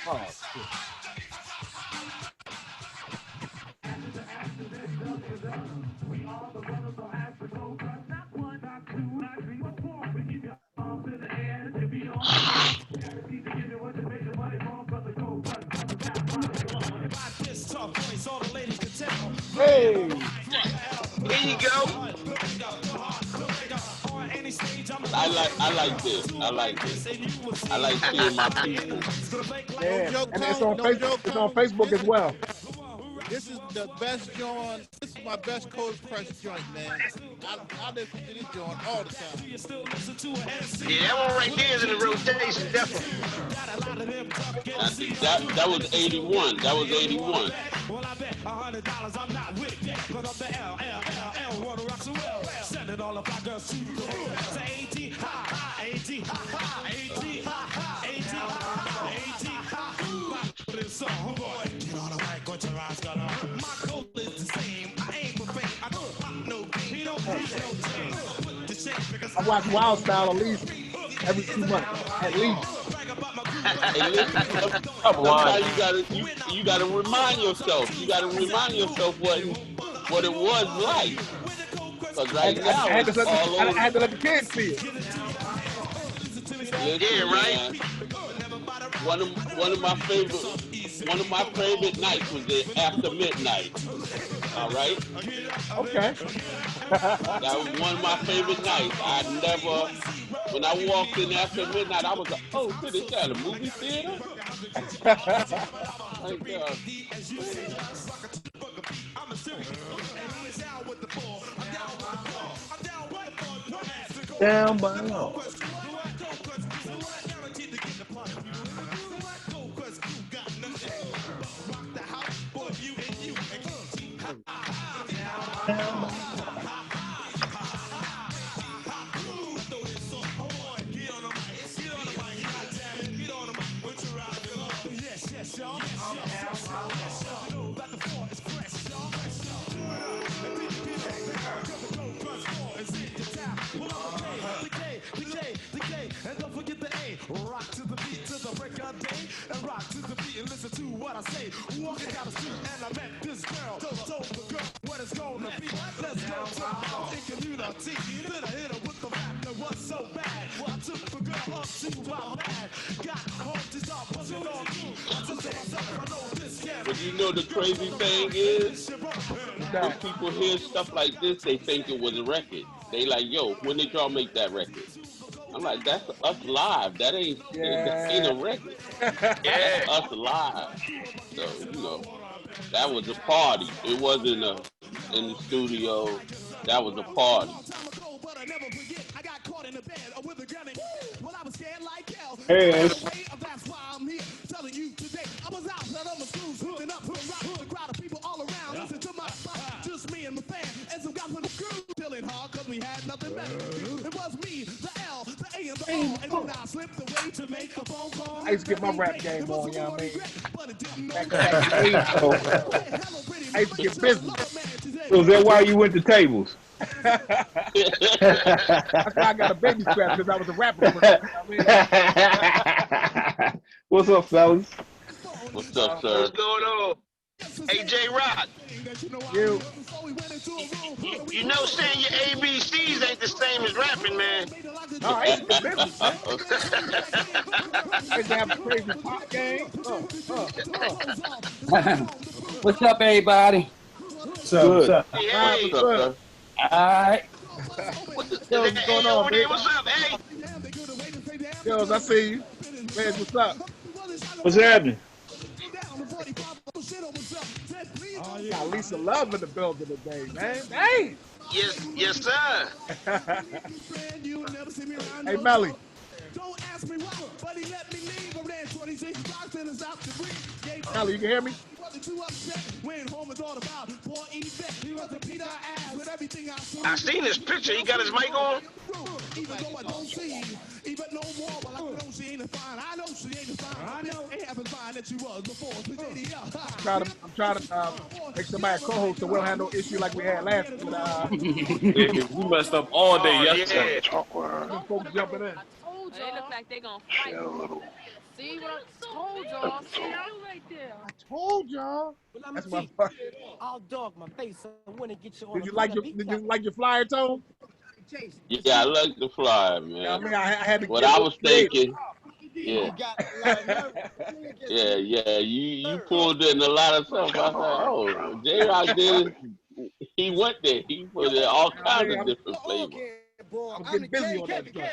Oh shit. Hey. Here you go. I like this. I like this. I like seeing my people. No Yeah. joke, And it's Tone. on No Facebook. joke, It's on Tone. Facebook as well. This is the best joint. This is my best Cold Crush joint, man. I listen to this joint all the time. Yeah, that one right there is in the rotation, definitely. That was 81. That was 81. I watch Wild Style at least every 2 months, at least. Hey, listen. Come on. Sometimes you gotta remind yourself. You gotta remind yourself what it was like. Cause I had, right I, now I had it's to let the, all I, over. I had to let the kids see it. Listen, Yeah, right. man. One of my favorite nights was after midnight. All right, Okay. that was one of my favorite nights. When I walked in after midnight, I was like, oh shit, is that a movie theater? Like, Down by law. Down by law. And don't forget the A. Rock to the beat to the break of day. And rock to the beat and listen to what I say. Walking down the street and I met this girl. Told the girl what it's gonna be. Let's go to our community. Then I hit her with the rap that was so bad. Well, I took the girl up to my pad. Got home to start buzzing on me. I said to myself, I know this can't but be. you know the crazy thing is, What's when that? people hear stuff like this, they think it was a record. They like, yo, when did y'all make that record? I'm like, that's us live. That ain't Yeah. a record. That's Yeah. us live. So that was a party. It wasn't in the studio. That was a party. But I never forget, I got caught in the bed with a gun and well, I was scared like hell. Yes. That's why I'm here telling you today. I was out on the schools, hooking up, rock, a crowd of people all around. Listen to my spot, just me and my fan, and some guys from the crew dealing hard, cause we had nothing better. It was me, the L, the A, and the O, and then I slipped away to make a phone call. I used to get my rap game on, you know what I mean? But it didn't know Back in the 80s. So, I used to get busy. so is that why you went to tables? That's why I got a baby strap, because I was a rapper first. You know what What's up, fellas? What's up, What's sir? going on? Hey, J Rock. I mean? You. You know saying your ABCs ain't the same as rapping, man. No, I used to get busy, man. I used to have a crazy pop game. What's up, everybody? What's up? What's Good. up? Hey, Right, hey. what's What's up, good? sir? All right. Is Skills, that what's going A on, over there? big? What's up, hey? Skills, I see you. Reg, what's up? What's happening? Got Lisa Love in the building today, man. Dang! Yes, yes, sir. Hey, Melly. Don't ask me why, but he let me leave. I ran 26 blocks and it's out to breathe. Gave Melly, you can hear me? he wasn't too upset when home was all about. Poor Yvette, he was a Peter ass with everything I saw. I seen this picture. He got his mic on. Even though I don't see, even no more, but I know she ain't fine. I know she ain't fine. I know ain't having fine that she was before. I'm trying to make somebody co-host so we don't have no issue like we had last week with Yeah, we messed up all day Oh yesterday. yeah. Awkward. them folks jumping in. I told y'all. They look like they gonna fight. Share a little. See what I told y'all? See you right there. I told y'all. That's my part. I'll dog my face. I want to get you on Did you like your flyer, Tone? Yeah, I like the flyer, man. Yeah, I mean, I had to. What get I a was creative. thinking, yeah, yeah, you pulled in a lot of stuff. I thought, oh, J-Rock did it. He went there. He put in all kinds of different flavors. I'm getting busy on that joint.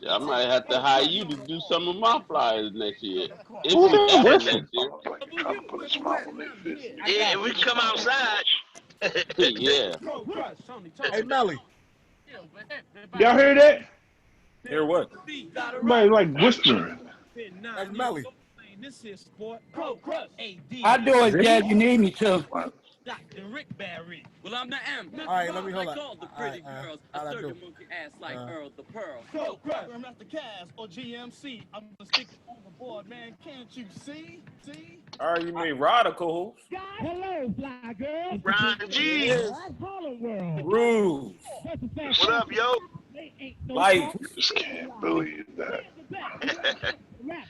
Yeah, I might have to hire you to do some of my flyers next year. If Who we that have it whistling? next year. Trying to put a smile on their face. Yeah, if we come outside. Yeah. Hey, Melly. Y'all hear that? Hear what? Somebody like whispering. That's Melly. I do it, Jazz. You need me to. Dr. Rick Barry. Well, I'm the M. All right, let me hold like on. all the pretty girls. I serve your monkey ass like Earl the Pearl. Yo, I'm not the Cavs or GMC. I'm gonna stick on the board, man. Can't you see? See? All right, you mean radical? Hello, fly girl. Ron G. Rude. What up, yo? Like, Just can't believe that.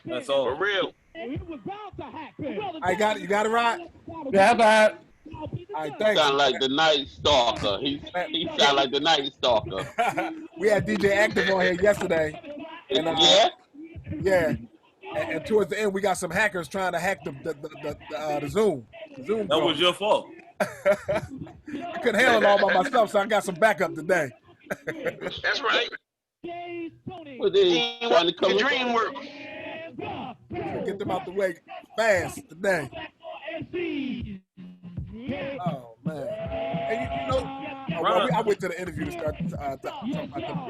that's all. For real. I got it. You got it right. Yeah, but All right, thanks. Sound like the Night Stalker. He sound like the Night Stalker. We had DJ Active on here yesterday. And, Yeah? Yeah. And towards the end, we got some hackers trying to hack the Zoom. The Zoom That was your fault. I couldn't handle it all by myself, so I got some backup today. That's right. Well, they trying to come Your dream work. Get them out the way fast today. Oh, man. Hey, you know, I went to the interview to start talking about them.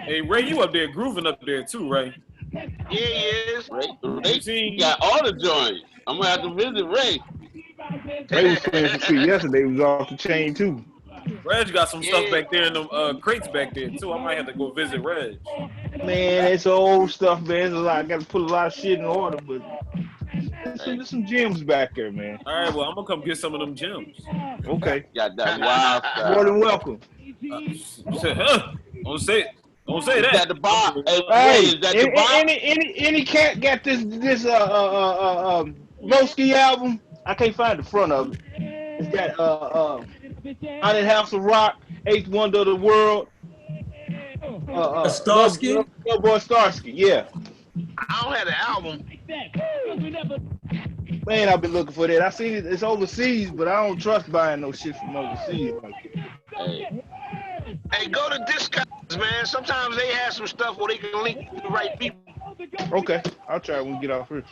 Hey, Ray, you up there grooving up there too, Ray? Yeah, he is. Ray got all the joints. I'm gonna have to visit Ray. They was playing some shit yesterday. It was off the chain too. Reg got some stuff back there in them crates back there too. I might have to go visit Reg. Man, it's old stuff, man. It's a lot. I got to put a lot of shit in order, but there's some gems back there, man. All right, well, I'm gonna come get some of them gems. Okay. Got that wild stuff. More than welcome. Don't say it. Don't say Is that. that the bar? Hey, Is that the bar? any cat got this Broski album? I can't find the front of it. It's got Out in House of Rock, Eighth Wonder of the World. Starsky? Boy Starsky, yeah. I don't have the album. Man, I've been looking for that. I seen it. It's overseas, but I don't trust buying no shit from overseas. Hey, go to Discogs, man. Sometimes they have some stuff where they can link to the right people. Okay, I'll try when we get off here.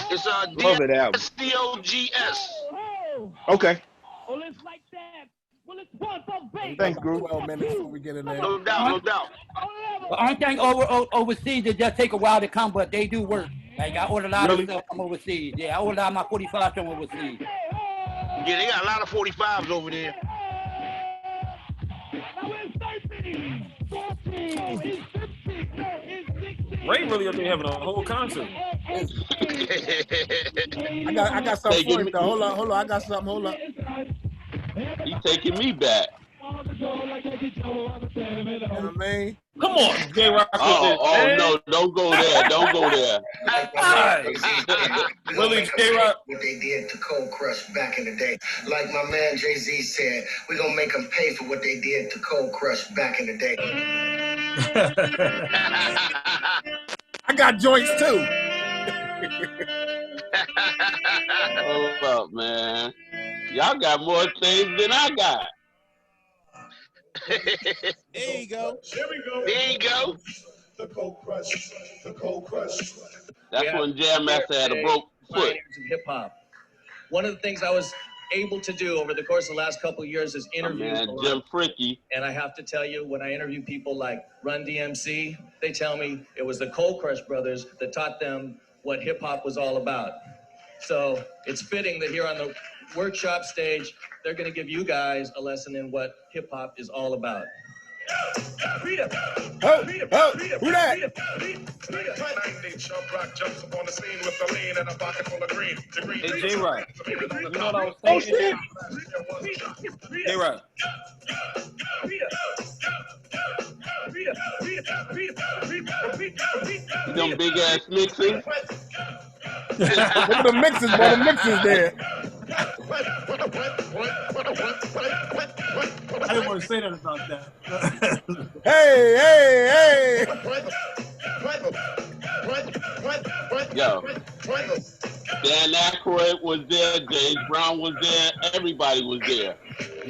It's Love that album. DSCOGS. Okay. Well, it's like that. Well, it's one for baby. Thanks, Group. 12 minutes before we get in there. No doubt, no doubt. the only thing overseas it just take a while to come, but they do work. Like I ordered a lot of stuff from overseas. Yeah, I ordered out my 45 from overseas. Yeah, they got a lot of 45s over there. Ray really up there having a whole concert. I got something for him though. Hold on. I got something. Hold on. He taking me back. You know what I mean? Come on, J-Rock. Oh no, don't go there. Don't go there. Really, J-Rock? What they did to Cold Crush back in the day. Like my man Jay-Z said, we're going to make them pay for what they did to Cold Crush back in the day. I got joints too. Hold up, man. Y'all got more things than I got. There you go. There you go. The Cold Crush. The Cold Crush. That's when Jam Master had a broke foot. Hip hop. One of the things I was able to do over the course of the last couple of years is interview. Jim Fricky. And I have to tell you, when I interview people like Run DMC, they tell me it was the Cold Crush brothers that taught them what hip hop was all about. So it's fitting that here on the workshop stage, they're going to give you guys a lesson in what hip hop is all about. Who that? Hey, J-Rock. You know what I was thinking? J-Rock. them big ass mixers. Look at the mixes, boy. The mixes there. I didn't want to say that about that. Hey. Yo, Dan Aykroyd was there, James Brown was there, everybody was there.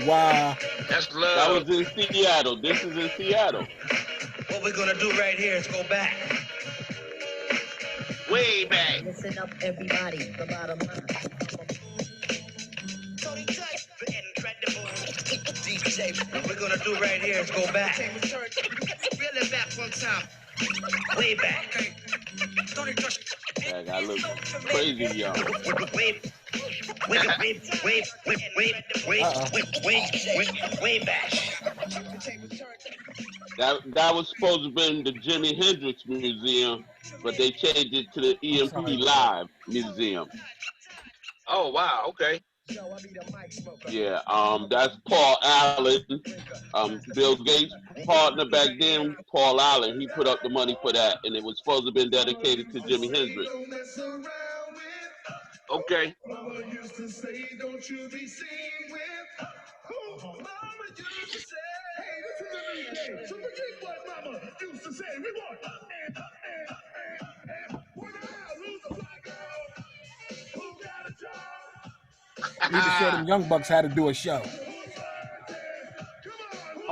Wow. That's love. That was in Seattle. This is in Seattle. What we're gonna do right here is go back. Way back. Listen up, everybody. The bottom line. DJ, what we're gonna do right here is go back. Really back one time. Way back. Like, I look crazy young. Way back. That was supposed to have been the Jimi Hendrix Museum, but they changed it to the EMP Live Museum. Oh wow, okay. Yeah, that's Paul Allen, Bill Gates' partner back then. Paul Allen, he put up the money for that, and it was supposed to have been dedicated to Jimi Hendrix. Okay. You need to show them Young Bucks how to do a show.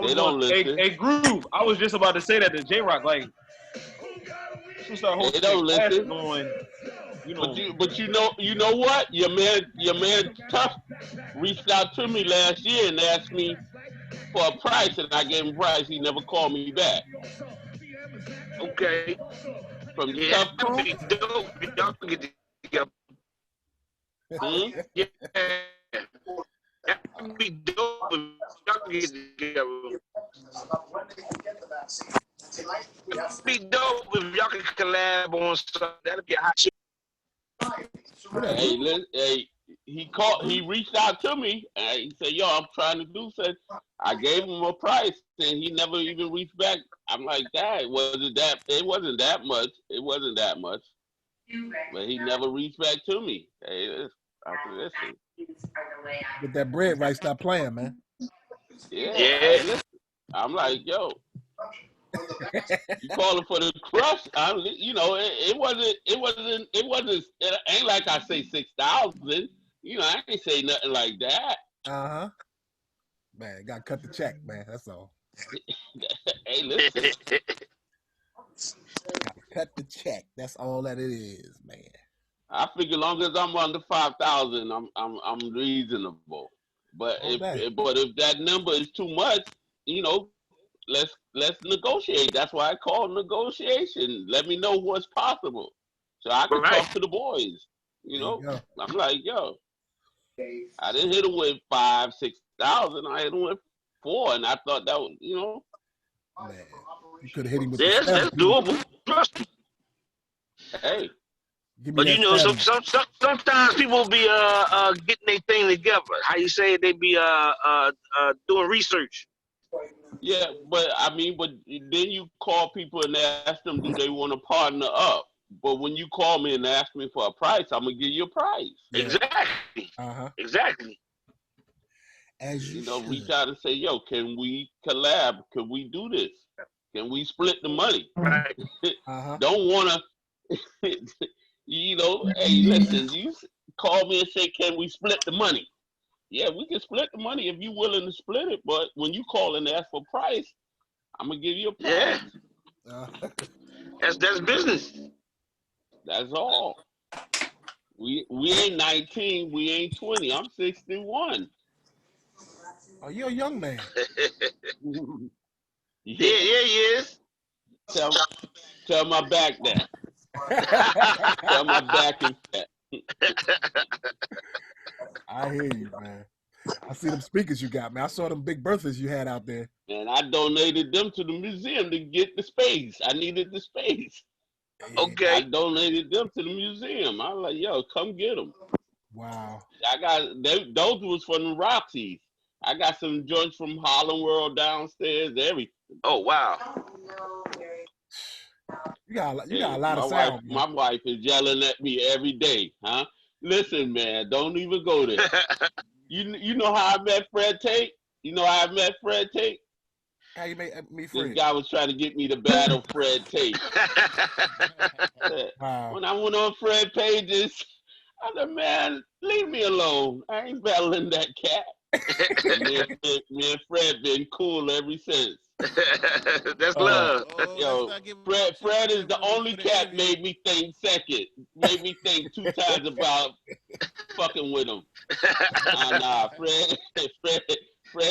They don't listen. Hey, Groove, I was just about to say that to J-Rock, like, they don't listen. Going, But you know what? Your man Tough reached out to me last year and asked me for a price, and I gave him a price. He never called me back. Okay. From Yeah, Tough that'd Crew. be dope. Y'all can get together. Yeah. That'd be dope if y'all can get together. It'd be dope if y'all can collab on something. That'd be a hot shit. Hey, he reached out to me and he said, "Yo, I'm trying to do something." I gave him a price and he never even reached back. I'm like, "Dad, it wasn't that much. It wasn't that much." But he never reached back to me. Hey, listen. Get that bread right, stop playing, man. Yeah. Listen. I'm like, yo, you calling for the crush? It ain't like I say 6,000. I ain't say nothing like that. Man, gotta cut the check, man. That's all. Hey, listen. Gotta cut the check. That's all that it is, man. I figure, long as I'm under 5,000, I'm reasonable. But if that number is too much, let's negotiate. That's why I call negotiation. Let me know what's possible, so I can talk to the boys. I'm like, yo, I didn't hit him with 5,000-6,000. I hit him with 4,000, and I thought that was, Man, you could have hit him with that's doable. Trust me. Hey. But sometimes people be getting their thing together. How you say it? They be doing research. Yeah, but then you call people and ask them, do they want to partner up? But when you call me and ask me for a price, I'm gonna give you a price. Yeah. Exactly. Exactly. As you reach out and say, yo, can we collab? Can we do this? Can we split the money? Right. Don't wanna. Hey, listen, you call me and say, can we split the money? Yeah, we can split the money if you're willing to split it, but when you call and ask for price, I'm going to give you a price. Yeah. That's business. That's all. We ain't 19, we ain't 20. I'm 61. Oh, you're a young man. Yeah, he is. Tell my back that. Tell my back is fat. I hear you, man. I see them speakers you got, man. I saw them big Berthas you had out there. And I donated them to the museum to get the space. I needed the space. Okay. I donated them to the museum. I was like, yo, come get them. Wow. Those was from the Roxy's. I got some joints from Harlem World downstairs, everything. Oh, wow. You got a Hey, lot of sound. my wife is yelling at me every day, huh? Listen, man, don't even go there. You know how I met Fred Tate? You know how I met Fred Tate? How you made me Fred? This guy was trying to get me to battle Fred Tate. Wow. When I went on Fred pages, I said, man, leave me alone. I ain't battling that cat. me and Fred been cool ever since. That's love. Yo, Fred is the only cat made me think second. Made me think 2 times about fucking with him. Nah, Fred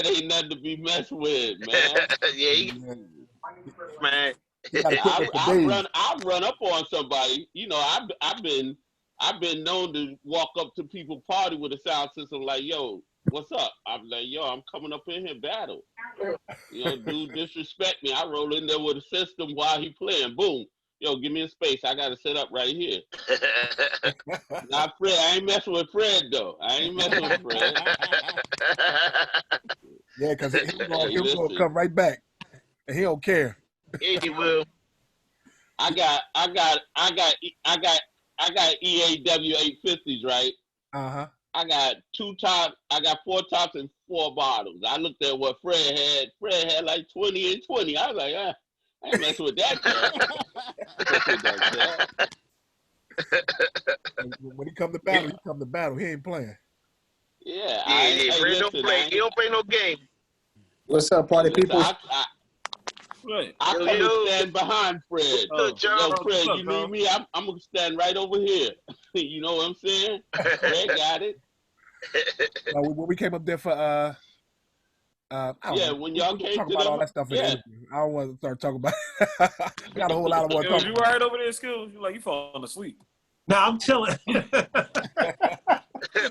ain't nothing to be messed with, man. Yeah, man. I run up on somebody. You know, I've been known to walk up to people party with a sound system like, yo, what's up? I'm like, yo, I'm coming up in here battle. You know, dude disrespect me. I roll in there with a system while he playing. Boom. Yo, give me a space. I got to set up right here. Not Fred. I ain't messing with Fred, though. I ain't messing with Fred. Yeah, because he'll come right back. And he don't care. Yeah, he will. I got EAW 850s, right? Uh-huh. I got 2 tops, I got 4 tops and 4 bottoms. I looked at what Fred had. Fred had like 20 and 20. I was like, I ain't messing with that cat. When he come to battle, he ain't playing. Yeah, Fred don't play. He don't play no game. What's up, party people? I come and stand behind Fred. Yo, Fred, you need me? I'm going to stand right over here. You know what I'm saying? Fred got it. When we came up there for when y'all came talk to about them, all that stuff in the interview. I don't want to start talking about it. Got a whole lot of more Skills, talking. you right over there, Skills? You like you falling asleep. Nah, I'm chilling.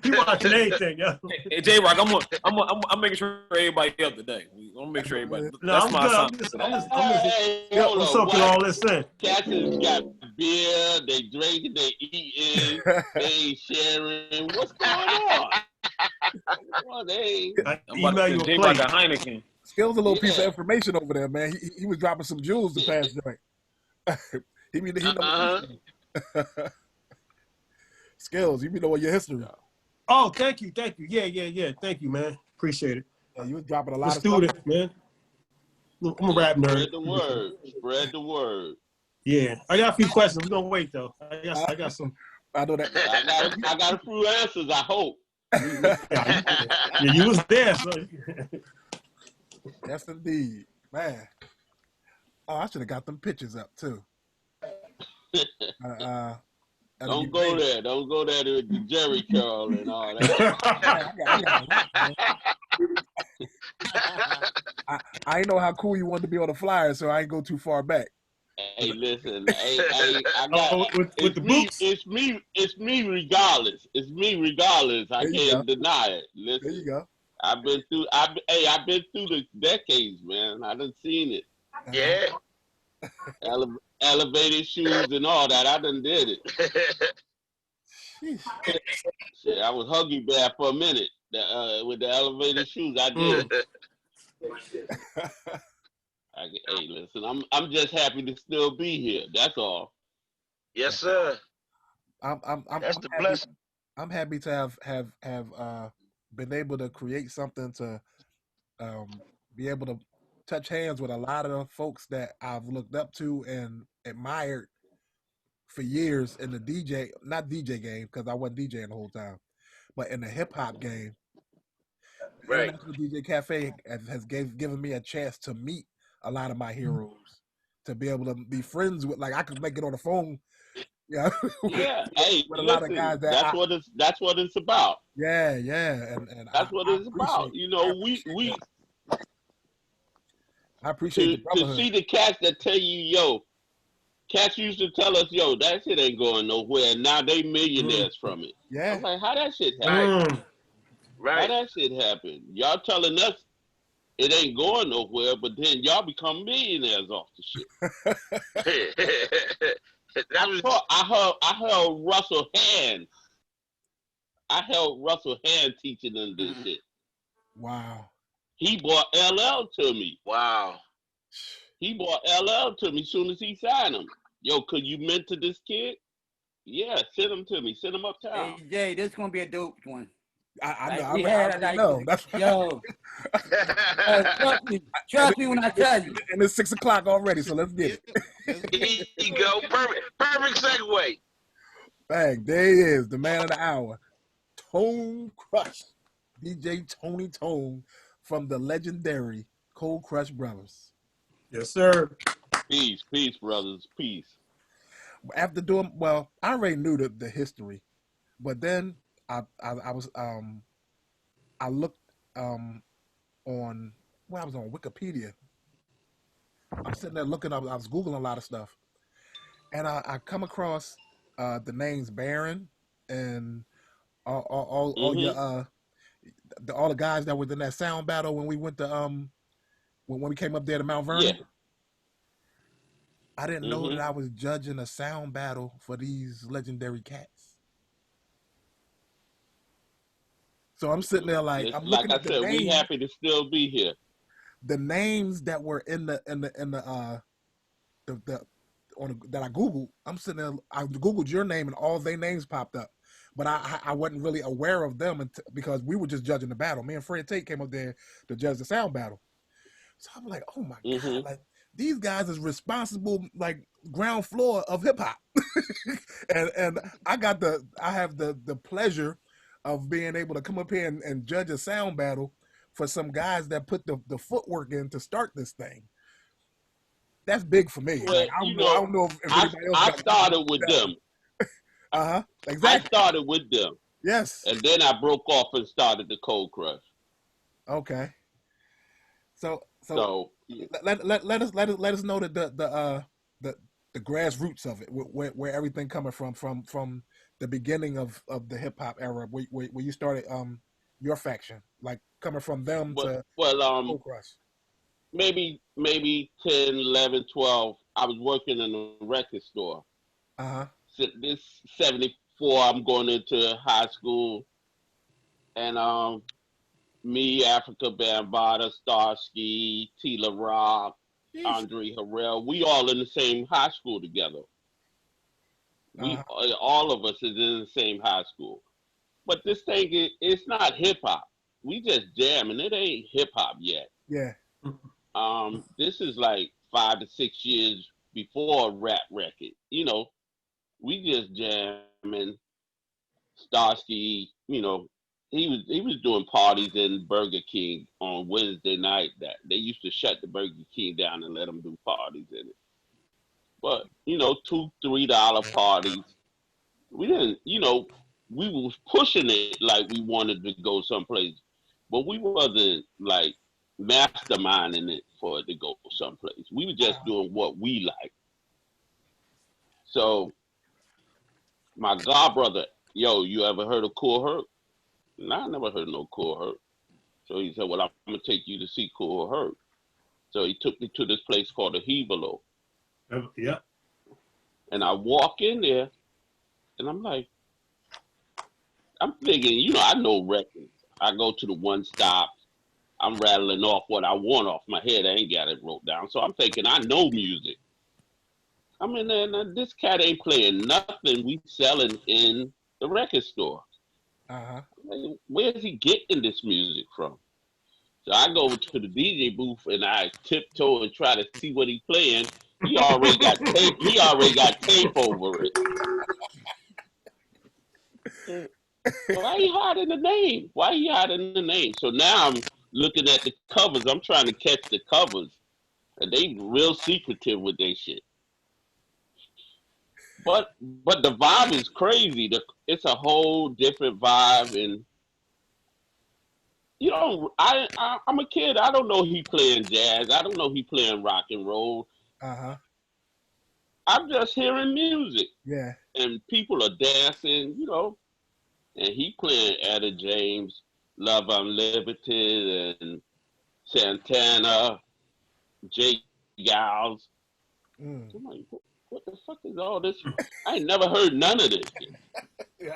You watching anything, yo? Hey, J-Rock, I'm making sure everybody up today. I'm gonna make sure everybody. No, that's I'm my good. assignment. I'm soaking all this in. Cats got beer, they drinking, they eating, they ain't sharing. What's going on? Well, they I'm about to J-Rock a Heineken. Skills a little piece of information over there, man. He was dropping some jewels the past joint. he knows Skills, you be knowing your history. Oh, thank you. Yeah. Thank you, man. Appreciate it. Yeah, you was dropping a lot of student, stuff. man. I'm a rap nerd. Spread the word. Yeah, I got a few questions. We're gonna wait though. I got some. I know that. I got a few answers. I hope. Yeah, you was there. So. Yes, indeed, man. Oh, I should have got them pictures up too. Don't go there. Don't go there to the Jerry curl and all that. I ain't know how cool you wanted to be on the flyer, so I ain't go too far back. Hey, listen. I got with the boots. It's me regardless. It's me regardless. I can't deny it. Listen, there you go. I've been through the decades, man. I done seen it. Yeah. Elevated shoes and all that. I done did it. Shit, I was Huggy Bear for a minute with the elevated shoes. I did. Hey, listen, I'm just happy to still be here. That's all. Yes, sir. That's the blessing. I'm happy to have been able to create something to be able to touch hands with a lot of the folks that I've looked up to and admired for years in the not DJ game, because I wasn't DJing the whole time, but in the hip hop game. Right. International DJ Cafe has given me a chance to meet a lot of my heroes, to be able to be friends with. Like I could make it on the phone. Yeah. Hey, with a lot of guys that's what it's about. Yeah, and that's what it's about. You know, I appreciate to see the cats that tell you, yo, cats used to tell us, yo, that shit ain't going nowhere. And now they millionaires from it. Yeah. I'm like, how that shit happen? Right. How that shit happen? Y'all telling us it ain't going nowhere, but then y'all become millionaires off the shit. I held Russell Hand. I held Russell Hand teaching them this shit. Wow. He brought LL to me. Wow. He brought LL to me as soon as he signed him. yo, could you mentor this kid? Yeah, send him to me. Send him uptown. Hey, Jay, this is gonna be a dope one. I know. We I had already like, know. That's yo. Trust me when I tell you. And it's 6 o'clock already, so let's get it. Here you go. Perfect segue. Bang, there he is, the man of the hour, Tone Crush, DJ Tony Tone from the legendary Cold Crush Brothers. Yes, sir. Peace, brothers, peace. After doing well, I already knew the history, but then I looked on I was on Wikipedia. I'm sitting there looking up. I was googling a lot of stuff, and I come across the names Baron and all your all the guys that was in that sound battle when we went to when we came up there to Mount Vernon. Yeah. I didn't know that I was judging a sound battle for these legendary cats. So I'm sitting there like I'm looking at the names. We happy to still be here. The names that were in the that I googled, I'm sitting there. I googled your name and all their names popped up, but I wasn't really aware of them because we were just judging the battle. Me and Fred Tate came up there to judge the sound battle. So I'm like, oh my god, like these guys is responsible, like ground floor of hip hop, and I have the pleasure of being able to come up here and judge a sound battle for some guys that put the footwork in to start this thing. That's big for me. Well, like, I don't know if anybody else. I started with them. Exactly. I started with them. Yes. And then I broke off and started the Cold Crush. Okay. So let us know that the grassroots of it, where everything coming from the beginning of the hip hop era, where you started your faction, like coming from them to Cold Crush. Maybe 10, 11, 12, I was working in a record store. So this 74, I'm going into high school. And me, Africa Bambaataa, Starsky, Tila Rock, Andre Harrell, we all in the same high school together. All of us is in the same high school. But this thing, it's not hip-hop. We just jamming. It ain't hip-hop yet. Yeah. This is like 5 to 6 years before a rap record. You know, we just jamming. Starsky, you know, he was doing parties in Burger King on Wednesday night. That they used to shut the Burger King down and let them do parties in it. But you know, $2, $3 parties. We didn't, you know, we was pushing it like we wanted to go someplace, but we wasn't like masterminding it for it to go someplace. We were just doing what we liked. So my god brother, yo, you ever heard of Kool Herc? No, I never heard of no Kool Herc. So he said, well, I'm gonna take you to see Kool Herc. So he took me to this place called the Hevalo. Yeah. And I walk in there and I'm like, I'm thinking, you know, I know records. I go to the one stop. I'm rattling off what I want off my head. I ain't got it wrote down. So I'm thinking, I know music. I'm in there, and this cat ain't playing nothing we selling in the record store. Like, where's he getting this music from? So I go to the DJ booth and I tiptoe and try to see what he's playing. He already got tape. He already got tape over it. Why he hiding the name? Why he hiding the name? So now I'm looking at the covers. I'm trying to catch the covers, and they real secretive with their shit. But the vibe is crazy. It's a whole different vibe, and you know, I'm a kid. I don't know he playing jazz. I don't know he playing rock and roll. I'm just hearing music. Yeah. And people are dancing, you know, and he playing Etta James, Love Unlimited, and Santana, Jake Giles. I'm like, what the fuck is all this? I ain't never heard none of this shit.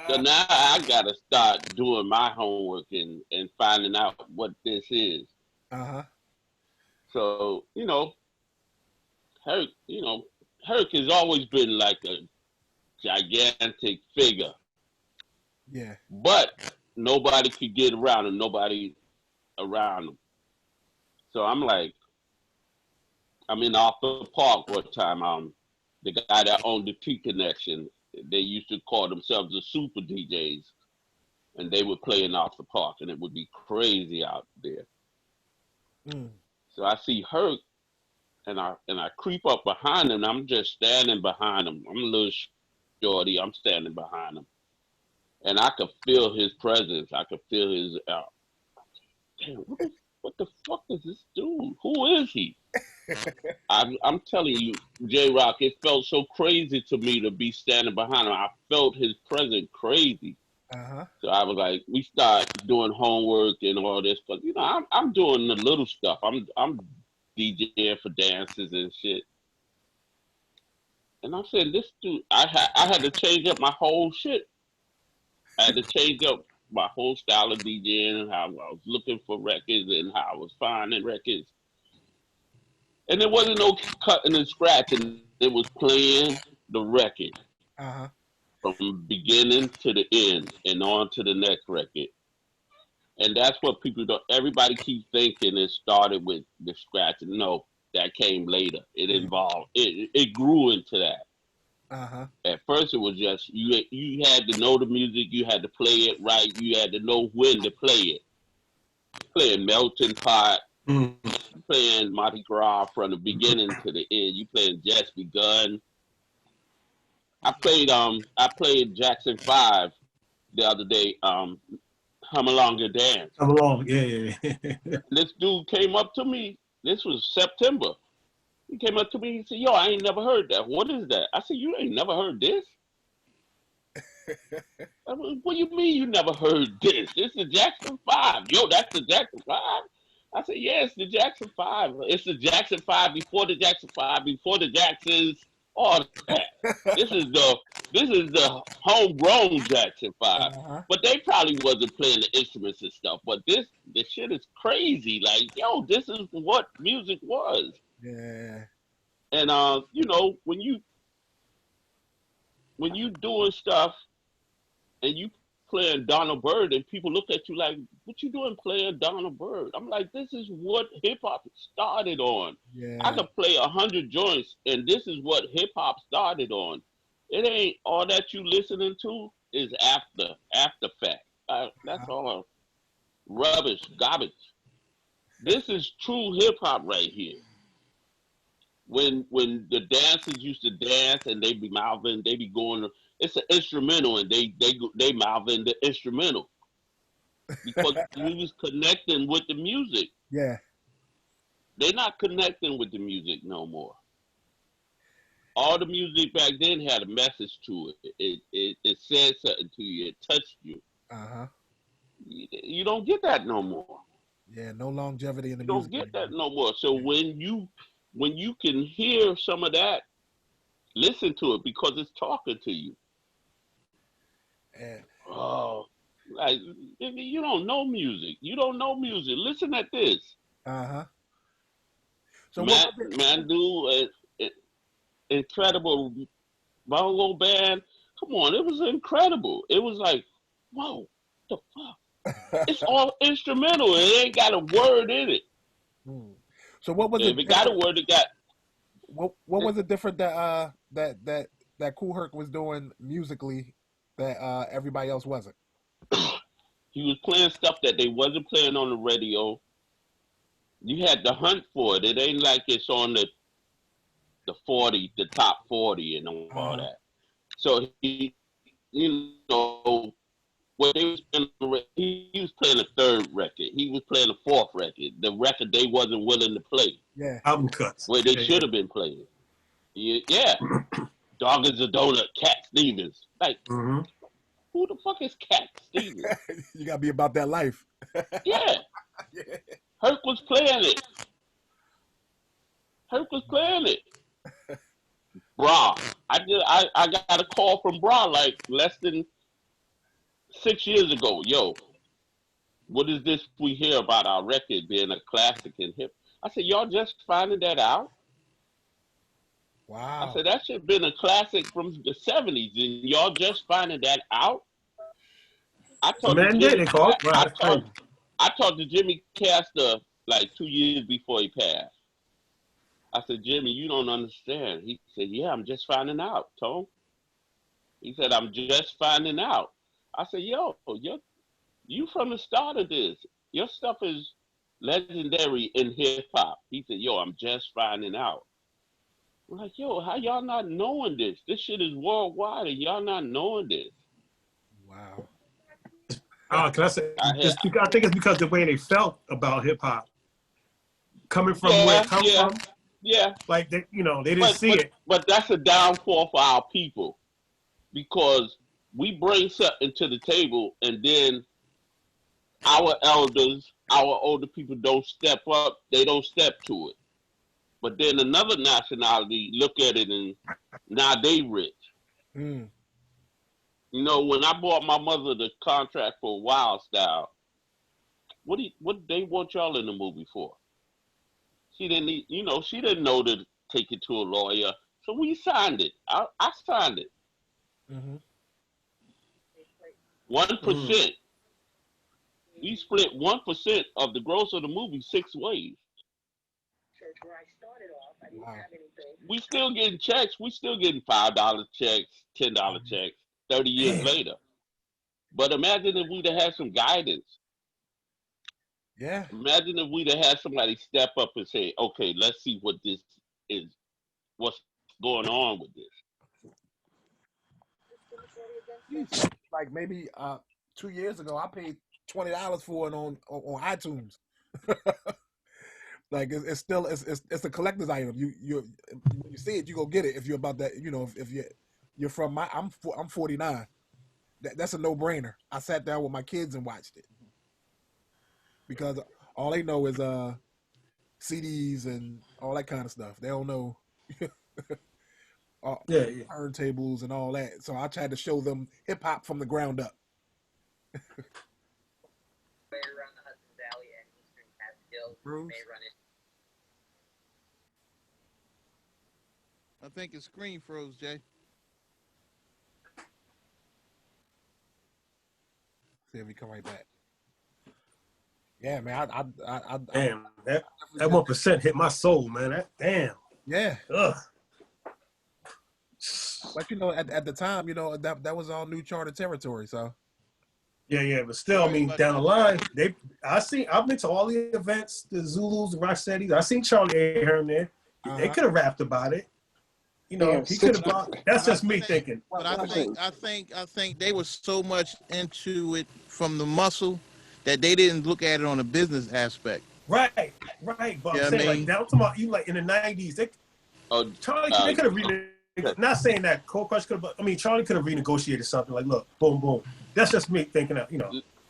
So now I gotta start doing my homework and finding out what this is. So, you know, Herc has always been like a gigantic figure. Yeah. But nobody could get around him. Nobody around him. So I'm like, I'm in Arthur Park one time. The guy that owned the T Connection, they used to call themselves the Super DJs, and they would play in Arthur Park, and it would be crazy out there. So I see Herc, and I creep up behind him. I'm just standing behind him. I'm a little shorty. I'm standing behind him, and I could feel his presence. I could feel his. Damn, what the fuck is this dude? Who is he? I'm telling you, J-Rock, it felt so crazy to me to be standing behind him. I felt his presence crazy. So I was like, we start doing homework and all this, but you know, I'm doing the little stuff. I'm DJing for dances and shit. And I'm saying, this dude, I had to change up my whole shit. I had to change up my whole style of DJing and how I was looking for records and how I was finding records. And there wasn't no cutting and scratching. It was playing the record from beginning to the end and on to the next record. And that's what people don't, everybody keeps thinking it started with the scratching. No, that came later. It involved, it grew into that. At first it was just, you had to know the music, you had to play it right, you had to know when to play it. Playing Melting Pot, playing Mardi Gras from the beginning to the end. You playing Just Begun. I played Jackson 5 the other day, Hum Along Your Dance. Come along, yeah. This dude came up to me, this was September. He came up to me, he said, yo, I ain't never heard that. What is that? I said, you ain't never heard this? I mean, what do you mean you never heard this? This is Jackson 5. Yo, that's the Jackson 5? I said, yeah, it's the Jackson 5. It's the Jackson 5 before the Jackson 5, before the Jacksons, all that. This is the homegrown Jackson 5. But they probably wasn't playing the instruments and stuff. But this shit is crazy. Like, yo, this is what music was. Yeah. And you know, when you doing stuff and you playing Donald Byrd and people look at you like, what you doing playing Donald Byrd? I'm like, this is what hip hop started on. Yeah. I could play 100 joints and this is what hip hop started on. It ain't all that you listening to is after fact. That's all rubbish, garbage. This is true hip hop right here. When the dancers used to dance and they be mouthing, they be going, it's an instrumental and they mouthing the instrumental because we was connecting with the music. Yeah. They're not connecting with the music no more. All the music back then had a message to it. It said something to you. It touched you. You don't get that no more. Yeah, no longevity in the music. You don't get that no more. So when you can hear some of that, listen to it because it's talking to you. And like you don't know music. You don't know music. Listen at this. So Mandu, incredible bongo band. Come on, it was incredible. It was like, whoa, what the fuck? It's all instrumental. It ain't got a word in it. So what was it? If it got a word, it got. What was it different that Kool Herc was doing musically that everybody else wasn't? He was playing stuff that they wasn't playing on the radio. You had to hunt for it. It ain't like it's on the 40, the top 40 and all that. So he, you know, what they was playing, he was playing a third record. He was playing a fourth record. The record they wasn't willing to play. Yeah. Album cuts. Where they should have been playing. Yeah. Dog is a Donut, Cat Stevens. Like, who the fuck is Cat Stevens? You gotta be about that life. Yeah. Herc was playing it. Bra. I got a call from Bra like less than 6 years ago. Yo, what is this we hear about our record being a classic in hip? I said, y'all just finding that out? Wow. I said that should have been a classic from the 70s, and y'all just finding that out. I talked to Jimmy Castor like 2 years before he passed. I said, Jimmy, you don't understand. He said, yeah, I'm just finding out, Tone. He said, I'm just finding out. I said, yo, you from the start of this. Your stuff is legendary in hip-hop. He said, yo, I'm just finding out. I'm like, yo, how y'all not knowing this? This shit is worldwide, and y'all not knowing this. Wow. Can I say? I think it's because the way they felt about hip hop, coming from where it comes from. Yeah. Like they didn't see it. But that's a downfall for our people, because we bring something to the table, and then our elders, our older people don't step up. They don't step to it. But then another nationality look at it, and now they rich. Mm. You know, when I bought my mother the contract for Wild Style, what they want y'all in the movie for? She didn't need, she didn't know to take it to a lawyer. So we signed it. I signed it. 1%. We split 1% of the gross of the movie 6 ways. Wow. We still getting checks. We still getting $5 checks, $10 checks, 30 years later. But imagine if we'd have had some guidance. Yeah. Imagine if we'd have had somebody step up and say, okay, let's see what this is, what's going on with this. Like maybe 2 years ago, I paid $20 for it on iTunes. Like it's still it's a collector's item. You when you see it, you go get it. If you're about that, if you're from I'm 49. That's a no-brainer. I sat down with my kids and watched it because all they know is CDs and all that kind of stuff. They don't know turntables and all that. So I tried to show them hip hop from the ground up. Bruce? I think his screen froze, Jay. See if we come right back. Yeah, man. Damn, that 1% hit my soul, man. Damn. Yeah. Ugh. But at the time, that was all new charter territory. So. Yeah, but still, I mean, down the line, I've been to all the events, the Zulus, the Rocsettis. I seen Charlie Ahern there. They could have rapped about it. He could have brought. That's just me thinking. But I think they were so much into it from the muscle that they didn't look at it on a business aspect. Right. But I'm saying, like, down to even like in the 90s, Charlie, they could have not saying that Cold Crush could have, I mean, Charlie could have renegotiated something like, look, boom, boom. That's just me thinking that,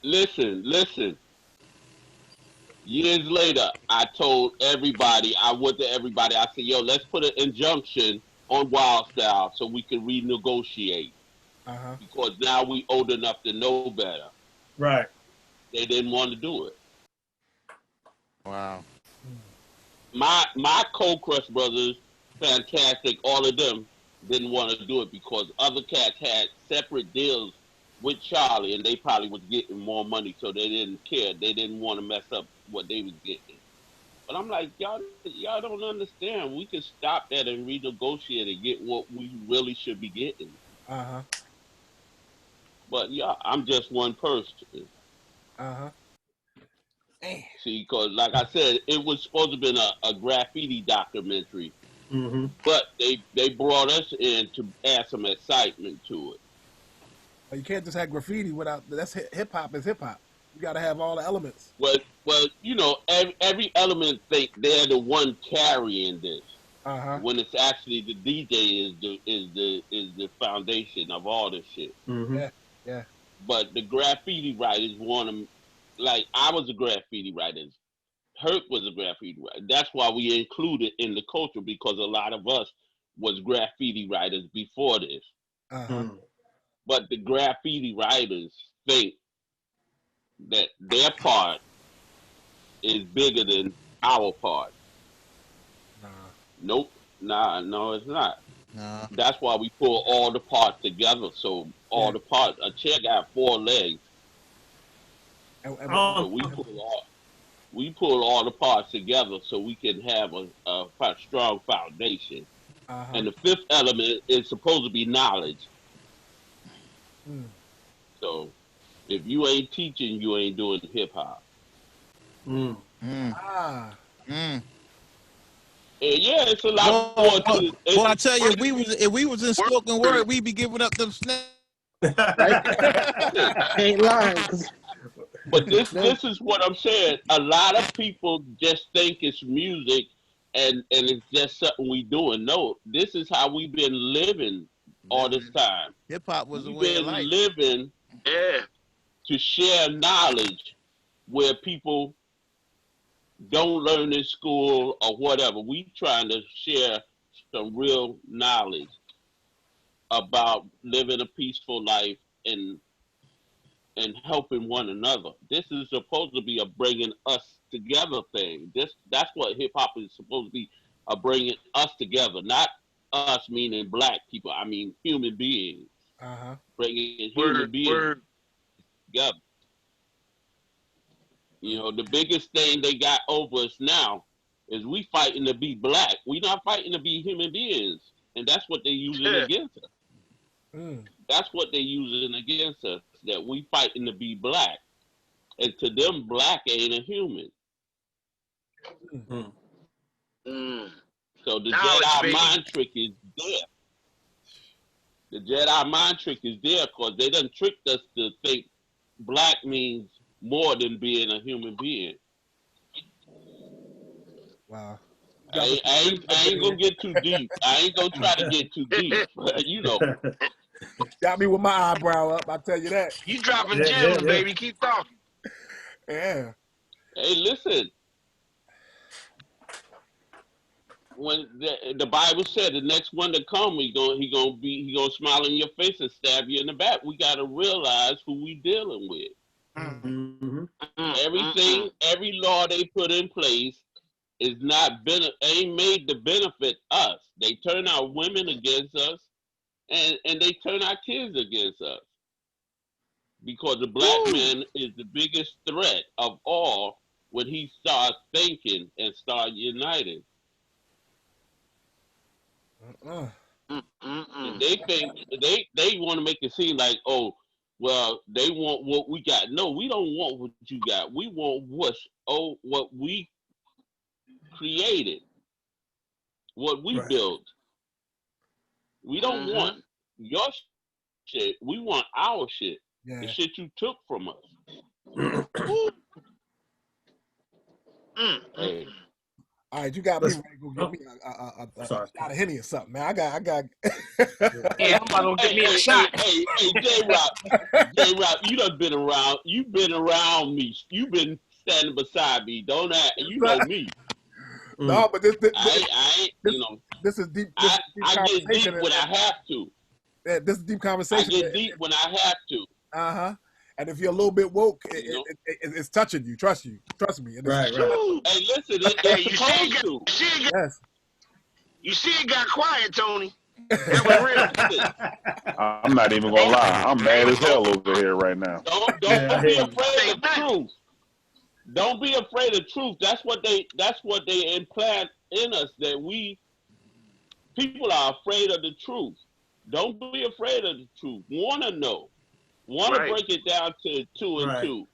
Listen. Years later, I told everybody, I said, yo, let's put an injunction on Wild Style so we can renegotiate. Because now we old enough to know better. Right. They didn't want to do it. Wow. My Cold Crush brothers, fantastic, all of them didn't want to do it because other cats had separate deals with Charlie, and they probably was getting more money, so they didn't care. They didn't want to mess up what they was getting. But I'm like, y'all don't understand. We can stop that and renegotiate and get what we really should be getting. But I'm just one person. See, because like I said, it was supposed to have been a graffiti documentary, but they brought us in to add some excitement to it. You can't just have graffiti without. That's hip hop is hip hop. You got to have all the elements. Well, every element think they're the one carrying this. When it's actually the DJ is the foundation of all this shit. Yeah. But the graffiti writers want them. Like I was a graffiti writer. Herc was a graffiti writer. That's why we included in the culture because a lot of us was graffiti writers before this. But the graffiti writers think that their part is bigger than our part. Nope. Nah, no, it's not. Nah. That's why we pull all the parts together. So all the parts, a chair got 4 legs. So we pull all the parts together so we can have a strong foundation. And the 5th element is supposed to be knowledge. So if you ain't teaching, you ain't doing hip hop. Yeah, it's a lot more to it. Well, I tell you, if we was in spoken word, we'd be giving up them snaps. Ain't lying. But this is what I'm saying. A lot of people just think it's music and it's just something we doing. No, this is how we've been living all this time. Hip hop was a We've way of been life. living to share knowledge where people don't learn in school or whatever. We trying to share some real knowledge about living a peaceful life and helping one another. This is supposed to be a bringing us together thing. That's what hip hop is supposed to be, a bringing us together. Not us meaning black people. I mean human beings. Bringing human beings together. You know, the biggest thing they got over us now is we fighting to be black. We not fighting to be human beings. And that's what they're using against us. That's what they're using against us, that we fighting to be black. And to them, black ain't a human. So the Jedi mind trick is there. The Jedi mind trick is there because they done tricked us to think black means more than being a human being. Wow. I ain't gonna get too deep. I ain't gonna try to get too deep, but you know. Got me with my eyebrow up, I tell you that. You dropping gems, baby. Keep talking. Yeah. Hey, listen. When the Bible said the next one to come, he gonna smile in your face and stab you in the back. We gotta realize who we dealing with. Everything, every law they put in place is ain't made to benefit us. They turn our women against us, and they turn our kids against us. Because the black man is the biggest threat of all when he starts thinking and start uniting. And they think they want to make it seem like, oh, well, they want what we got. No, we don't want what you got. We want what we created, what we built. We don't want your shit. We want our shit. Yeah. The shit you took from us. Hey. All right, you got me ready to go get me a shot of Henny or something, man. I got. Yeah, I'm about to go get me a shot. Hey, J-Rock, you done been around. You've been around me. You've been standing beside me. Don't act. You know me. No, but this I ain't. You know. This is deep. I get deep when I have to. This is deep conversation. I get deep when I have to. And if you're a little bit woke, it's touching you. Trust me. Right. Hey, listen, it's supposed to. Yes. You see it got quiet, Tony. That was real. I'm not even gonna lie. I'm mad as hell over here right now. Don't be afraid of the truth. Don't be afraid of truth. That's what they implant in us, that people are afraid of the truth. Don't be afraid of the truth. Want to know. Want to break it down to 2 and 2.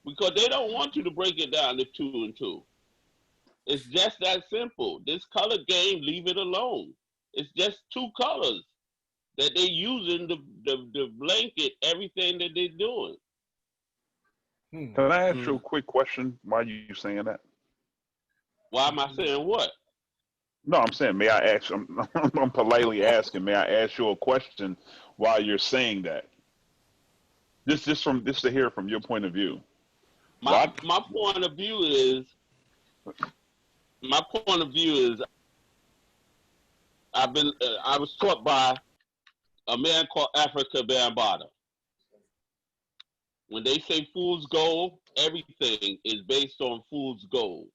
Because they don't want you to break it down to 2 and 2. It's just that simple. This color game, leave it alone. It's just 2 colors that they using to blanket everything that they're doing. Can I ask you a quick question? Why are you saying that? Why am I saying what? No, I'm saying, may I ask? I'm politely asking. May I ask you a question while you're saying that? This to hear from your point of view. My point of view is I was taught by a man called Africa Bambaataa. When they say fool's gold, everything is based on fool's gold.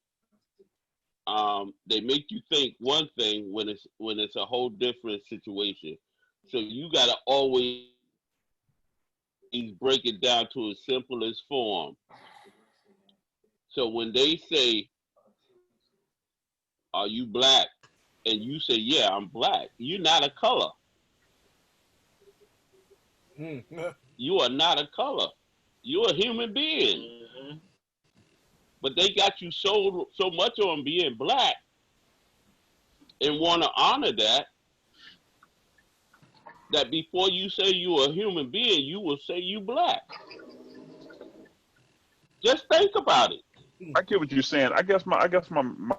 they make you think one thing when it's a whole different situation. So you gotta always break it down to its simplest form. So when they say, "Are you black?" and you say, "Yeah, I'm black," you're not a color. You are not a color. You're a human being. But they got you so much on being black and want to honor that before you say you're a human being, you will say you black. Just think about it. I get what you're saying. I guess my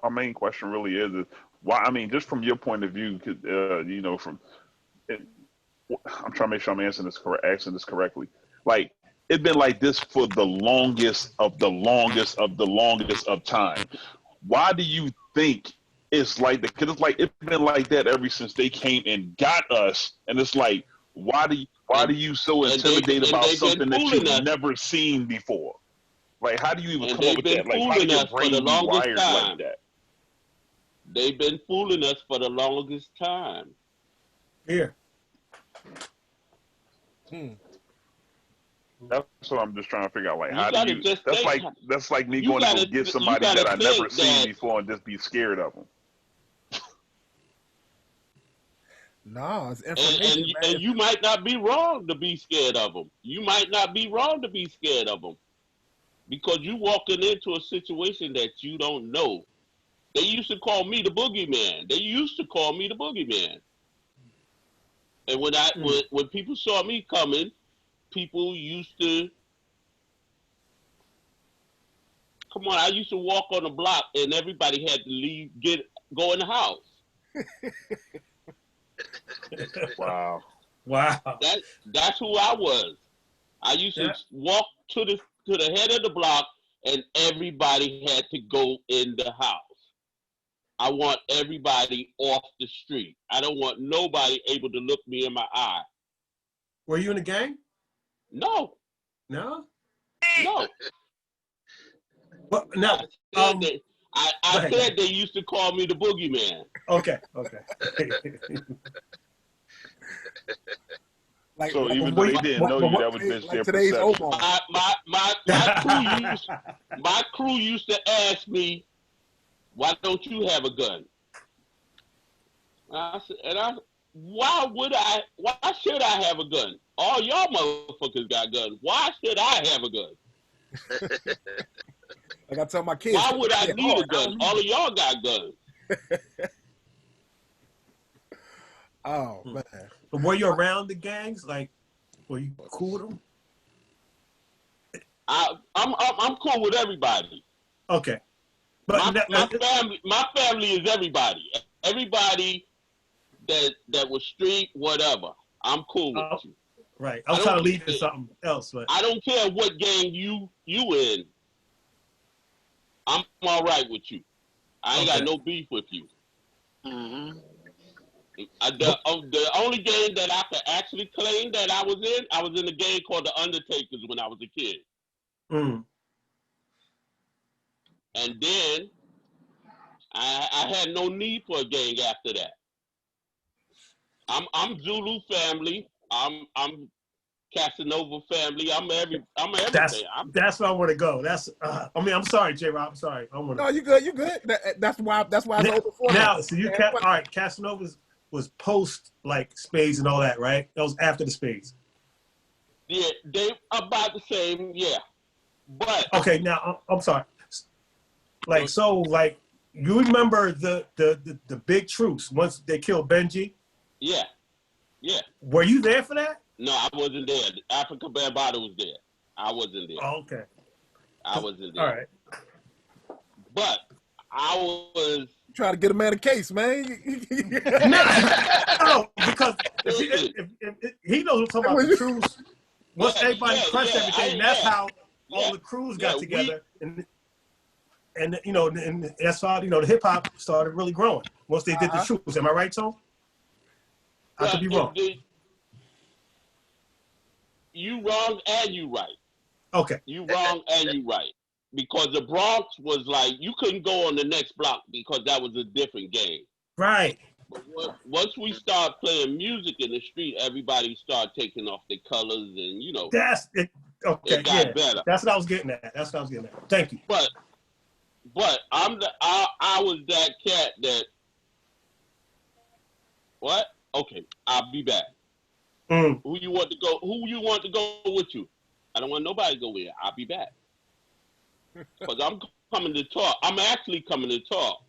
main question really is why. I mean, just from your point of view, you know, I'm trying to make sure I'm answering this correctly. Like, it's been like this for the longest of time. Why do you think it's like that? Because it's like it's been like that ever since they came and got us. And it's like, why do you so intimidated about something that you've never seen before? Like, how do you even come up with that? Like, how do your brain be wired like that? They've been fooling us for the longest time. Here. That's what I'm just trying to figure out. Like, how do you? That's like me going to go get somebody that I never seen before and just be scared of them. No, it's information. And you might not be wrong to be scared of them. You might not be wrong to be scared of them, because you walking into a situation that you don't know. They used to call me the boogeyman. And when people saw me coming, people used to, come on, I used to walk on the block and everybody had to go in the house. Wow. That's who I was. I used to walk to the head of the block and everybody had to go in the house. I want everybody off the street. I don't want nobody able to look me in my eye. Were you in a gang? No. No? No. But no. I said they used to call me the boogeyman. Okay. So even though they didn't know you, that was just their perception. My crew used to ask me, "Why don't you have a gun?" Why should I have a gun? All y'all motherfuckers got guns. Why should I have a gun? Like I tell my kids. Why would I need a gun? All of y'all got guns. Oh man. But were you around the gangs? Like, were you cool with them? I'm cool with everybody. Okay. But my family is everybody. Everybody that was street, whatever. I'm cool with you. Right. I was trying to lead to something else, but I don't care what gang you in. I'm all right with you. I ain't got no beef with you. Mm-hmm. The only gang that I could actually claim that I was in a gang called the Undertakers when I was a kid. Mm. And then I had no need for a gang after that. I'm Zulu family. I'm Casanova family. I'm everything. That's where I want to go. I'm sorry, J-Rob. I'm sorry. No, you good. You good. That's why I know before. Now, so all right. Casanova was post like Spades and all that, right? That was after the Spades. Yeah, they about the same. Yeah, but okay. Now I'm sorry. Like you remember the big truce once they killed Benji? Yeah. Were you there for that? No, I wasn't there. Africa Bambaataa was there. I wasn't there. Oh, okay. I wasn't there. All right. But I was trying to get a man a case, man. No, because if he knows what I'm talking about the truce. Once everybody crushed everything, that's how all the crews got together, and that's how the hip hop started really growing once they did the truce. Am I right, Tom? I could be wrong. You wrong and you right. Okay. You wrong and you right. because the Bronx was like, you couldn't go on the next block because that was a different game. Right. But once we start playing music in the street, everybody started taking off their colors, and you know. That's it. Okay, it got yeah. better. That's what I was getting at. Thank you. But I was that cat that. What? Okay, I'll be back. Who you want to go with you? I don't want nobody to go with you. I'll be back. Because I'm coming to talk. I'm actually coming to talk.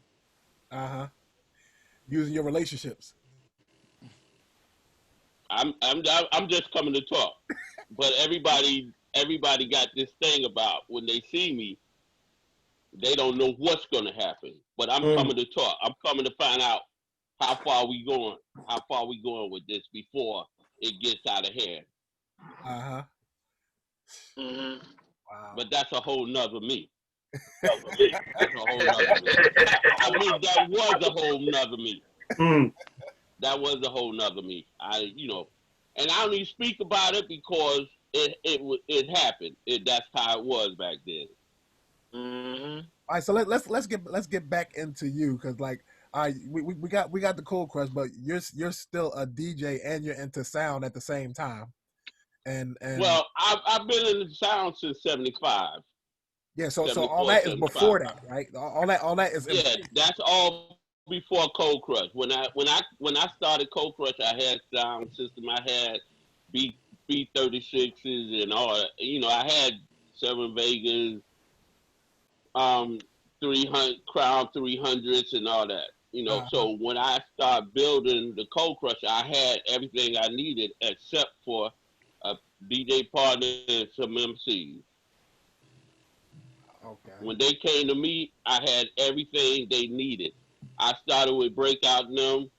Using your relationships. I'm just coming to talk. But everybody got this thing about when they see me, they don't know what's gonna happen. But I'm coming to talk. I'm coming to find out how far we going with this before it gets out of hand. Wow. But that's a whole nother me. That's a whole nother me. I mean, that was a whole nother me. That was a whole nother me. And I only speak about it because it happened. That's how it was back then. All right, so let's get back into you, because like, we got the Cold Crush, but you're still a DJ and you're into sound at the same time. And well, I've been in the sound since '75. Yeah, so all that is before that, right? All that is that's all before Cold Crush. When I started Cold Crush, I had sound system. I had B36s and all that. You know, I had 7 Vegas, 300 Crown 300s and all that. You know, so when I started building the Cold Crush, I had everything I needed except for a DJ partner and some MCs. Okay. When they came to me, I had everything they needed. I started with Breakout and them.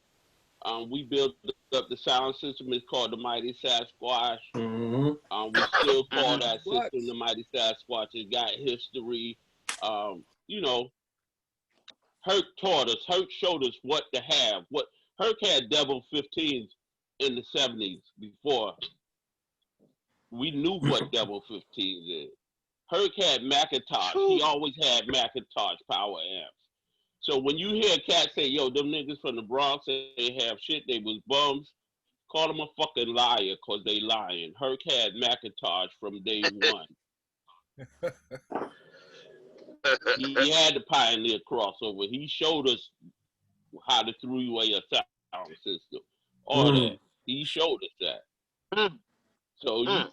We built up the sound system. It's called the Mighty Sasquatch. We still call that system the Mighty Sasquatch. It got history. You know, Herc taught us. Herc showed us what to have. Herc had Devil 15s in the 70s before we knew what Devil 15s is. Herc had Macintosh. He always had Macintosh power amps. So when you hear cats say, yo, them niggas from the Bronx, they have shit, they was bums, call them a fucking liar, because they lying. Herc had Macintosh from day one. He had the Pioneer crossover. He showed us how to three-way a sound system. All that. He showed us that. So you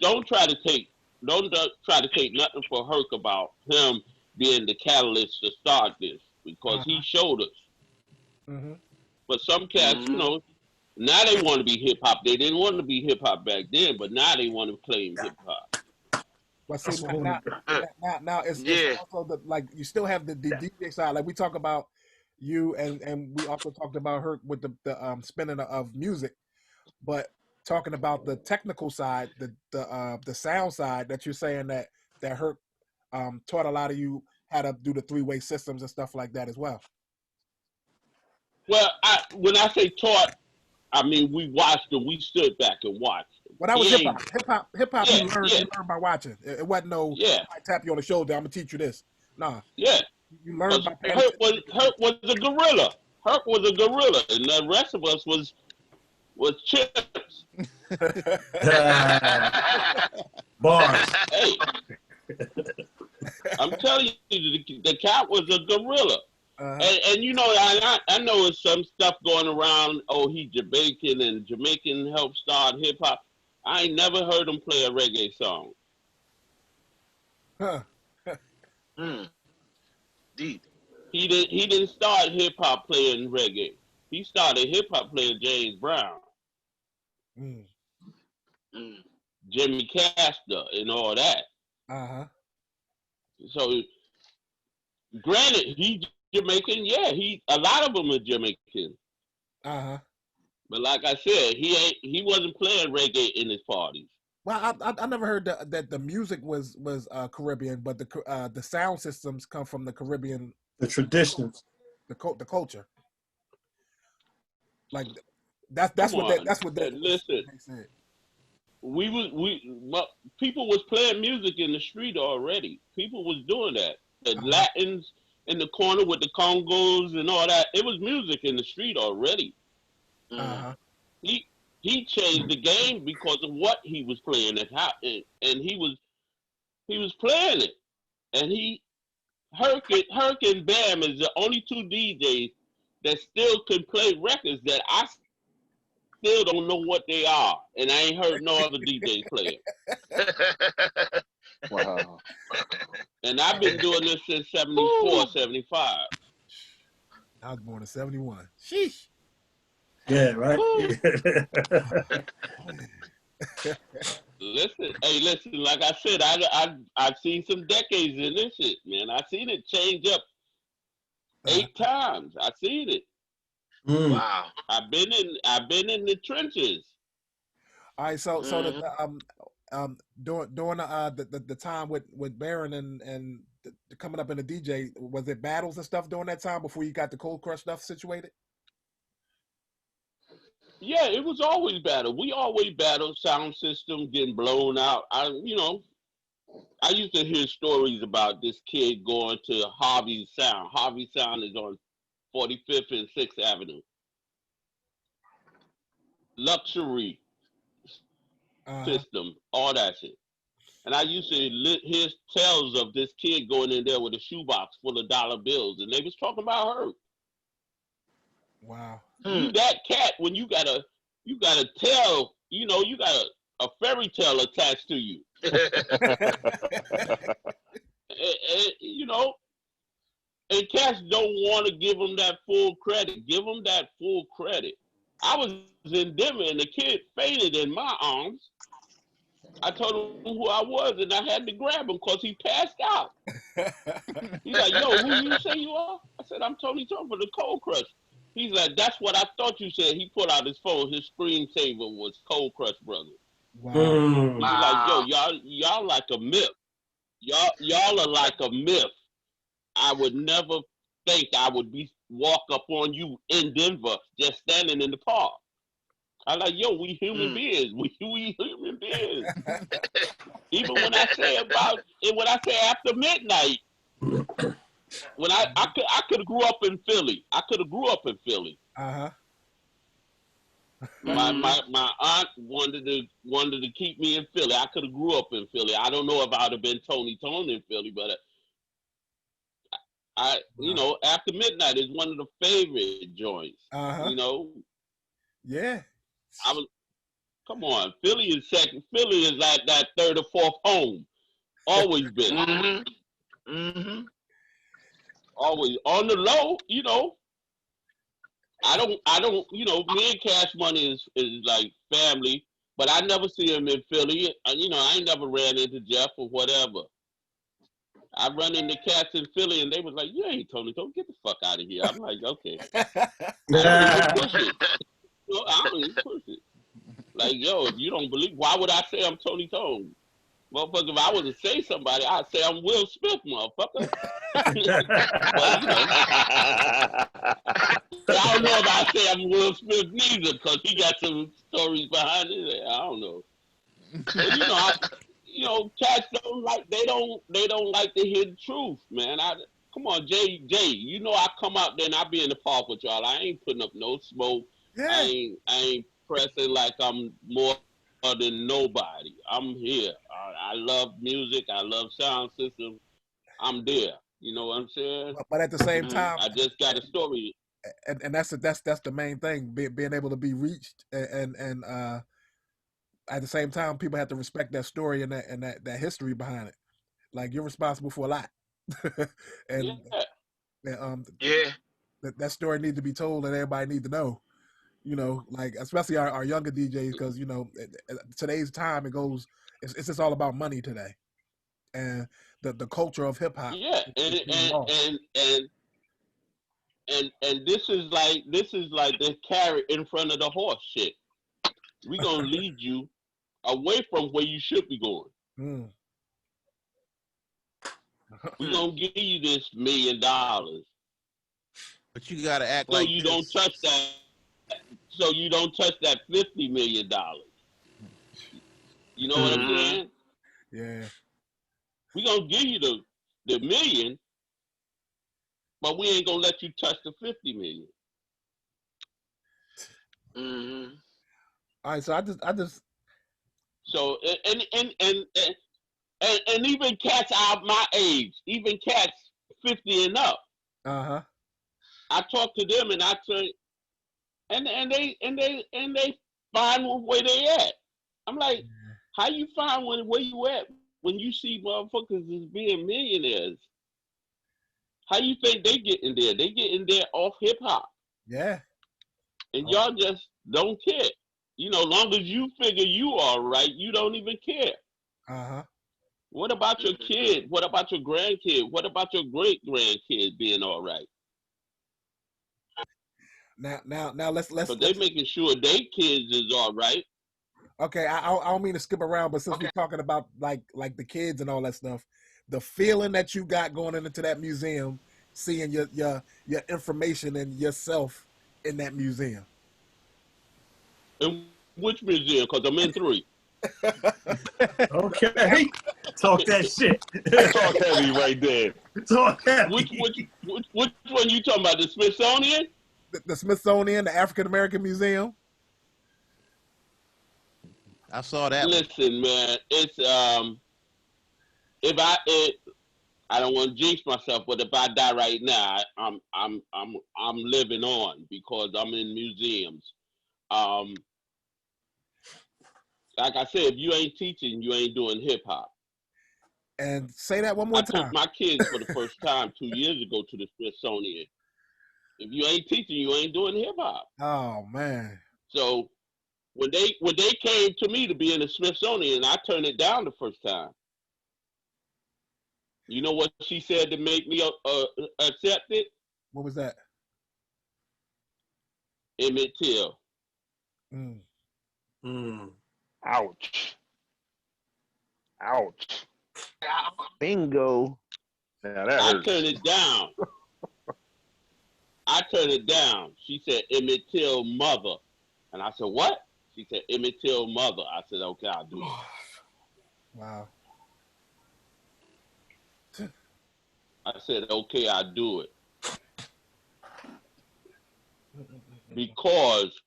don't try to take nothing for Herc about him being the catalyst to start this, because he showed us. But some cats, you know, now they want to be hip hop. They didn't want to be hip hop back then, but now they want to claim hip hop. Well, see, now it's also like you still have the DJ side. Like we talk about you, and we also talked about Herc with the spinning of music, but talking about the technical side, the sound side, that you're saying that Herc taught a lot of you how to do the three-way systems and stuff like that as well. Well, when I say taught, I mean we watched and we stood back and watched. When I was hip hop, you learned by watching. It wasn't no I tap you on the shoulder, I'm gonna teach you this. Nah. Yeah. You learned by paying Herc was a gorilla. Herc was a gorilla, and the rest of us was chips. Bars. Hey, I'm telling you, the cat was a gorilla. And you know, I know there's some stuff going around. Oh, he's Jamaican, and Jamaican helped start hip hop. I ain't never heard him play a reggae song. Deep. He didn't start hip hop playing reggae. He started hip hop playing James Brown, Jimmy Castor, and all that. So, granted, he's Jamaican. Yeah, a lot of them are Jamaican. But like I said, he wasn't playing reggae in his parties. Well, I never heard that the music was Caribbean, but the sound systems come from the Caribbean. The traditions, the culture. Like that's what they listen. said. people was playing music in the street already. People was doing that. The Latins in the corner with the congos and all that. It was music in the street already. He changed the game because of what he was playing and how, and he was playing it. And Herc and Bam is the only two DJs that still can play records that I still don't know what they are, and I ain't heard no other DJs play it. Wow. And I've been doing this since 74, 75. I was born in 71. Sheesh. Yeah, right. Listen. Like I said, I've seen some decades in this shit, man. I've seen it change up 8 times. I've seen it. Wow. I've been in the trenches. All right, so during the time with Baron and coming up in the DJ, was it battles and stuff during that time before you got the Cold Crush stuff situated? Yeah, it was always battle. We always battled. Sound system getting blown out. I used to hear stories about this kid going to Harvey Sound. Harvey Sound is on 45th and 6th Avenue. Luxury system, all that shit. And I used to hear tales of this kid going in there with a shoebox full of dollar bills, and they was talking about her. Wow. You that cat when you got a tale, you got a fairy tale attached to you. And cats don't want to give them that full credit. Give them that full credit. I was in Denver and the kid fainted in my arms. I told him who I was and I had to grab him because he passed out. He's like, yo, who you say you are? I said, I'm Tony Tone for the Cold Crush. He's like, that's what I thought you said. He pulled out his phone. His screensaver was Cold Crush Brothers. Wow. He's like, yo, y'all like a myth. Y'all are like a myth. I would never think I would walk up on you in Denver just standing in the park. I'm like, yo, we human beings. We human beings. Even when I say after midnight, when I could have grew up in Philly. I could have grew up in Philly. My aunt wanted to keep me in Philly. I could have grew up in Philly. I don't know if I'd have been Tony Tone in Philly, but after midnight is one of the favorite joints. Yeah. Come on, Philly is second. Philly is like that third or fourth home. Always been. Always on the low, I don't, me and Cash Money is like family, but I never see him in Philly. I ain't never ran into Jeff or whatever. I run into cats in Philly and they was like, you ain't Tony Tone, get the fuck out of here. I'm like, okay. I don't even push it. I don't even push it. Like, yo, if you don't believe, why would I say I'm Tony Tone? Motherfucker, if I was to say somebody, I'd say I'm Will Smith, motherfucker. I don't know if I say I'm Will Smith neither, because he got some stories behind it. I don't know. But, cats don't like, they don't like to hear the truth, man. Come on, Jay, I come out there and I be in the park with y'all. I ain't putting up no smoke. Yeah. I ain't pressing like I'm more than nobody. I'm here. I love music. I love sound system. I'm there. You know what I'm saying? But at the same time, I just got a story. And that's the main thing, being able to be reached, and at the same time, people have to respect that story and that history behind it. Like, you're responsible for a lot, and that story needs to be told, and everybody needs to know. Like, especially our younger DJs, because today's time it's just all about money today, and the culture of hip hop. Yeah, and this is like the carrot in front of the horse shit. We gonna lead you away from where you should be going. We gonna give you this $1 million, but you gotta act so like you this. don't touch that. So you don't touch that $50 million. You know what I'm saying? Yeah. We gonna give you the million, but we ain't gonna let you touch the 50 million. Mm-hmm. All right, so I just. So and even cats out my age, even cats 50 and up. Uh-huh. I talk to them and I say, and they find where they at. I'm like, how you find where you at when you see motherfuckers is being millionaires? How you think they get in there? They get in there off hip hop. Yeah. And y'all just don't care. You know, long as you figure you are right, you don't even care. Uh-huh. What about your kid? What about your grandkid? What about your great grandkid being all right? Now let's. So they making sure they kids is all right. Okay, I don't mean to skip around, but since we're talking about like the kids and all that stuff, the feeling that you got going into that museum, seeing your information and yourself in that museum. In which museum? Because I'm in 3. Okay, talk that shit. Talk heavy right there. Talk heavy. Which one you talking about? The Smithsonian? The Smithsonian, the African American Museum. I saw that. Listen, man, it's I don't want to jinx myself, but if I die right now, I'm living on because I'm in museums. Like I said, if you ain't teaching, you ain't doing hip hop. And say that one more time. I took my kids for the first time 2 years ago to the Smithsonian. If you ain't teaching, you ain't doing hip hop. Oh man. So when they came to me to be in the Smithsonian, I turned it down the first time. You know what she said to make me accept it? What was that? Emmett Till. Ouch. Ouch. Bingo. Yeah, that I hurts. turned it down. I turned it down. She said Emmett Till mother. And I said, what? She said Emmett Till mother. I said, okay, I'll do it. Wow. I said, okay, I'll do it. Because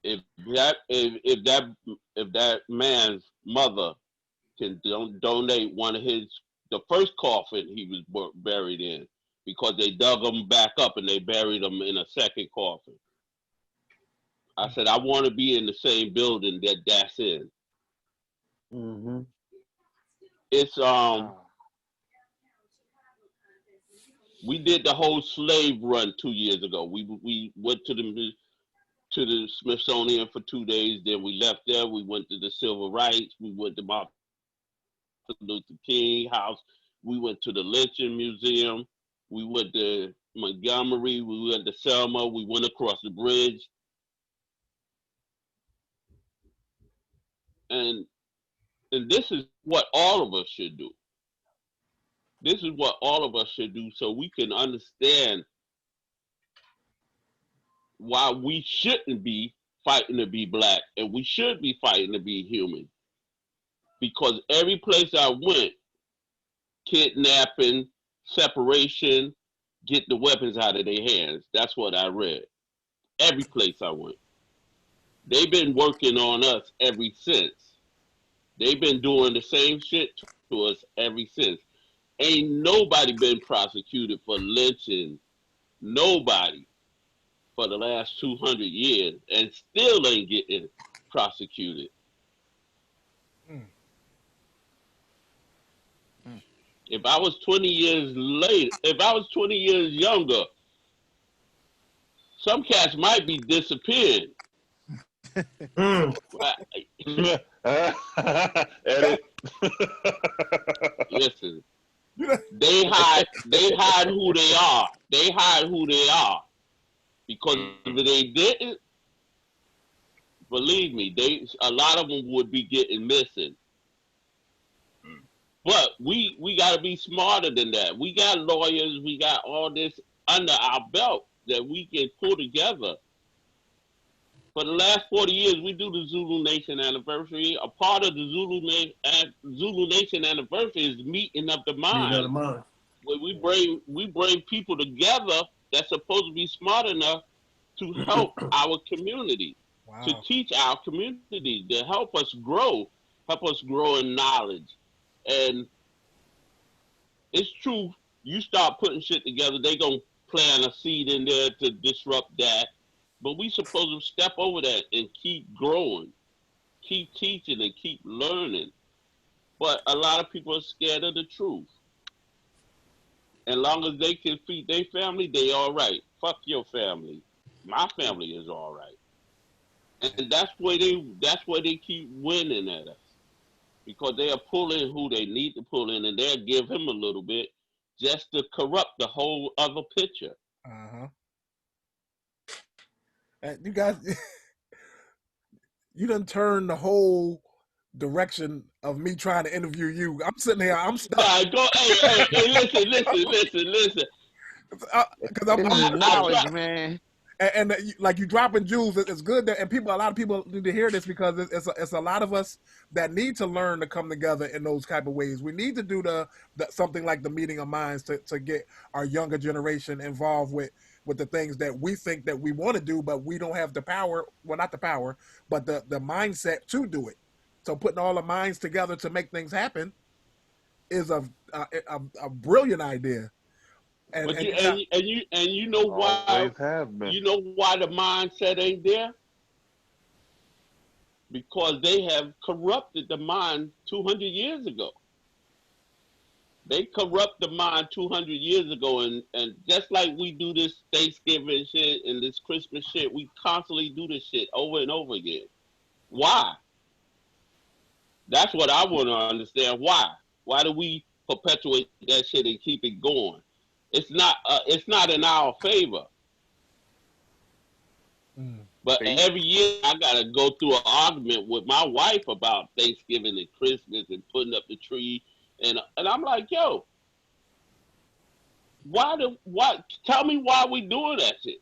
if that man's mother can donate one of the first coffin he was buried in, because they dug him back up and they buried him in a second coffin. I said, I want to be in the same building that's in. Mm-hmm. It's we did the whole slave run 2 years ago. We went to the Smithsonian for 2 days. Then we left there. We went to the Civil Rights. We went to Martin Luther King House. We went to the Lynching Museum. We went to Montgomery. We went to Selma. We went across the bridge. And this is what all of us should do. This is what all of us should do so we can understand why we shouldn't be fighting to be black and we should be fighting to be human. Because every place I went, kidnapping, separation, get the weapons out of their hands. That's what I read. Every place I went. They've been working on us ever since. They've been doing the same shit to us ever since. Ain't nobody been prosecuted for lynching. Nobody for the last 200 years and still ain't getting prosecuted. If I was 20 years later, if I was 20 years younger, some cats might be disappearing. Listen, they hide who they are. They hide who they are. Because if they didn't, believe me, a lot of them would be getting missing. But we got to be smarter than that. We got lawyers. We got all this under our belt that we can pull together For the last 40 years, we do the Zulu Nation anniversary. A part of the Zulu Nation anniversary is meeting of the mind. Where we bring people together that's supposed to be smart enough to help our community, to teach our community, to help us grow in knowledge. And it's true, you start putting shit together, they gonna plant a seed in there to disrupt that. But we supposed to step over that and keep growing, keep teaching and keep learning. But a lot of people are scared of the truth. As long as they can feed their family, they all right. Fuck your family. My family is all right. And that's why they keep winning at us. Because they are pulling who they need to pull in, and they'll give him a little bit just to corrupt the whole other picture. You guys, you done turned the whole direction of me trying to interview you. I'm sitting here, I'm stuck. Hey, listen. Because I'm knowledge, man. And like you dropping jewels, it's good that, and a lot of people need to hear this because it's a lot of us that need to learn to come together in those type of ways. We need to do the something like the meeting of minds to get our younger generation involved with the things that we think that we want to do, but we don't have the power. Well, not the power, but the mindset to do it. So putting all the minds together to make things happen is a brilliant idea. And you know why? You know why the mindset ain't there? Because they have corrupted the mind 200 years ago. They corrupt the mind 200 years ago, and just like we do this Thanksgiving shit and this Christmas shit, we constantly do this shit over and over again. Why? That's what I want to understand. Why? Why do we perpetuate that shit and keep it going? It's not in our favor. But every year I gotta go through an argument with my wife about Thanksgiving and Christmas and putting up the tree, and I'm like, yo, tell me why we doing that shit?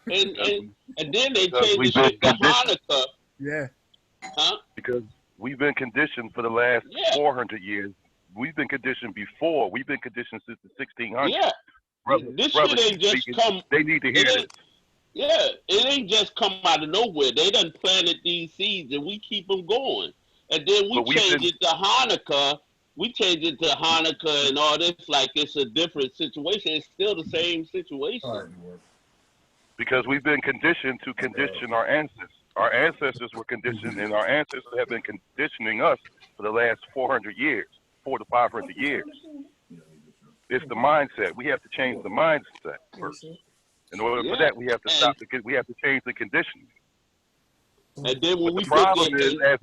And then they change the shit to Hanukkah. Yeah. Huh? Because we've been conditioned for the last 400 years. We've been conditioned before. We've been conditioned since the 1600s. Yeah. This shit ain't just come. They need to hear this. Yeah, it ain't just come out of nowhere. They done planted these seeds, and we keep them going. And then we change it to Hanukkah. We change it to Hanukkah and all this like it's a different situation. It's still the same situation. Because we've been conditioned to condition our ancestors. Our ancestors were conditioned, and our ancestors have been conditioning us for the last 400 years, 400 to 500 years. It's the mindset. We have to change the mindset first. In order for that, we have to stop. We have to change the conditioning. And then when the problem is, as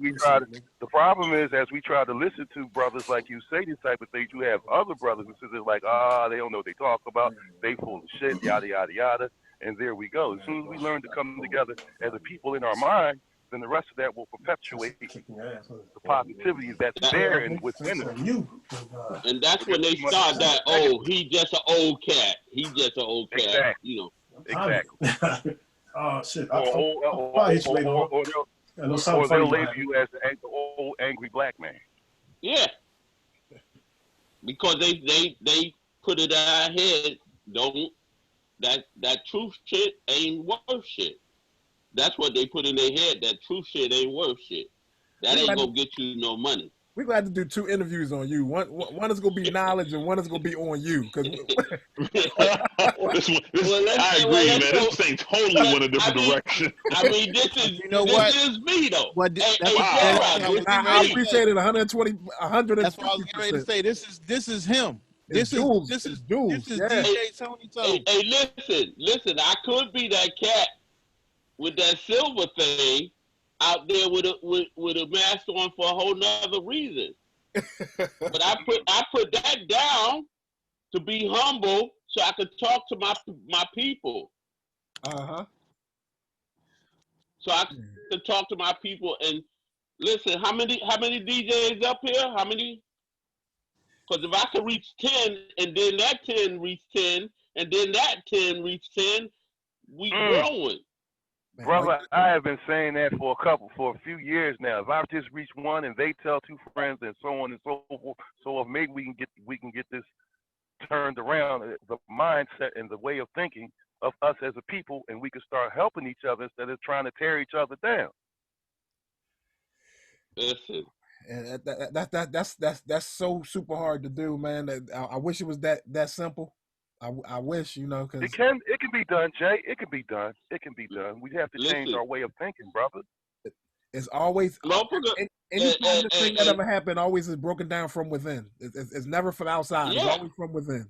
we try to listen to brothers like you say these type of things, you have other brothers who say like, they don't know what they talk about. They full of shit, yada yada yada. And there we go. As soon as we learn to come together as a people in our mind, then the rest of that will perpetuate the positivity that's there and within us. And that's when they start that, he just an old cat. He just an old cat. Exactly. You know. Exactly. Oh shit! Or they'll label you as the old angry black man. Yeah. Because they put it in our head, that truth shit ain't worth shit. That's what they put in their head. That truth shit ain't worth shit. That ain't gonna get you no money. We're glad to do 2 interviews on you. One is gonna be knowledge, and one is gonna be on you. I agree, man. This thing totally went a different direction. I mean, this is this is me though. I appreciate it. 120, 100. That's what I was getting ready to say. This is him. This is Jules. DJ Tony Tone. Hey, listen. I could be that cat with that silver thing out there with a mask on for a whole nother reason. But I put that down to be humble so I could talk to my people. So I could talk to my people and listen, how many DJs up here? How many? Because if I could reach 10 and then that 10 reach 10 and then that 10 reach 10, we growing. Brother, I have been saying that for a few years now. If I just reach one and they tell two friends and so on and so forth, so if maybe we can get this turned around, the mindset and the way of thinking of us as a people, and we can start helping each other instead of trying to tear each other down. Listen. And that's so super hard to do, man. I wish it was that simple. I wish, you know, because it can be done, Jay. It can be done. It can be done. We have to change our way of thinking, brother. It's always anytime this thing that ever happened, always is broken down from within. It's never from outside. Yeah. It's always from within.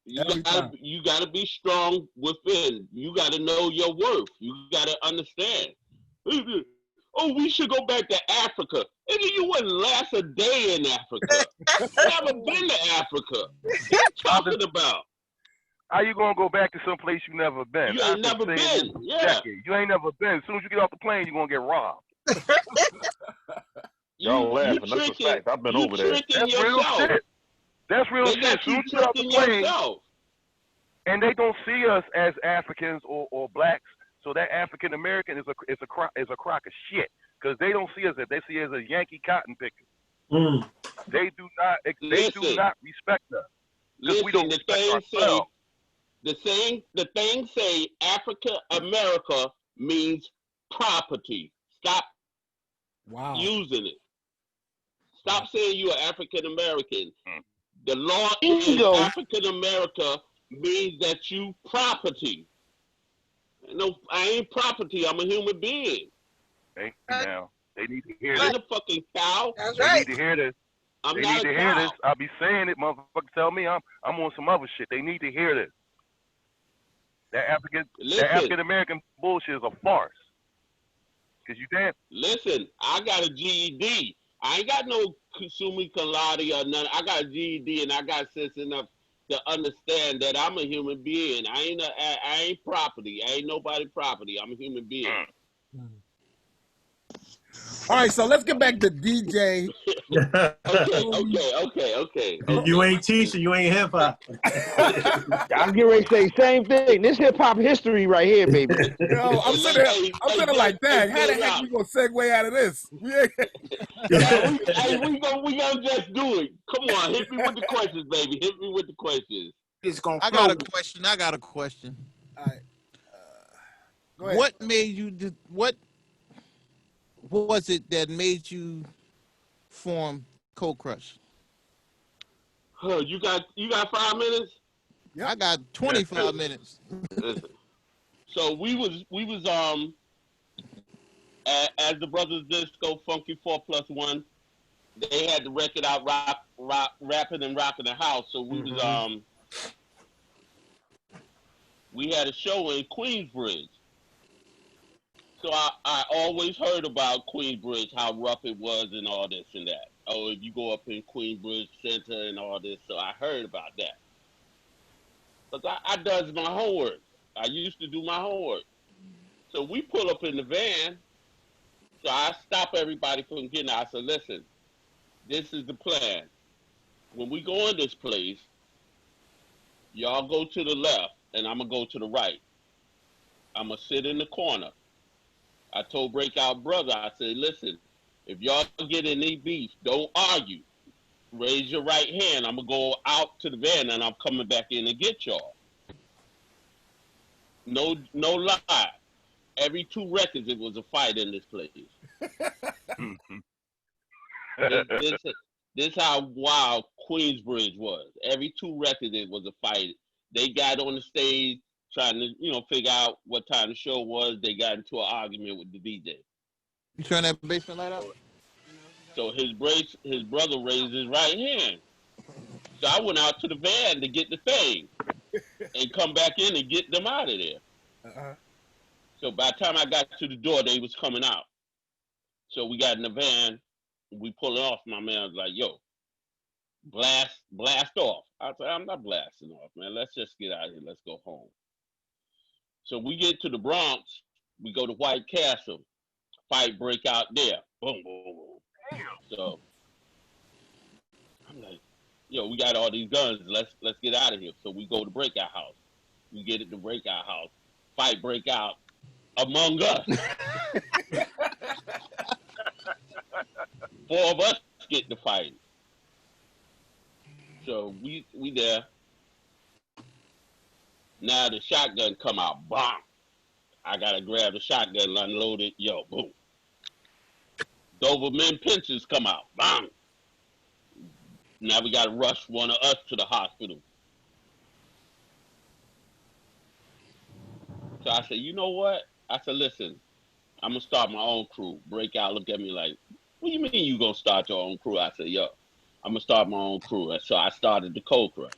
You gotta be strong within. You gotta know your worth. You gotta understand. Oh, we should go back to Africa. Nigga, you wouldn't last a day in Africa. You never been to Africa. What you talking about? How you gonna go back to some place you never been? You ain't never been. Yeah. You ain't never been. As soon as you get off the plane, you're gonna get robbed. Y'all laughing. That's a fact. I've been over there. That's real shit. That's real shit. As soon as you get off the plane, and they don't see us as Africans or blacks, so that African American is a crock of shit. Because they don't see us as, they see us as a Yankee cotton picker. They do not respect us. Listen, we don't respect ourselves. The thing say Africa America means property. Stop using it. Stop saying you are African American. The law in African America means that you property. No, I ain't property. I'm a human being. Thank you now. They need to hear I ain't this. a fucking cow. They need to hear this. I'm they not need to a hear cow. this. I'll be saying it, motherfucker. Tell me I'm on some other shit. They need to hear this. That African American bullshit is a farce. Cause you can't. Listen, I got a GED. I ain't got no summa cum laude or nothing. I got a GED and I got sense enough to understand that I'm a human being. I ain't property. I ain't nobody property. I'm a human being. All right, so let's get back to DJ. Okay. You ain't teaching, you ain't hip hop. I'm getting ready to say same thing. This hip hop history right here, baby. Yo, I'm sitting like that. How the heck we gonna segue out of this? Hey, we gonna just do it. Come on, hit me with the questions, baby. Hit me with the questions. I got a question. All right. Go ahead. What made you? What was it that made you form Cold Crush? You got 5 minutes? Yeah, I got 25 minutes. Listen. So we was as the Brothers Disco Funky 4+1, they had the record out rapping and rocking the house. So we was we had a show in Queensbridge. So I always heard about Queensbridge, how rough it was and all this and that. Oh, if you go up in Queensbridge Center and all this, so I heard about that. But I does my homework. I used to do my homework. So we pull up in the van. So I stop everybody from getting out. I said, listen, this is the plan. When we go in this place, y'all go to the left and I'm going to go to the right. I'm going to sit in the corner. I told Breakout Brother, I said, listen, if y'all get in any beef, don't argue. Raise your right hand. I'm going to go out to the van and I'm coming back in and get y'all. No lie. Every 2 records, it was a fight in this place. This how wild Queensbridge was. Every 2 records, it was a fight. They got on the stage trying to, figure out what time the show was. They got into an argument with the DJ. You turn that basement light out? So his brother raised his right hand. So I went out to the van to get the thing and come back in and get them out of there. So by the time I got to the door, they was coming out. So we got in the van, we pull it off. My man was like, yo, blast off. I said, I'm not blasting off, man. Let's just get out of here. Let's go home. So we get to the Bronx, we go to White Castle, fight break out there. Boom, boom, boom. So I'm like, yo, we got all these guns. Let's get out of here. So we go to Breakout House. We get at the Breakout House. Fight break out. among us. 4 of us get to fight. So we there. Now the shotgun come out. Bomb. I gotta grab the shotgun, unload it. Yo, boom. Doberman pinches come out. Bang. Now we gotta rush one of us to the hospital. So I said, you know what? I said, listen, I'm gonna start my own crew. Breakout look at me like, what do you mean you gonna start your own crew? I said, yo, I'm gonna start my own crew. So I started the Cold Crush.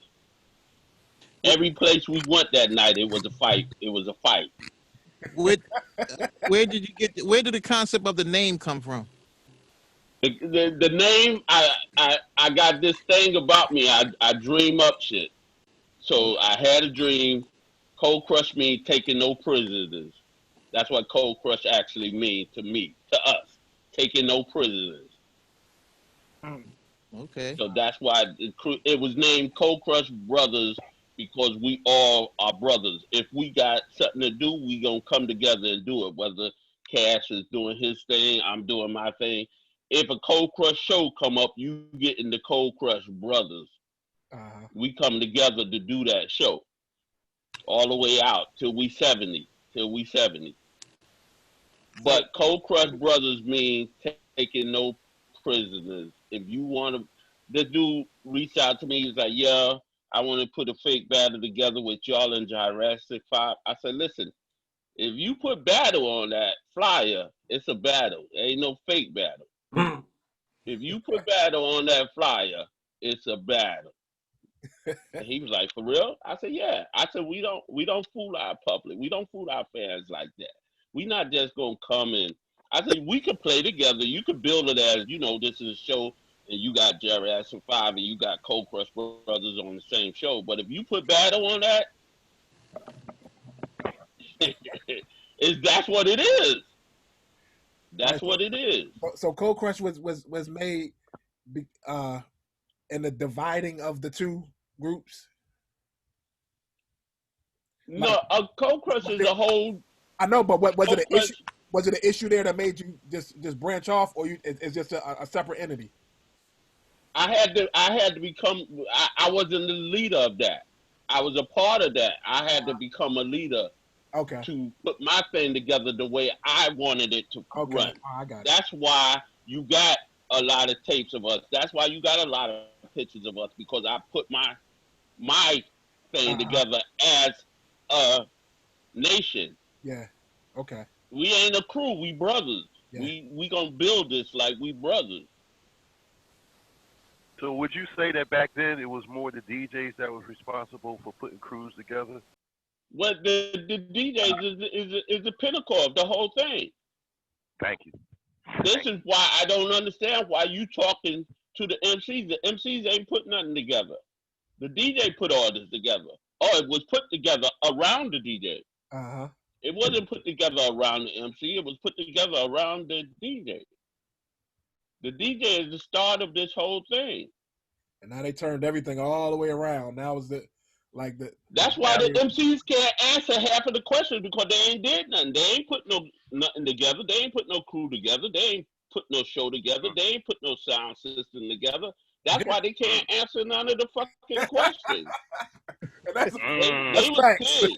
Every place we went that night, it was a fight. It was a fight. Where did you get? Where did the concept of the name come from? The name, I got this thing about me. I dream up shit. So I had a dream. Cold Crush means taking no prisoners. That's what Cold Crush actually means to me, to us, taking no prisoners. Okay. So that's why it was named Cold Crush Brothers, because we all are brothers. If we got something to do, we gonna come together and do it. Whether Cash is doing his thing, I'm doing my thing. If a Cold Crush show come up, you get in the Cold Crush Brothers. We come together to do that show. All the way out till we 70. But Cold Crush Brothers mean taking no prisoners. If you want to, this dude reached out to me. He's like, yeah, I want to put a fake battle together with y'all in Jurassic 5. I said, listen, if you put battle on that flyer, it's a battle. There ain't no fake battle. If you put battle on that flyer, it's a battle. And he was like, for real? I said, yeah. I said, we don't fool our public. We don't fool our fans like that. We not just gonna come in. I said, we could play together. You could build it as, you know, this is a show and you got Jurassic 5 and you got Cold Crush Brothers on the same show. But if you put battle on that, that's what it is. That's what it is. So Cold Crush was made in the dividing of the two groups. No, a Cold Crush is a whole. I know, but what was it an issue? Was it an issue there that made you just branch off, or it's just a separate entity? I had to become. I wasn't the leader of that. I was a part of that. I had to become a leader. Okay. To put my thing together the way I wanted it to run. I got it. That's why you got a lot of tapes of us. That's why you got a lot of pictures of us, because I put my thing together as a nation. Yeah. Okay. We ain't a crew. We brothers. Yeah. We gonna build this like we brothers. So would you say that back then it was more the DJs that was responsible for putting crews together? Well, the DJs is the pinnacle of the whole thing. Thank you. This is why I don't understand why you talking to the MCs. The MCs ain't put nothing together. The DJ put all this together. Oh, it was put together around the DJ. It wasn't put together around the MC. It was put together around the DJ. The DJ is the start of this whole thing. And now they turned everything all the way around. Now is That's why the MCs can't answer half of the questions, because they ain't did nothing. They ain't put nothing together. They ain't put no crew together. They ain't put no show together. They ain't put no sound system together. That's why they can't answer none of the fucking questions. They was kids.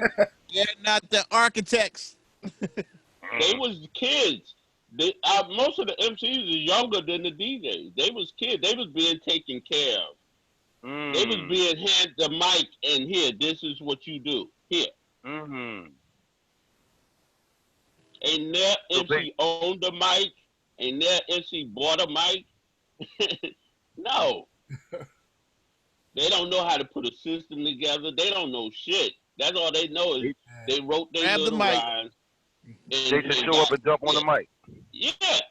They're not the architects. They was kids. Most of the MCs are younger than the DJs. They was kids. They was being taken care of. They was being handed the mic, and here, this is what you do. Here. Ain't their MC owned the mic? Ain't their MC bought a mic? No. They don't know how to put a system together. They don't know shit. That's all they know is they wrote their little lines. They should show up and jump on the mic. Yeah.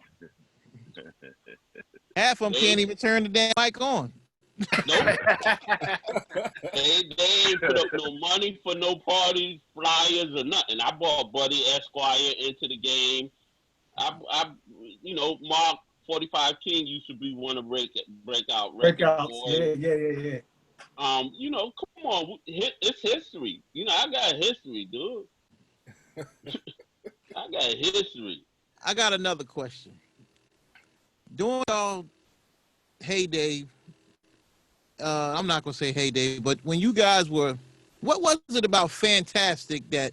Half of them can't even turn the damn mic on. Nope. they ain't put up no money for no parties, flyers, or nothing. I brought Buddy Esquire into the game. Mark 45 King used to be one of breakout. Yeah. Come on, it's history. I got history, dude. I got history. I got another question. During y'all heyday, I'm not gonna say heyday, but when you guys were, what was it about Fantastic that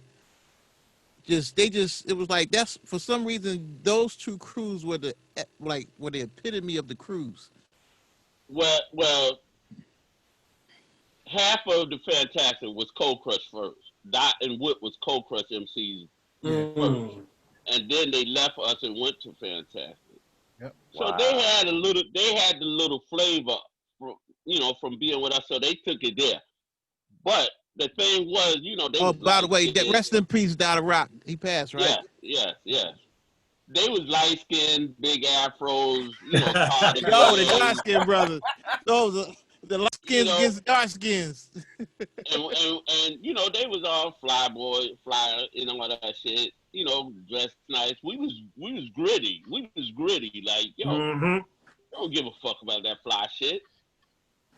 it was like that's for some reason those two crews were the epitome of the crews. Well, half of the Fantastic was Cold Crush first. Dot and Whip was Cold Crush MCs first, and then they left us and went to Fantastic. Yep. So Wow. they had the little flavor, from being with us. So they took it there. But the thing was, they. By the way, rest in peace, Dada Rock. He passed, right? Yes. They was light skinned, big afros, Yo, the dark skinned brothers. Those are the light skins against dark skins. and they was all fly, all that shit. Dressed nice. We was gritty. Like, don't give a fuck about that fly shit.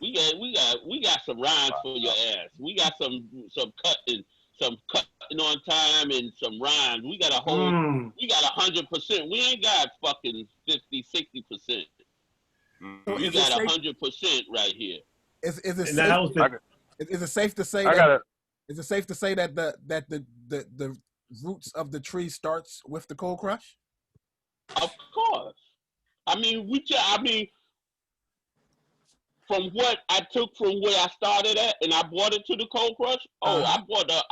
We got some rhymes for your ass. We got some cutting on time and some rhymes. We got we got 100%. We ain't got fucking 50, 60%. We got 100% right here. Is it safe to say that? Is it safe to say that the roots of the tree starts with the Cold Crush? Of course. I mean, from what I took from where I started at, and I brought it to the Cold Crush. Oh, I brought the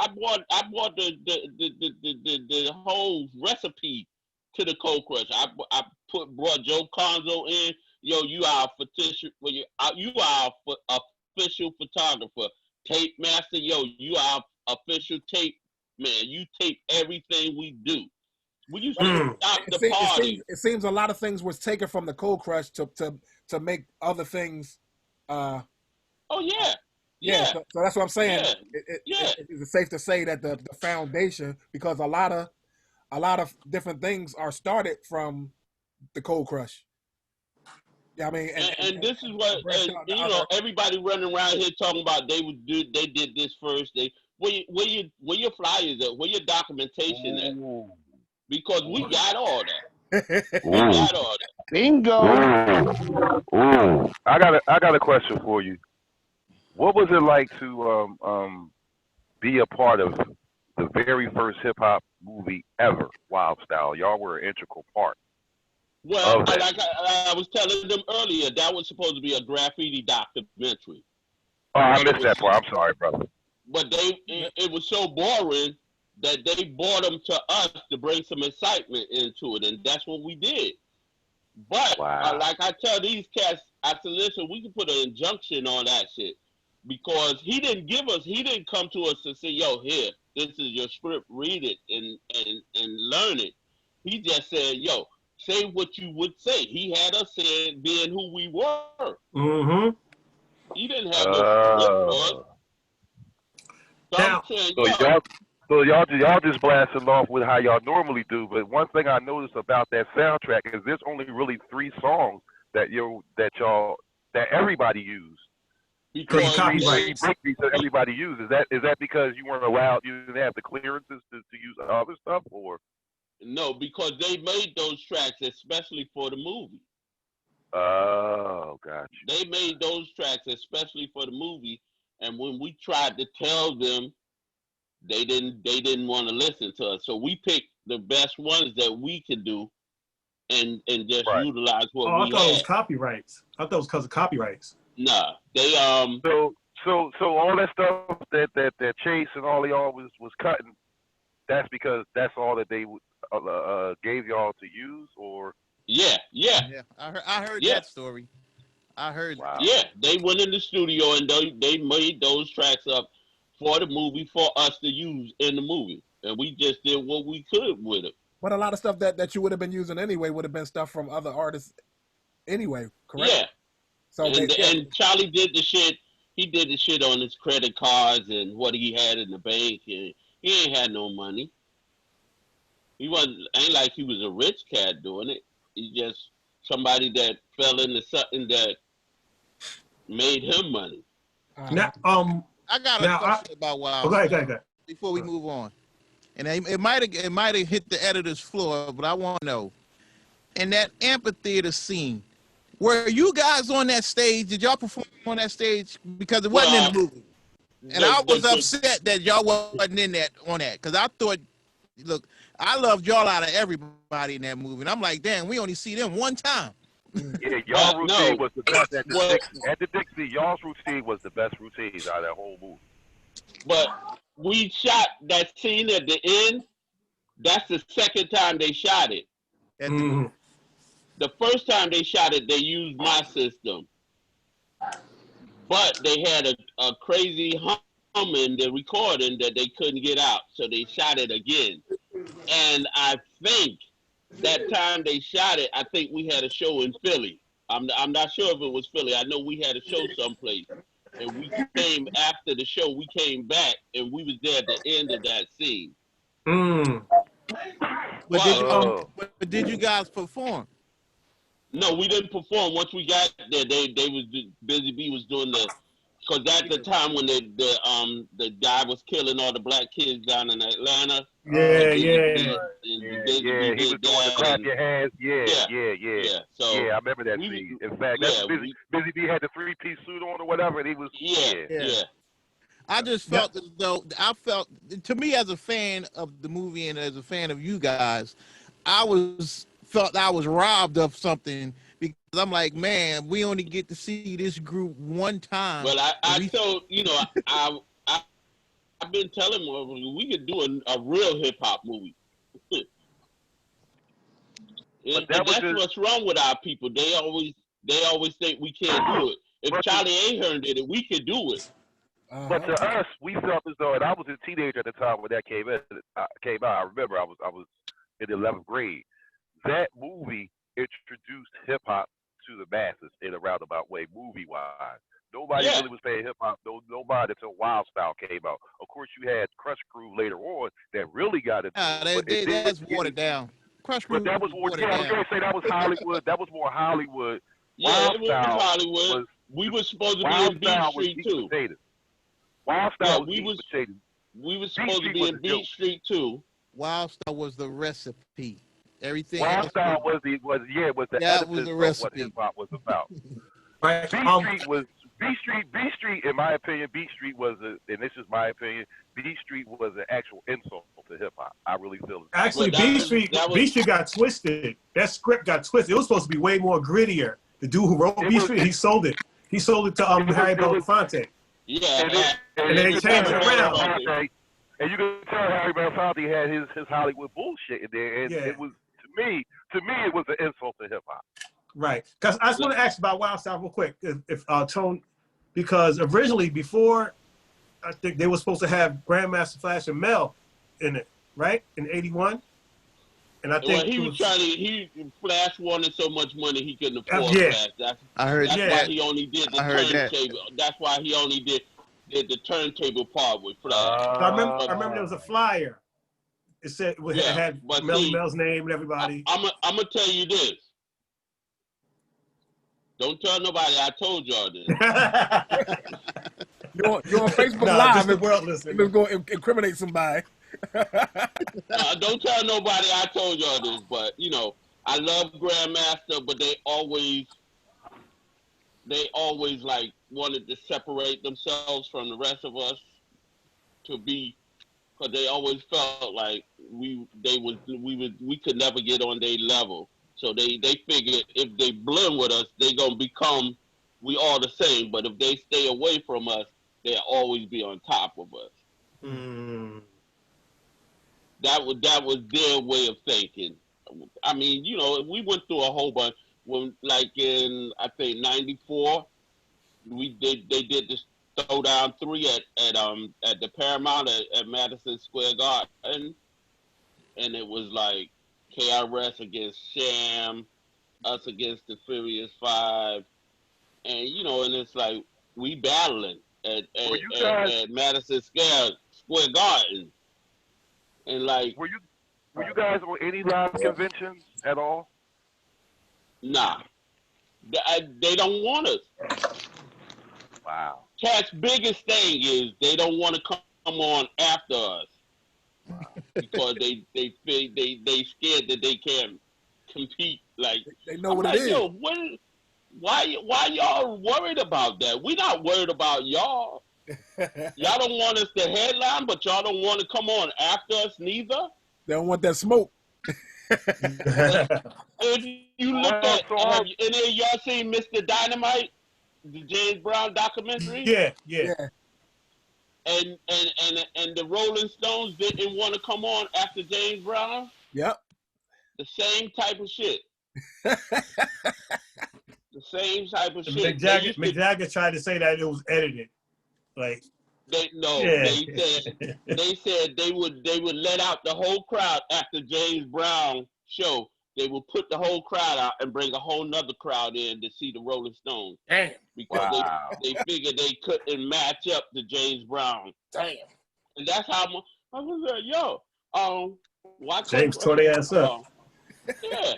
whole recipe to the Cold Crush. I brought Joe Conzo in. Yo, you are official photographer, tape master. Yo, you are official tape man. You tape everything we do. We used to stop the party. It seems a lot of things was taken from the Cold Crush to make other things. So that's what I'm saying. It's safe to say that the foundation, because a lot of different things are started from the Cold Crush. Yeah, I mean, and this is what everybody running around here talking about. They did this first. Where your flyers at? Where your documentation at? Because we got all that. We got all that. Bingo. I got a question for you. What was it like to be a part of the very first hip hop movie ever, Wild Style? Y'all were an integral part. Well, like I was telling them earlier, that was supposed to be a graffiti documentary. Oh, I missed that part. I'm sorry, brother. But it was so boring that they brought them to us to bring some excitement into it, and that's what we did. But like I tell these cats, I said, listen, we can put an injunction on that shit, because he didn't come to us to say, yo, here, this is your script, read it and learn it. He just said, yo, say what you would say. He had us saying being who we were. Mm-hmm. He didn't have no So y'all just blasting off with how y'all normally do. But one thing I noticed about that soundtrack is there's only really 3 songs that everybody used. Because everybody used. Is that because you weren't allowed? You didn't have the clearances to use other stuff, or? No, because they made those tracks especially for the movie. Oh, gotcha. They made those tracks especially for the movie, and when we tried to tell them, they didn't want to listen to us. So we picked the best ones that we could do, and just utilize what we had. I thought it was copyrights. I thought it was because of copyrights. Nah, they So all that stuff that Chase and all y'all was cutting, that's because that's all that they gave y'all to use, or? Yeah. I heard that story. I heard. Wow. Yeah, they went in the studio and they made those tracks up for the movie for us to use in the movie, and we just did what we could with it. But a lot of stuff that you would have been using anyway would have been stuff from other artists anyway, correct? Yeah. So and Charlie did the shit. He did the shit on his credit cards and what he had in the bank, and he ain't had no money. He ain't like he was a rich cat doing it. He just somebody that fell into something that made him money. I got a question about Wild. Go ahead. Before we move on, and it might have hit the editor's floor, but I want to know. In that amphitheater scene, were you guys on that stage? Did y'all perform on that stage? Because it wasn't in the movie. And I was upset that y'all wasn't in that on that, because I thought, look, I loved y'all out of everybody in that movie, and I'm like, damn, we only see them one time. Yeah, y'all routine was the best at the Dixie. Y'all's routine was the best routine out of that whole movie. But we shot that scene at the end. That's the second time they shot it. The first time they shot it, they used my system. But they had a crazy hum in the recording that they couldn't get out, so they shot it again. And I think that time they shot it, I think we had a show in Philly. I'm not sure if it was Philly. I know we had a show someplace. And we came after the show, we came back, and we was there at the end of that scene. But did you guys perform? No, we didn't perform. Once we got there, they was Busy Bee was doing because at the time when the guy was killing all the black kids down in Atlanta. He was doing the clap your hands. Yeah. So I remember that scene. In fact, Busy Bee had the 3-piece suit on or whatever, and he was I just felt as though to me as a fan of the movie and as a fan of you guys, I felt I was robbed of something, because I'm like, man, we only get to see this group one time. Well, I told I've been telling them we could do a real hip hop movie. And that's what's wrong with our people. They always think we can't do it. If Charlie Ahern did it, we could do it. But to us, we felt as though, and I was a teenager at the time when that came out. I remember I was in the 11th grade. That movie introduced hip hop to the masses in a roundabout way, movie wise. Nobody really was playing hip hop. Nobody until Wild Style came out. Of course, you had Crush Crew later on that really got it. That's watered down. Crush Crew, but that was watered down. I was gonna say that was Hollywood. That was more Hollywood. Yeah, it was Hollywood. We were supposed to be in Beat Street too. Wild Style we were supposed to be in Beat Street too. Wild Style was the recipe. Everything. Wild Style was the essence of what hip hop was about. Right. B Street, in my opinion, B Street was and this is my opinion, B Street was an actual insult to hip hop. I really feel it. Actually, B Street got twisted. That script got twisted. It was supposed to be way more grittier. The dude who wrote B Street, he sold it. He sold it to Harry Belafonte. Yeah, and they changed it around. And you can tell Harry Belafonte had his Hollywood bullshit in there, and it was to me, it was an insult to hip hop. Right, because I just want to ask about Wild Style real quick, if Tone, because originally before, I think they were supposed to have Grandmaster Flash and Mel in it, right, in '81, and I think Flash wanted so much money he couldn't afford Flash. That's why he only did the turntable. That's why he only did the turntable part with Flash. I remember there was a flyer. It said it had Mel's name and everybody. I'm gonna tell you this. Don't tell nobody I told y'all this. You're on Facebook Live. The world listening. Let's go incriminate somebody. Don't tell nobody I told y'all this, but I love Grandmaster, but they always like wanted to separate themselves from the rest of us because they always felt like we could never get on their level. So they figured if they blend with us, they gonna become we all the same. But if they stay away from us, they'll always be on top of us. That was their way of thinking. I mean, we went through a whole bunch. When in I think '94, they did this Throwdown 3 at the Paramount at Madison Square Garden, and it was like KRS against Sham, us against the Furious 5, and and it's like we battling at Madison Square Garden, and like were you guys on any live conventions at all? Nah, they don't want us. Wow. Cat's biggest thing is they don't want to come on after us. Wow. because they scared that they can't compete. Like they know what it is. Yo, why y'all worried about that? We're not worried about y'all. Y'all don't want us to headline, but y'all don't want to come on after us neither. They don't want that smoke. If you look at, have any of y'all seen Mr. Dynamite, the James Brown documentary? Yeah. And the Rolling Stones didn't want to come on after James Brown? Yep. The same type of shit. The same type of shit. Mick Jagger tried to say that it was edited. Like they said they would let out the whole crowd after James Brown show. They would put the whole crowd out and bring a whole nother crowd in to see the Rolling Stones. Damn. Because they figured they couldn't match up to James Brown. Damn. And that's how I was like, watch James tore their ass up. Yeah.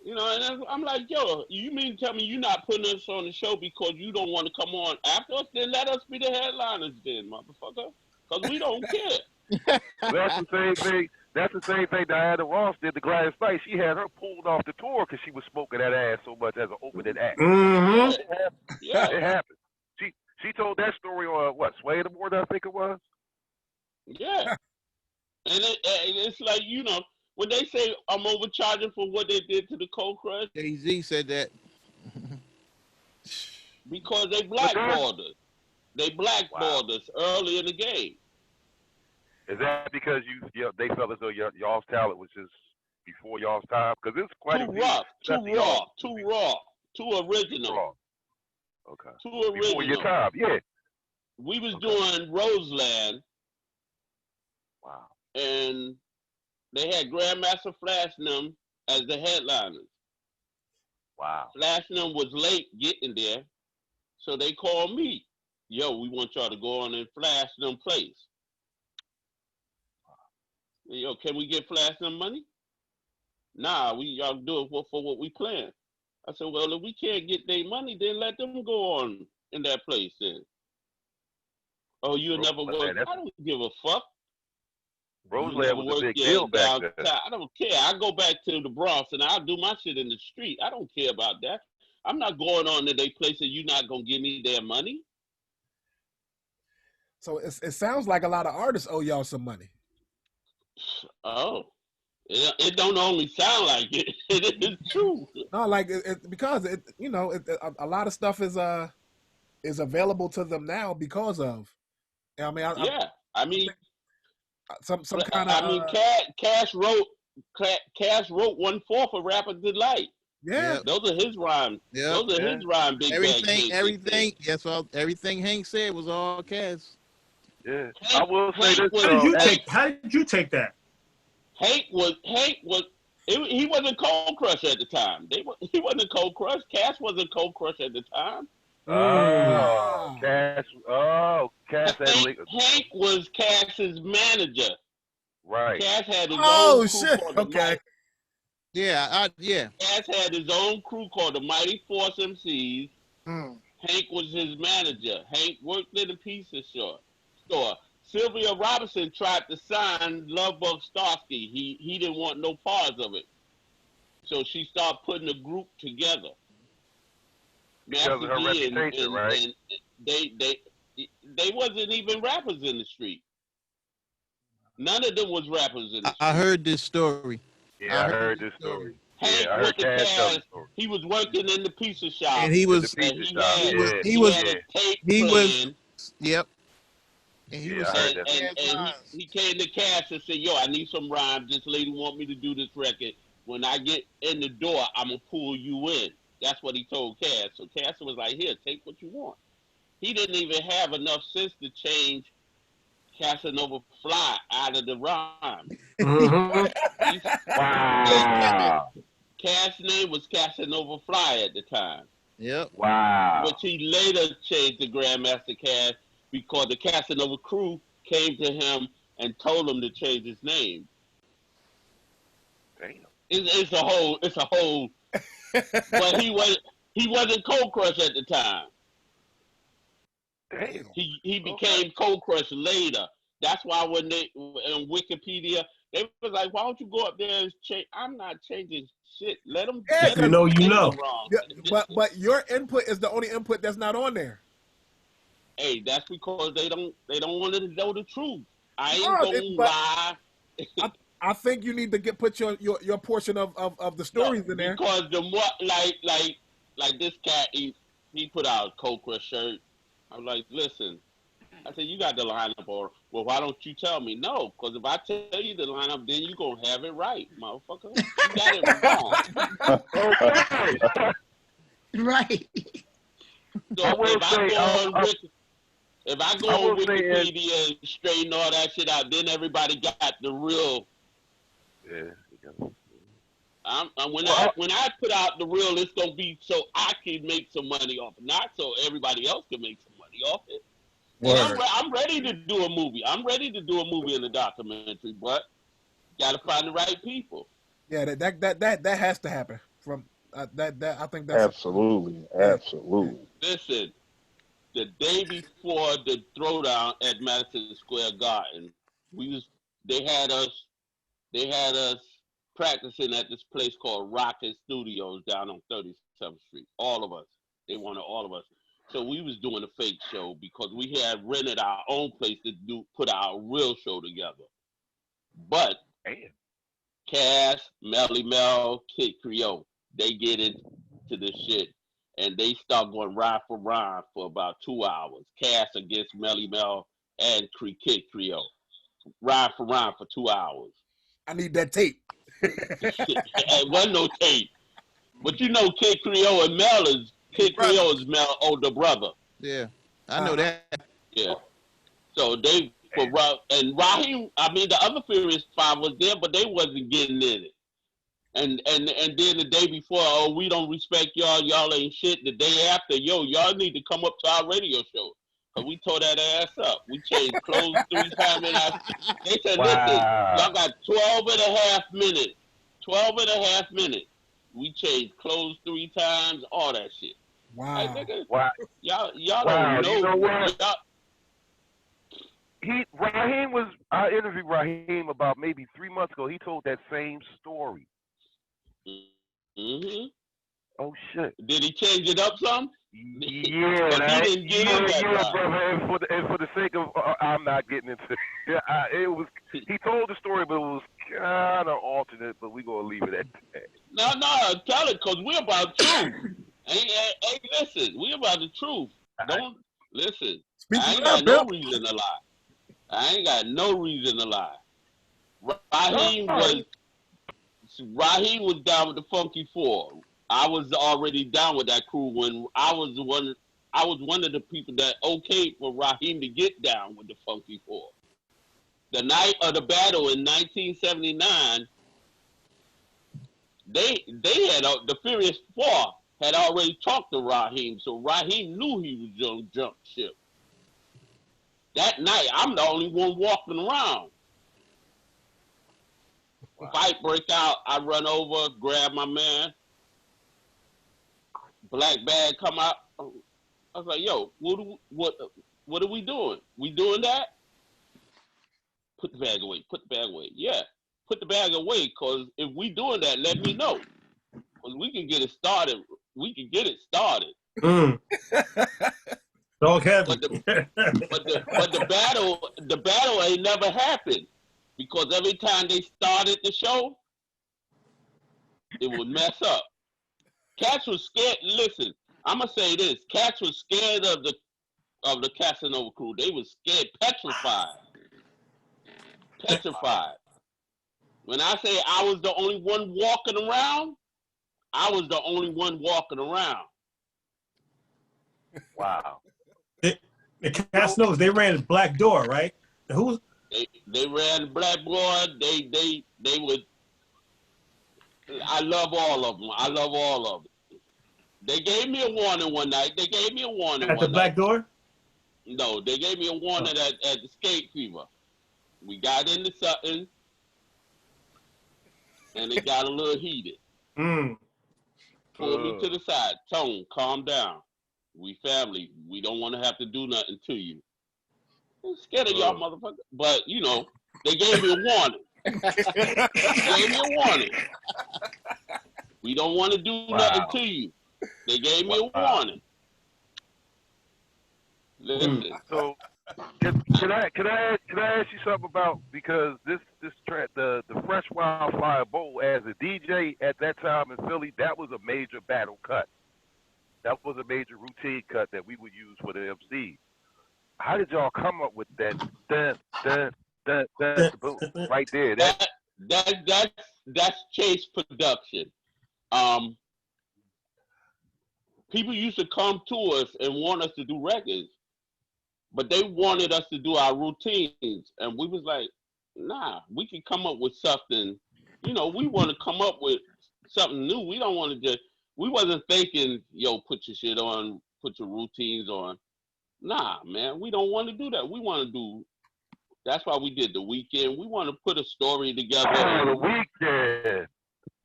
You know, and I'm like, yo, you mean to tell me you're not putting us on the show because you don't want to come on after us? Then let us be the headliners then, motherfucker. Because we don't care. That's the same thing. That's the same thing Diana Ross did to Gladys Knight. She had her pulled off the tour because she was smoking that ass so much as an opening act. Mm-hmm. It happened. She told that story on Sway in the Morning, I think it was. Yeah. And it's like, you know, when they say I'm overcharging for what they did to the Cold Crush, Jay-Z said that. Because they blackballed us. They blackballed us early in the game. Is that because they felt as though y'all's talent was just before y'all's time? Because it's quite too raw, too original. Okay. Too original. Before your time, yeah. We was doing Roseland. Wow. And they had Grandmaster Flash and them as the headliners. Wow. Flash and them was late getting there, so they called me. Yo, we want y'all to go on and Flash them place. Yo, can we get Flash them money? Nah, y'all do it for what we plan. I said, well, if we can't get their money, then let them go on in that place then. Oh, you'll never work. I don't give a fuck. Roseland was a big deal back then. I don't care. I go back to the Bronx and I'll do my shit in the street. I don't care about that. I'm not going on to their place and you're not going to give me their money. So it sounds like a lot of artists owe y'all some money. Oh, it don't only sound like it. It is true. No, like because a lot of stuff is available to them now because of. I mean, I mean, some kind of. I mean, Cash wrote 1/4 of Rapper Delight. Yeah, those are his rhymes. Yeah, those are his rhymes. Everything Hank said was all Cash. Yeah, I will say this. How did you take that? Hank was. He wasn't Cold Crush at the time. He wasn't Cold Crush. Cash wasn't Cold Crush at the time. Oh, Cash. Oh, Cash. Hank was Cash's manager. Right. Cash had his own crew shit. called Okay. Yeah. Cash had his own crew called the Mighty Force MCs. Hank was his manager. Hank worked in a pizza store. Sylvia Robinson tried to sign Lovebug Starsky. He didn't want no parts of it. So she started putting a group together. Because of her reputation, right? And they wasn't even rappers in the street. None of them was rappers in the street. I heard this story. Yeah, I heard this story. Hank heard Cash tell the story. He was working in the pizza shop. And he was yep. And he came to Cash and said, yo, I need some rhymes. This lady want me to do this record. When I get in the door, I'm going to pull you in. That's what he told Cash. So Cash was like, here, take what you want. He didn't even have enough sense to change Casanova Fly out of the rhyme. Wow. Cash's name was Casanova Fly at the time. Yep. Wow. But he later changed to Grandmaster Cash because the Casanova crew came to him and told him to change his name. Damn. It's a whole. But he wasn't Cold Crush at the time. Damn. He became Cold Crush later. That's why when they in Wikipedia, they was like, "Why don't you go up there and change?" I'm not changing shit. Let them. Yeah, If you know, you know. Wrong. Yeah, but your input is the only input that's not on there. Hey, that's because they don't want to know the truth. I ain't gonna lie. I think you need to put your portion of the stories in there. Because the more like this cat, he put out a Cobra shirt. I was like, listen. I said, you got the lineup, or well, why don't you tell me? No, because if I tell you the lineup, then you gonna have it right, motherfucker. You got it wrong. Right. So if I go on Wikipedia and straighten all that shit out, then everybody got the real. Yeah. When I put out the real, it's gonna be so I can make some money off it, not so everybody else can make some money off it. And I'm ready to do a movie. I'm ready to do a movie and a documentary, but gotta find the right people. Yeah, that has to happen. From that I think that's absolutely. Listen, the day before the throwdown at Madison Square Garden, they had us practicing at this place called Rocket Studios down on 37th Street. All of us. They wanted all of us. So we was doing a fake show because we had rented our own place to put our real show together. But Cass, Melly Mel, Kid Creole, they get into this shit and they start going rhyme for rhyme for about 2 hours. Cass against Melly Mel and Kid Creole. Rhyme for rhyme for 2 hours. I need that tape. It wasn't no tape. But you know Kid Creole and Mel is Kid Creole is Mel's older brother. Yeah, I know that. Yeah. So they and Raheem. I mean, the other Furious Five was there, but they wasn't getting in it. And then the day before, oh, we don't respect y'all. Y'all ain't shit. The day after, y'all need to come up to our radio show. Cause we tore that ass up. We changed clothes 3 times. They said, listen, y'all got 12 and a half minutes. 12 and a half minutes. We changed clothes 3 times. All that shit. Wow. Like, nigga, y'all don't know. You know what? Raheem was. I interviewed Raheem about maybe 3 months ago. He told that same story. Mm-hmm. Oh shit! Did he change it up some? Yeah, he didn't get in that brother. And for the sake of, I'm not getting into it. It was. He told the story, but it was kind of alternate. But we gonna leave it at that. No, tell it, cause we're about truth. Hey, listen, we about the truth. Don't listen. I ain't got no reason to lie. I ain't got no reason to lie. Raheem was down with the Funky Four. I was already down with that crew when I was one of the people that okayed for Raheem to get down with the Funky Four. The night of the battle in 1979, they had the Furious Four had already talked to Raheem, so Raheem knew he was gonna jump ship. That night, I'm the only one walking around. Wow. Fight break out, I run over, grab my man. Black bag come out. I was like, yo, what are we doing? We doing that? Put the bag away. Put the bag away. Yeah, put the bag away, because if we doing that, let me know. Because we can get it started. We can get it started. Dog heavy. But the battle ain't never happened. Because every time they started the show, it would mess up. Cats was scared. Listen, I'm gonna say this: Cats was scared of the Casanova crew. They was scared, petrified. When I say I was the only one walking around, I was the only one walking around. Wow. The Casanovas, they ran Black Door, right? Who? They ran Black Door. They would. I love all of them. They gave me a warning one night. At the Black Door? No, they gave me a warning at the Skate Fever. We got into something, and it got a little heated. Pulled me to the side. Tone, calm down. We family. We don't want to have to do nothing to you. I'm scared of y'all motherfuckers. But, you know, they gave me a warning. They gave me a warning. We don't want to do nothing to you. They gave me a warning. Listen. So, can I ask you something about, because the Fresh Wildfire Bowl, as a DJ at that time in Philly, that was a major battle cut. That was a major routine cut that we would use for the MC. How did y'all come up with that? Right there. That's Chase production. People used to come to us and want us to do records, but they wanted us to do our routines, and we was like, nah, we can come up with something. You know, we want to come up with something new. We don't want to just. We wasn't thinking, yo, put your shit on, put your routines on. Nah, man, we don't want to do that. We want to do. That's why we did The Weeknd. We want to put a story together. Oh, The Weeknd.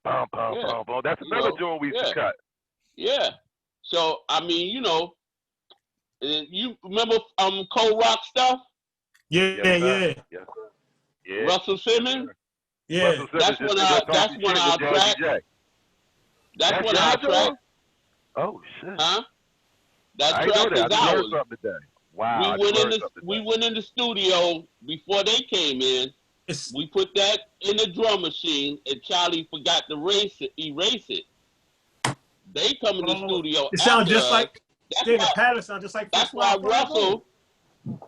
Bum. That's another joint we used to cut. Yeah. So I mean, you know, you remember Cold Rock stuff? Yeah. Russell Simmons. Yeah. That's one of our tracks. That's one of our tracks. Oh shit. Huh? That track is ours. Wow. We went in the studio before they came in. We put that in the drum machine, and Charlie forgot to erase it. They come in the studio. It sounds just like David Patterson. Sounds just like that's why Russell.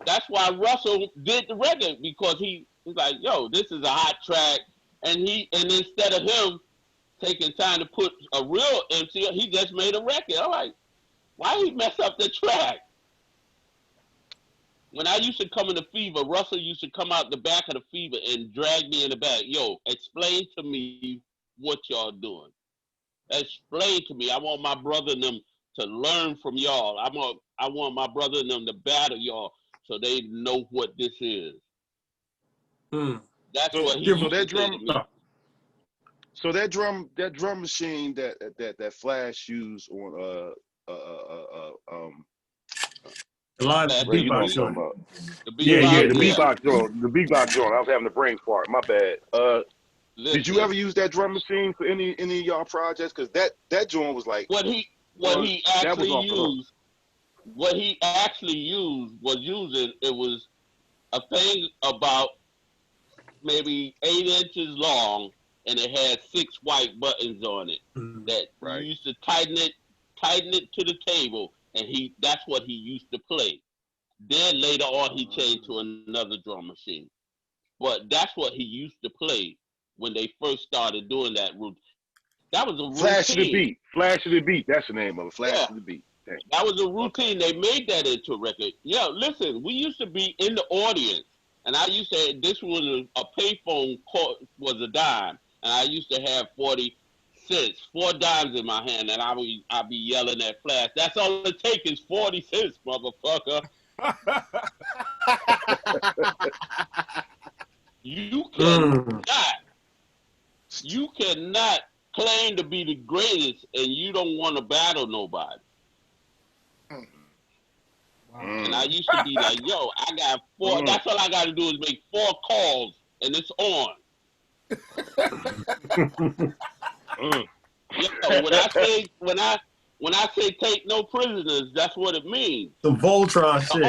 That's why Russell did the record, because he's like, yo, this is a hot track, and instead of him taking time to put a real MC, he just made a record. I'm like, why he mess up the track? When I used to come in the Fever, Russell used to come out the back of the Fever and drag me in the back. Yo, explain to me what y'all doing. Explain to me. I want my brother and them to learn from y'all. I want my brother and them to battle y'all so they know what this is. That's what he used to say to me. So that drum machine that Flash used on the live beatbox joint. The beatbox joint. The beatbox joint. I was having a brain fart. My bad. Did you ever use that drum machine for any of y'all projects? Because that joint was like what he actually used it was a thing about maybe 8 inches long, and it had 6 white buttons on it that you used to tighten it to the table, and that's what he used to play. Then later on he changed to another drum machine. But that's what he used to play when they first started doing that route. That was a routine. Flash of the Beat. Flash of the Beat. That's the name of it. Flash of the Beat. Dang. That was a routine. They made that into a record. Yeah, listen, we used to be in the audience, and I used to say this was a payphone was a dime, and I used to have 40 cents, 4 dimes in my hand, and I'd be yelling at Flash. That's all it takes is 40 cents, motherfucker. You cannot claim to be the greatest and you don't want to battle nobody. And I used to be like, yo, I got 4. That's all I got to do is make 4 calls and it's on. Yo, when I say take no prisoners, that's what it means. The Voltron shit.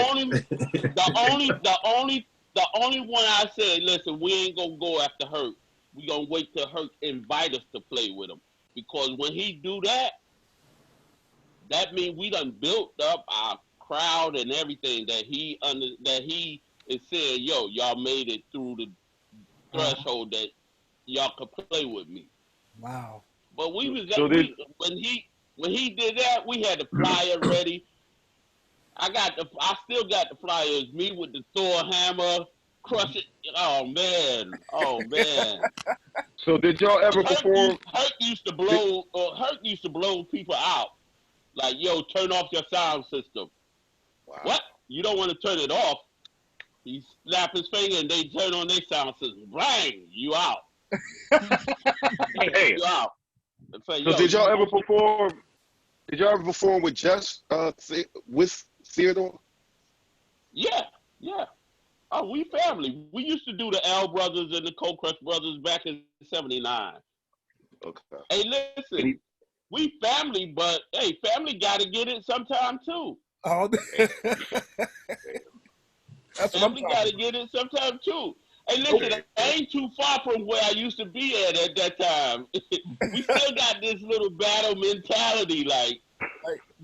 The only one I said, listen, we ain't gonna go after Herc. We gonna wait till Herc invite us to play with him, because when he do that, that means we done built up our crowd and everything that he is saying, yo, y'all made it through the threshold that y'all could play with me. Wow. But we was when he did that, we had the flyer ready. I still got the flyers. Me with the Thor hammer, crush it. Oh man. So did y'all ever perform? Herc used to blow people out. Like, yo, turn off your sound system. Wow. What? You don't want to turn it off? He snap his finger and they turn on their sound system. Bang! You out. Hey. You out. Say, so did y'all ever perform? Did y'all ever perform with with Theodore? Yeah. Oh, we family. We used to do the L Brothers and the Cold Crush Brothers back in '79. Okay. Hey, listen, we family, but hey, family got to get it sometime too. Oh, family got to get it sometime too. Hey, listen, I ain't too far from where I used to be at that time. We still got this little battle mentality, like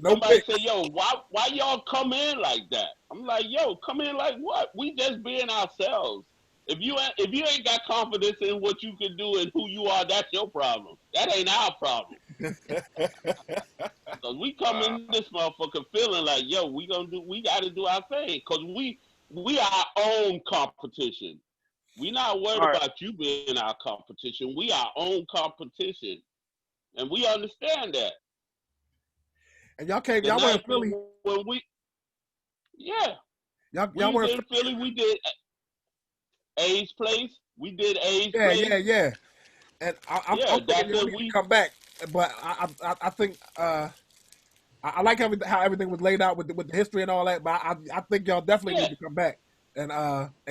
somebody say, "Yo, why y'all come in like that?" I'm like, "Yo, come in like what? We just being ourselves. If you ain't got confidence in what you can do and who you are, that's your problem. That ain't our problem." Cause we come in this motherfucker feeling like, "Yo, we got to do our thing," cause we our own competition. We not worried about you being our competition. We our own competition, and we understand that. And y'all were in Philly. When we y'all were in Philly. We did A's Place. We did A's Yeah, Place. yeah. And I'm thinking we need to come back, but I think I like how everything was laid out with the history and all that. But I think y'all definitely need to come back and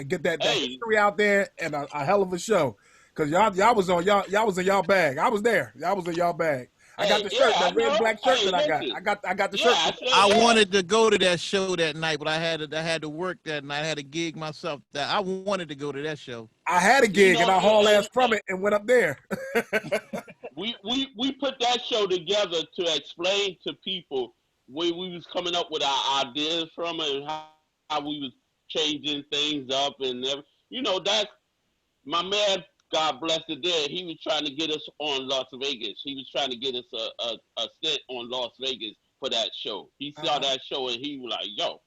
get that history out there and a hell of a show, because y'all was in y'all bag. I was there. Y'all was in y'all bag. I got the shirt, that red and black shirt that I got. I got the shirt. I wanted to go to that show that night, but I had to work that night. I had a gig myself. That I wanted to go to that show. I had a gig and I hauled ass from it and went up there. we put that show together to explain to people where we was coming up with our ideas from and how we was changing things up and that's my man. God bless the dead. He was trying to get us on Las Vegas. He was trying to get us a stint on Las Vegas for that show. He saw that show and he was like, "Yo,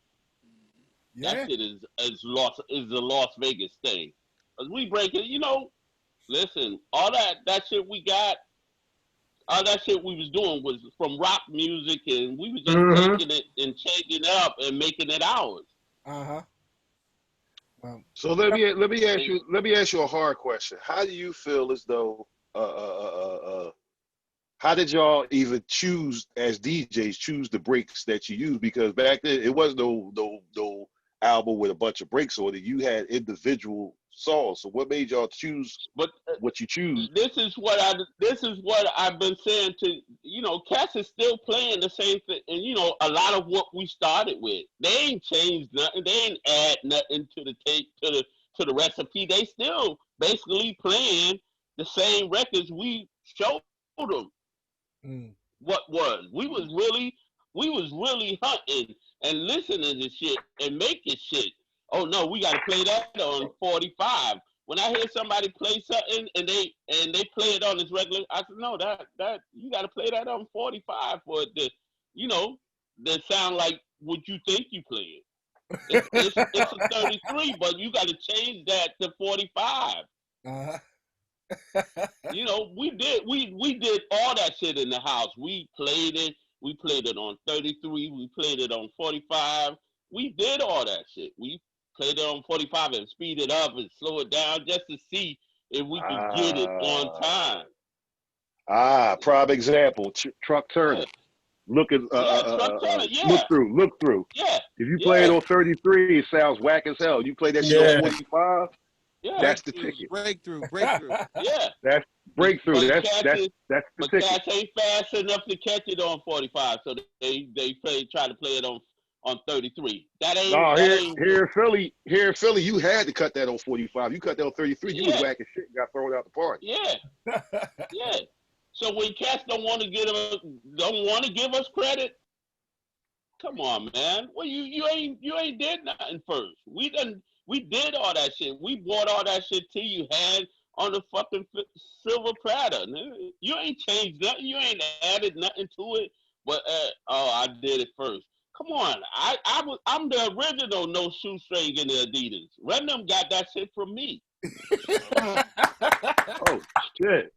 that shit is the Las Vegas thing." Cause we break it, listen, all that shit we got, all that shit we was doing was from rock music, and we was just taking it and changing it up and making it ours. So let me ask you a hard question. How do you feel as though how did y'all even choose as DJs choose the breaks that you use? Because back then it was no album with a bunch of breaks on it. You had individual songs. So what made y'all choose what you choose? This is what I've been saying to Cass is still playing the same thing, and a lot of what we started with. They ain't changed nothing. They ain't add nothing to the tape to the recipe. They still basically playing the same records we showed them. What was we was really hunting and listening to shit and making shit. Oh no, we got to play that on 45. When I hear somebody play something and they play it on this regular, I said no, that you got to play that on 45 for it to, that sound like what you think you played. It's a 33, but you got to change that to 45. We did all that shit in the house. We played it. We played it on 33. We played it on 45. We did all that shit. We played it on 45 and speed it up and slow it down just to see if we could get it on time. Prime example, Truck Turner. Look at look through. Yeah. If you play it on 33, it sounds whack as hell. You play that shit on 45. Yeah. That's the ticket. Breakthrough. Yeah. That's breakthrough. That's the ticket. Cats ain't fast enough to catch it on 45, so they try to play it on 33. That ain't. No, here in Philly, you had to cut that on 45. You cut that on 33, you was whack as shit and got thrown out the party. Yeah. Yeah. So when cats don't want to give us credit, come on, man. Well, you ain't did nothing first. We did all that shit. We bought all that shit till you had on the fucking silver platter. You ain't changed nothing. You ain't added nothing to it. But I did it first. Come on, I'm the original no shoestring in the Adidas. Random got that shit from me. Oh shit.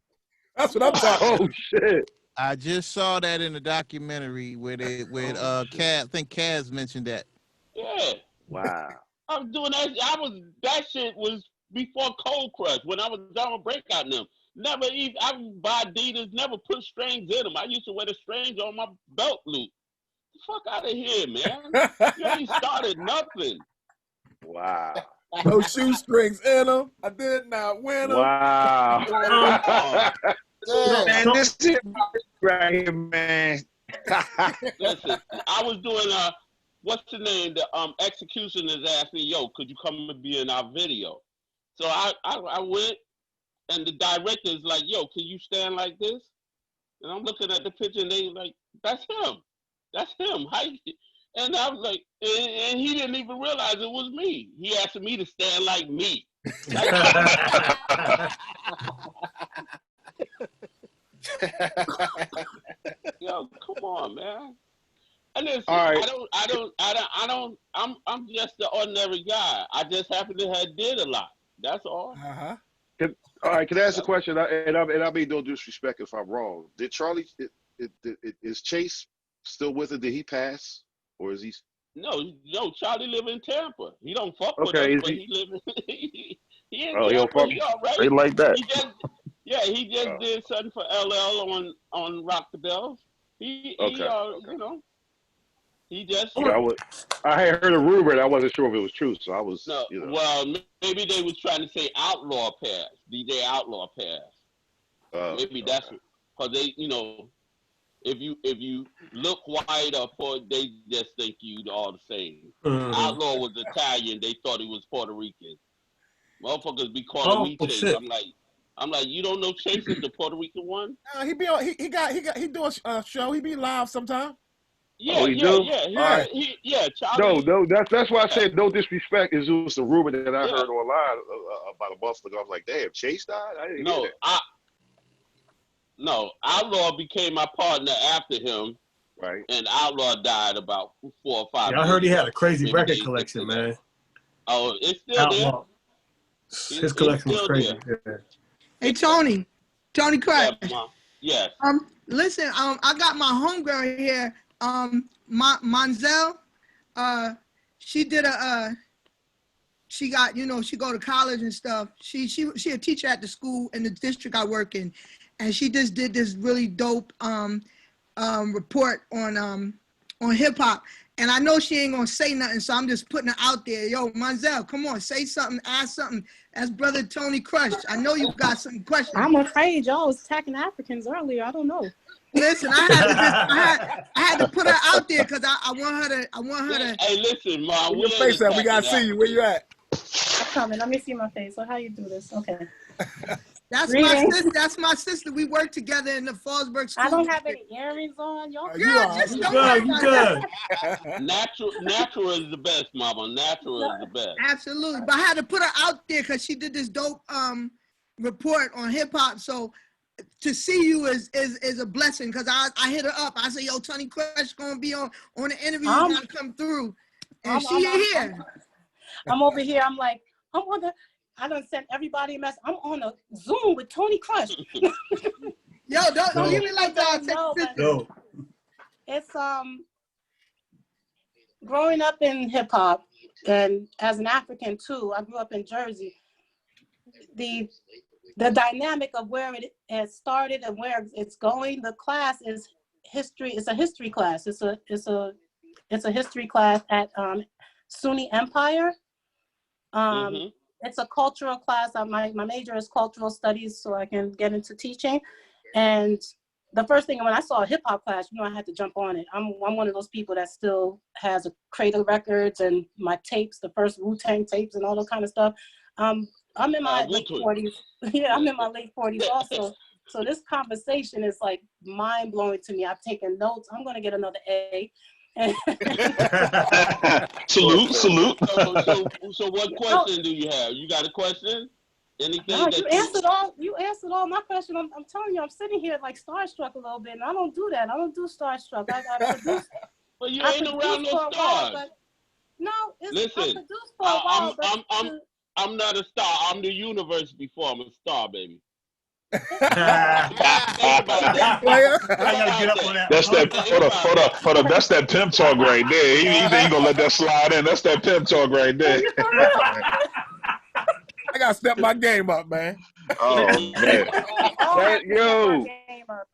That's what I'm talking about. Oh shit. I just saw that in the documentary where Kaz, I think Kaz mentioned that. Yeah. Wow. I was doing that. That shit was before Cold Crush when I was down with Breakout and them. Never even I would buy Adidas, never put strings in them. I used to wear the strings on my belt loop. Fuck out of here, man. You ain't started nothing. Wow. No shoestrings in them. I did not win them. Wow. Man, this is right here, man. Listen, I was doing what's the name? The executioners asked me, yo, could you come and be in our video? So I went, and the director's like, yo, can you stand like this? And I'm looking at the picture, and they like, that's him. That's him. And I was like, and he didn't even realize it was me. He asked me to stand like me. Yo, come on, man. And listen, All right. I'm just the ordinary guy. I just happen to have did a lot. That's all. Uh-huh. All right, can I ask a question? And I mean no disrespect if I'm wrong. Did Charlie, is Chase still with it? Did he pass? Or is he? No, Charlie live in Tampa. He don't fuck with Okay, us, but he live in he in Tampa. He don't fuck. He all right. They like that. He just did something for LL on Rock the Bells. You know, he just. I had heard a rumor and I wasn't sure if it was true, so I was. No, you know. well, maybe they was trying to say Outlaw Pass, DJ Outlaw Pass. Maybe that's because they, you know, if you look white or poor, they just think you all the same. Outlaw was Italian, they thought he was Puerto Rican. Motherfuckers be calling me Chase. Shit. I'm like, you don't know Chase is the Puerto Rican one? He be on. He doing a show. He be live sometime. Yeah, Yeah. Charlie. No, that's why I said no disrespect. Is just a rumor that I heard online about a month ago. I was like, damn, Chase died. I didn't hear that. No, Outlaw became my partner after him. Right. And Outlaw died about 4 or 5 years I heard he had ago. a crazy Maybe record collection, man. Oh, it's still Outlaw. His collection was crazy. Yeah. Hey, Tony Crash. Yes. Listen, I got my homegirl here, Monzel. She did she got, you know, she go to college and stuff. She a teacher at the school in the district I work in, and she just did this really dope report on hip hop. And I know she ain't gonna say nothing, so I'm just putting it out there. Yo, Monzel, come on, say something, ask something. That's Brother Tony Crush. I know you got some questions. I'm afraid y'all was attacking Africans earlier. I don't know. Listen, I had to put her out there because I want her to. Hey, listen, Mom. Where your face at? We gotta see you. Where you at? I'm coming. Let me see my face. So how you do this? Okay. That's my sister. We work together in the Fallsburg school. I don't have any earrings on. Y'all you good. Natural is the best, Mama. Natural is the best. Absolutely. But I had to put her out there because she did this dope report on hip hop. So to see you is a blessing because I hit her up. I said, yo, Tony Crush gonna be on the interview. You gotta come through. And she here. I'm over here. I'm like, I done sent everybody a message. I'm on a Zoom with Tony Crush. Yo, don't give me like that. No. It's growing up in hip hop and as an African too. I grew up in Jersey. The dynamic of where it has started and where it's going. The class is history. It's a history class. It's a history class at SUNY Empire. It's a cultural class. My major is cultural studies, so I can get into teaching. And the first thing when I saw a hip hop class, you know, I had to jump on it. I'm one of those people that still has a crate of records and my tapes, the first Wu-Tang tapes and all that kind of stuff. I'm in my late 40s. Yeah, I'm in my late 40s also. So this conversation is like mind blowing to me. I've taken notes. I'm gonna get another A. Salute. So what question do you have? You got a question? Anything? No, you answered all my questions. I'm telling you, I'm sitting here like starstruck a little bit, and I don't do that. I don't do starstruck. I produce. Well, you ain't around no stars. Listen, I'm not a star. I'm the universe before I'm a star, baby. That's that. Hold up. That's that pimp talk right there. He ain't gonna let that slide in. That's that pimp talk right there. I gotta step my game up, man. Oh man,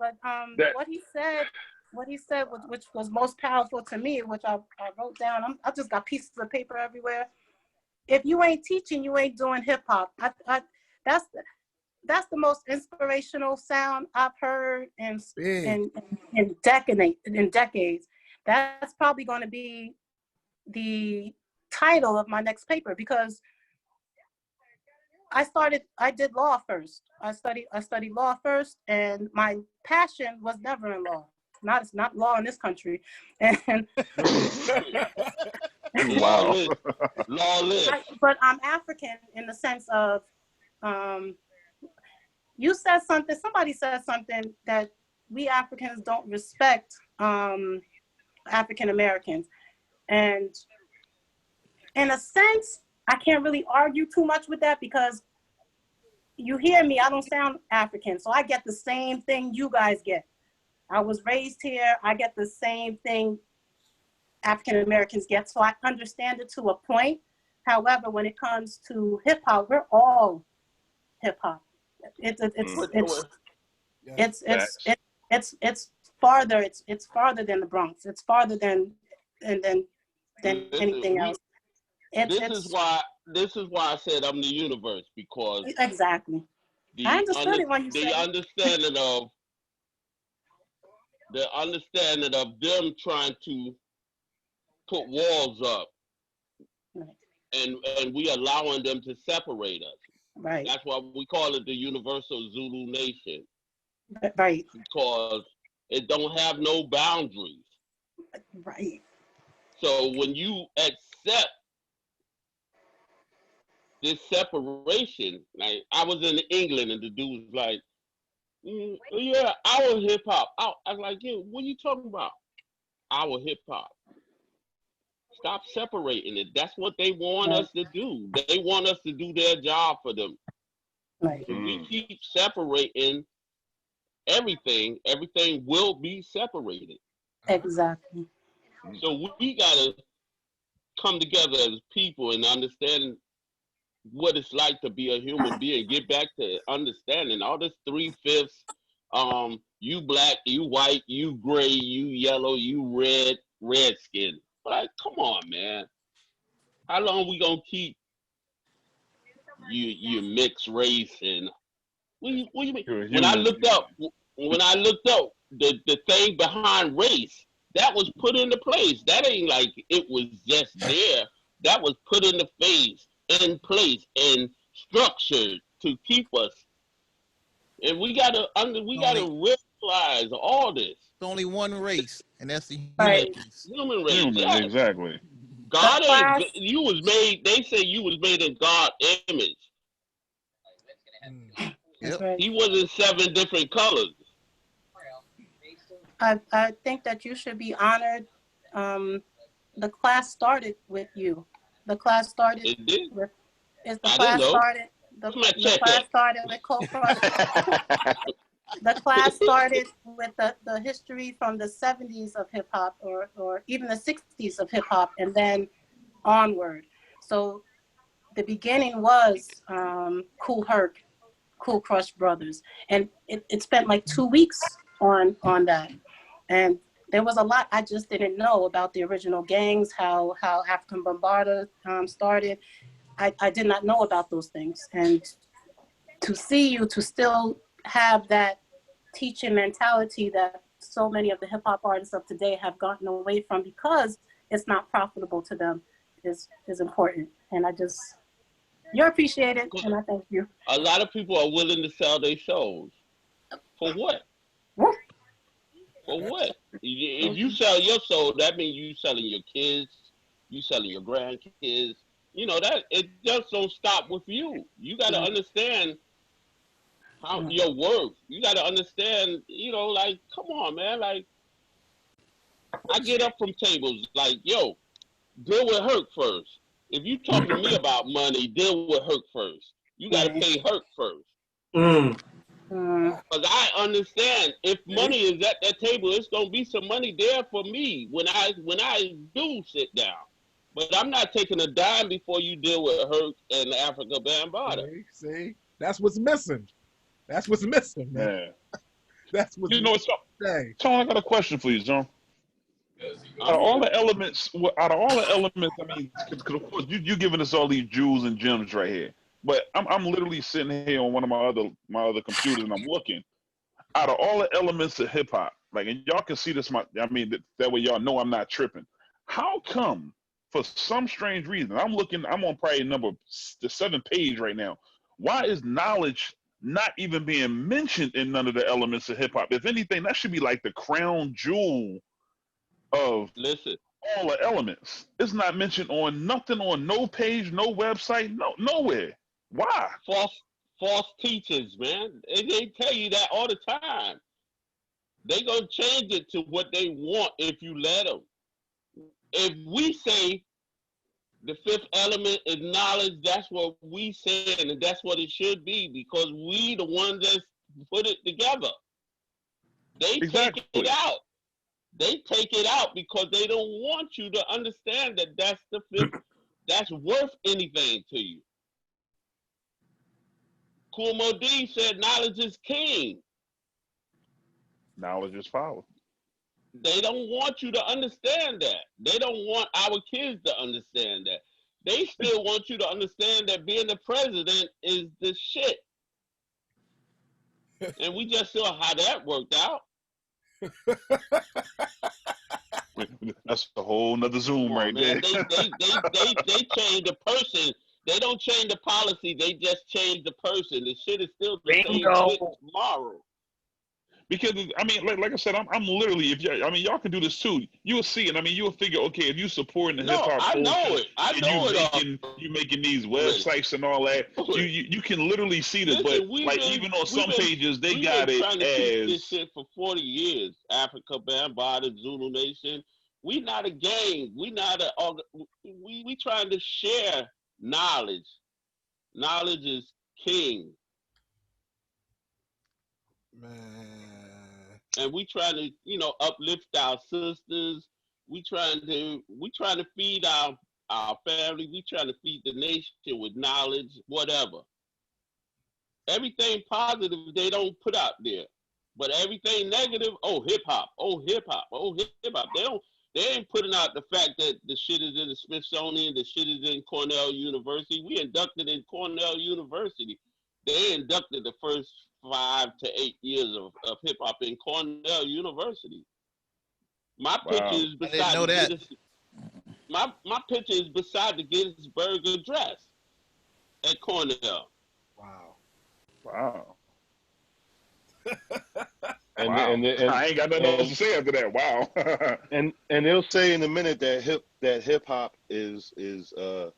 But what he said, which was most powerful to me, which I wrote down. I just got pieces of paper everywhere. if you ain't teaching, you ain't doing hip hop. That's the most inspirational sound I've heard in decades. That's probably going to be the title of my next paper, because I did law first. I studied law first, and my passion was never in law. It's not law in this country. And wow. Lawless. But I'm African in the sense of, you said something, somebody said something that we Africans don't respect African Americans. And in a sense, I can't really argue too much with that, because you hear me, I don't sound African. So I get the same thing you guys get. I was raised here. I get the same thing African Americans get. So I understand it to a point. However, when it comes to hip hop, we're all hip hop. It's farther. It's farther than the Bronx. It's farther than anything else. This is why I said I'm the universe, because exactly. I understood it when you said the understanding of them trying to put walls up, right, and we allowing them to separate us. Right. That's why we call it the Universal Zulu Nation. Right. Because it don't have no boundaries. Right. So when you accept this separation, like I was in England and the dude was like, yeah, our hip hop. I was like, yeah, what are you talking about? Our hip hop. Stop separating it. That's what they want us to do. They want us to do their job for them. Right. If we keep separating everything will be separated. Exactly. So we gotta come together as people and understand what it's like to be a human being. Get back to understanding all this 3/5. You black, you white, you gray, you yellow, you red skin. Like, come on, man. How long we gonna keep you mixed race and what you mean? When I looked up the thing behind race, that was put into place. That ain't like it was just there. That was put into in place and structured to keep us. And we gotta realize all this. It's only one race, and that's the human race. Yes. Exactly. God ain't. You was made. They say you was made in God's image. Yep. He wasn't 7 different colors. I think that you should be honored. The class started with you. The class started. It did. The class started with Cold Crush. The class started with the history from the 70s of hip hop, or even the 60s of hip hop, and then onward. So the beginning was Kool Herc, Cool Crush Brothers, and it spent like 2 weeks on that, and there was a lot I just didn't know about the original gangs, how African Bambaataa started. I did not know about those things, and to see you to still have that teaching mentality that so many of the hip hop artists of today have gotten away from because it's not profitable to them is important. And you're appreciated, and I thank you. A lot of people are willing to sell their souls. For what? For what? If you sell your soul, that means you selling your kids, you selling your grandkids. You know, that it just don't stop with you. You got to understand how your worth. You got to understand, you know, like, come on, man. Like, I get up from tables like, yo, deal with Herc first. If you talking to me about money, deal with Herc first. You got to pay Herc first. Because I understand if money is at that table, it's going to be some money there for me when I do sit down. But I'm not taking a dime before you deal with Herc and Africa Bambaataa. See? That's what's missing. That's what's missing, man. Yeah. That's what's missing. John, I got a question for you, John. Out of all the elements, I mean, because of course you giving us all these jewels and gems right here. But I'm literally sitting here on one of my other computers and I'm looking. Out of all the elements of hip hop, like, and y'all can see this. That way y'all know I'm not tripping. How come, for some strange reason, I'm on probably the 7th page right now. Why is knowledge not even being mentioned in none of the elements of hip hop? If anything, that should be like the crown jewel of all the elements. It's not mentioned on nothing, on no page, no website, nowhere. Why? False teachers, man. They tell you that all the time. They gonna change it to what they want if you let them. If we say the 5th element is knowledge, that's what we say, and that's what it should be, because we the ones that put it together. They take it out. They take it out because they don't want you to understand that that's the 5th, that's worth anything to you. Kool Moe Dee said knowledge is king. Knowledge is power. They don't want you to understand that. They don't want our kids to understand that. They still want you to understand that being the president is the shit. And we just saw how that worked out. That's a whole nother Zoom right there. They change the person. They don't change the policy. They just change the person. The shit is still the same shit tomorrow. Because I mean, like I said, I'm literally, y'all can do this too. You'll see it. I mean, you'll figure, okay, if you supporting the hip hop, I know it. I know it. You making these websites and all that. You can literally see this. But like even on some pages, they got it trying to teach this as shit for 40 years. Africa, Bambaataa, Zulu Nation. We not a gang. We not a. We trying to share knowledge. Knowledge is king. Man. And we trying to, uplift our sisters. We trying to feed our family. We trying to feed the nation with knowledge, whatever. Everything positive they don't put out there, but everything negative, hip hop, hip hop, hip hop. They ain't putting out the fact that the shit is in the Smithsonian, the shit is in Cornell University. We inducted in Cornell University. They inducted the first 5 to 8 years of hip hop in Cornell University. My picture is beside my picture is beside the Gettysburg Address at Cornell. Wow. And I ain't got nothing else to say after that. Wow. and they'll say in a minute that hip hop is that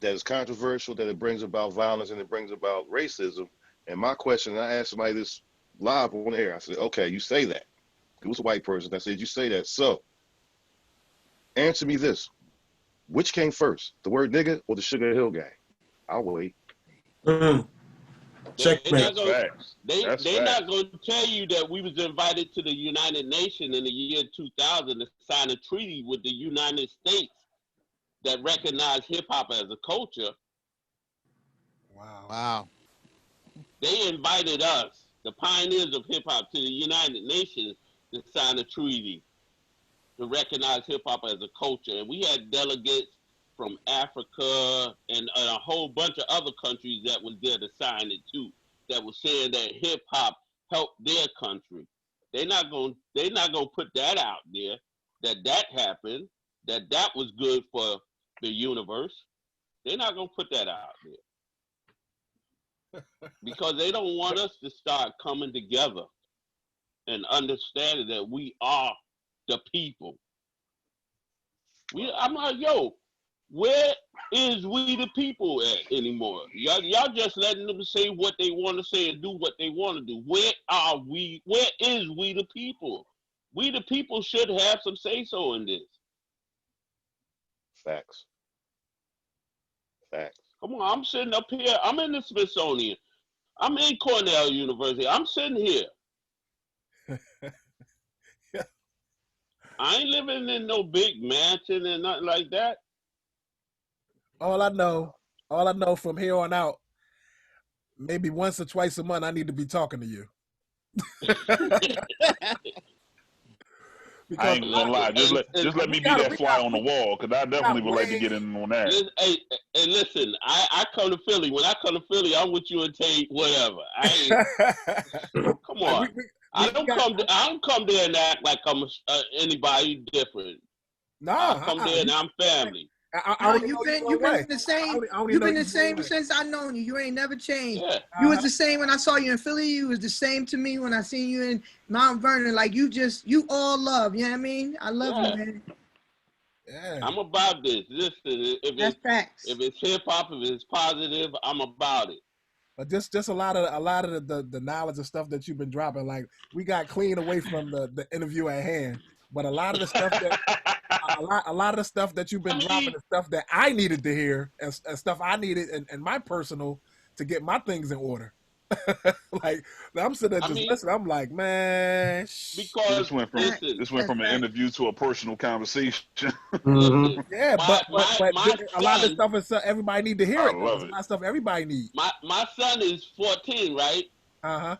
is controversial, that it brings about violence and it brings about racism. And my question, I asked somebody this live on air. I said, okay, you say that. It was a white person. I said, you say that. So answer me this. Which came first, the word nigga or the Sugar Hill Gang? I'll wait. Checkmate. They're not going to tell you that we was invited to the United Nations in the year 2000 to sign a treaty with the United States that recognized hip-hop as a culture. Wow. They invited us, the pioneers of hip-hop, to the United Nations to sign a treaty to recognize hip-hop as a culture. And we had delegates from Africa and a whole bunch of other countries that was there to sign it too, that was saying that hip-hop helped their country. They're not gonna put that out there, that happened, that was good for the universe. They're not gonna put that out there. Because they don't want us to start coming together and understanding that we are the people. I'm like, yo, where is we the people at anymore? Y'all just letting them say what they want to say and do what they want to do. Where are we? Where is we the people? We the people should have some say-so in this. Facts. Come on, I'm sitting up here. I'm in the Smithsonian. I'm in Cornell University. I'm sitting here. I ain't living in no big mansion and nothing like that. All I know from here on out, maybe once or twice a month, I need to be talking to you. I ain't gonna lie. Just let me be that fly on the wall, because I definitely would like to get in on that. Hey, listen, I come to Philly. When I come to Philly, I'm with you and Tate, whatever. Come on. I don't come there and act like I'm anybody different. Nah, I come there and I'm family. You've been the same. You've been the same since I known you. You ain't never changed. Yeah. You was the same when I saw you in Philly. You was the same to me when I seen you in Mount Vernon. Like you all love. You know what I mean? I love you, man. Yeah. I'm about this. Listen, if it's hip hop, if it's positive, I'm about it. But just a lot of the knowledge and stuff that you've been dropping. Like we got clean away from the interview at hand. But a lot of the stuff that a lot of the stuff that you've been dropping is stuff that I needed to hear and stuff I needed and my personal to get my things in order. Like I'm sitting there just listening. I'm like, man, because this went from an interview to a personal conversation. Mm-hmm. Yeah, but a lot of the stuff is everybody need to hear it. There's a lot of stuff everybody needs. My son is 14, right? Uh-huh.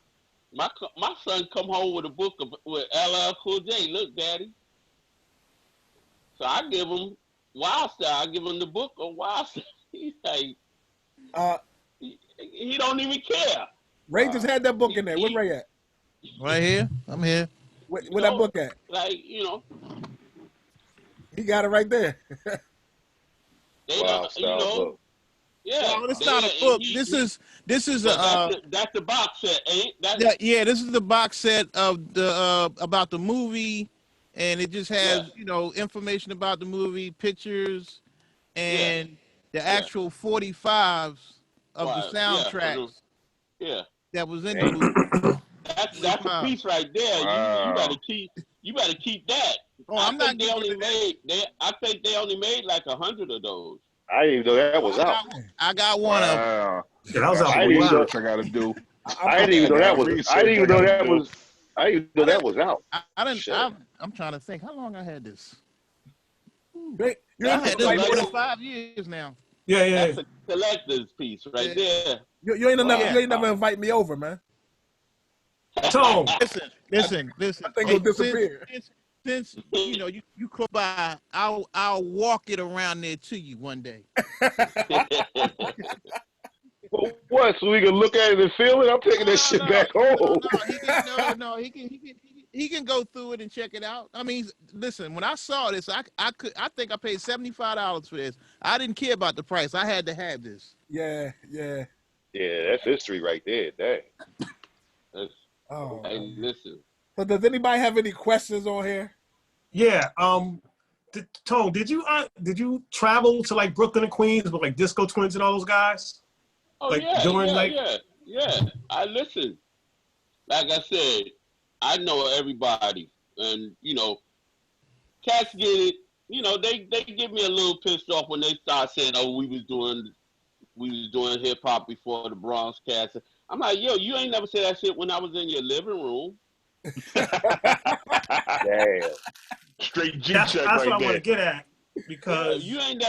My son come home with a book with LL Cool J. Look, Daddy. So I give him Wild Style. I give him the book of Wild Style. He's like, he don't even care. Ray just had that book in there. Where Ray at? Right here. I'm here. Where that book at? Like, he got it right there. Wild Style book. Yeah, well, it's not a book. This is that's the box set, ain't that? Yeah, this is the box set of the about the movie, and it just has information about the movie, pictures, and the actual 45s of the soundtracks. Yeah, that was in the movie. That's a piece right there. Wow. You better keep that. Oh, I think they only made like 100 of those. I didn't even know that was out. I got one of them. Yeah, that was out. Research I gotta do. I didn't even know that was. I didn't even know that was. I didn't even know that was out. I'm trying to think. How long I had this? I had this more than 5 years now. Yeah. That's a collector's piece right there. You ain't never invite me over, man. Tom, listen. I think it'll disappear. Since you come by, I'll walk it around there to you one day. What? So we can look at it and feel it? I'm taking that shit back home. No. He can go through it and check it out. I mean, listen. When I saw this, I think I paid $75 for this. I didn't care about the price. I had to have this. Yeah. Yeah, that's history right there. Dang. Hey, listen. So does anybody have any questions on here? Yeah. Tone, did you travel to like Brooklyn and Queens with like Disco Twins and all those guys? Oh yeah. I listen. Like I said, I know everybody, and cats get it. They get me a little pissed off when they start saying, "Oh, we was doing hip hop before the Bronx Cats." I'm like, yo, you ain't never said that shit when I was in your living room. Damn. Straight G That's check what right I there. want to get at, because you ain't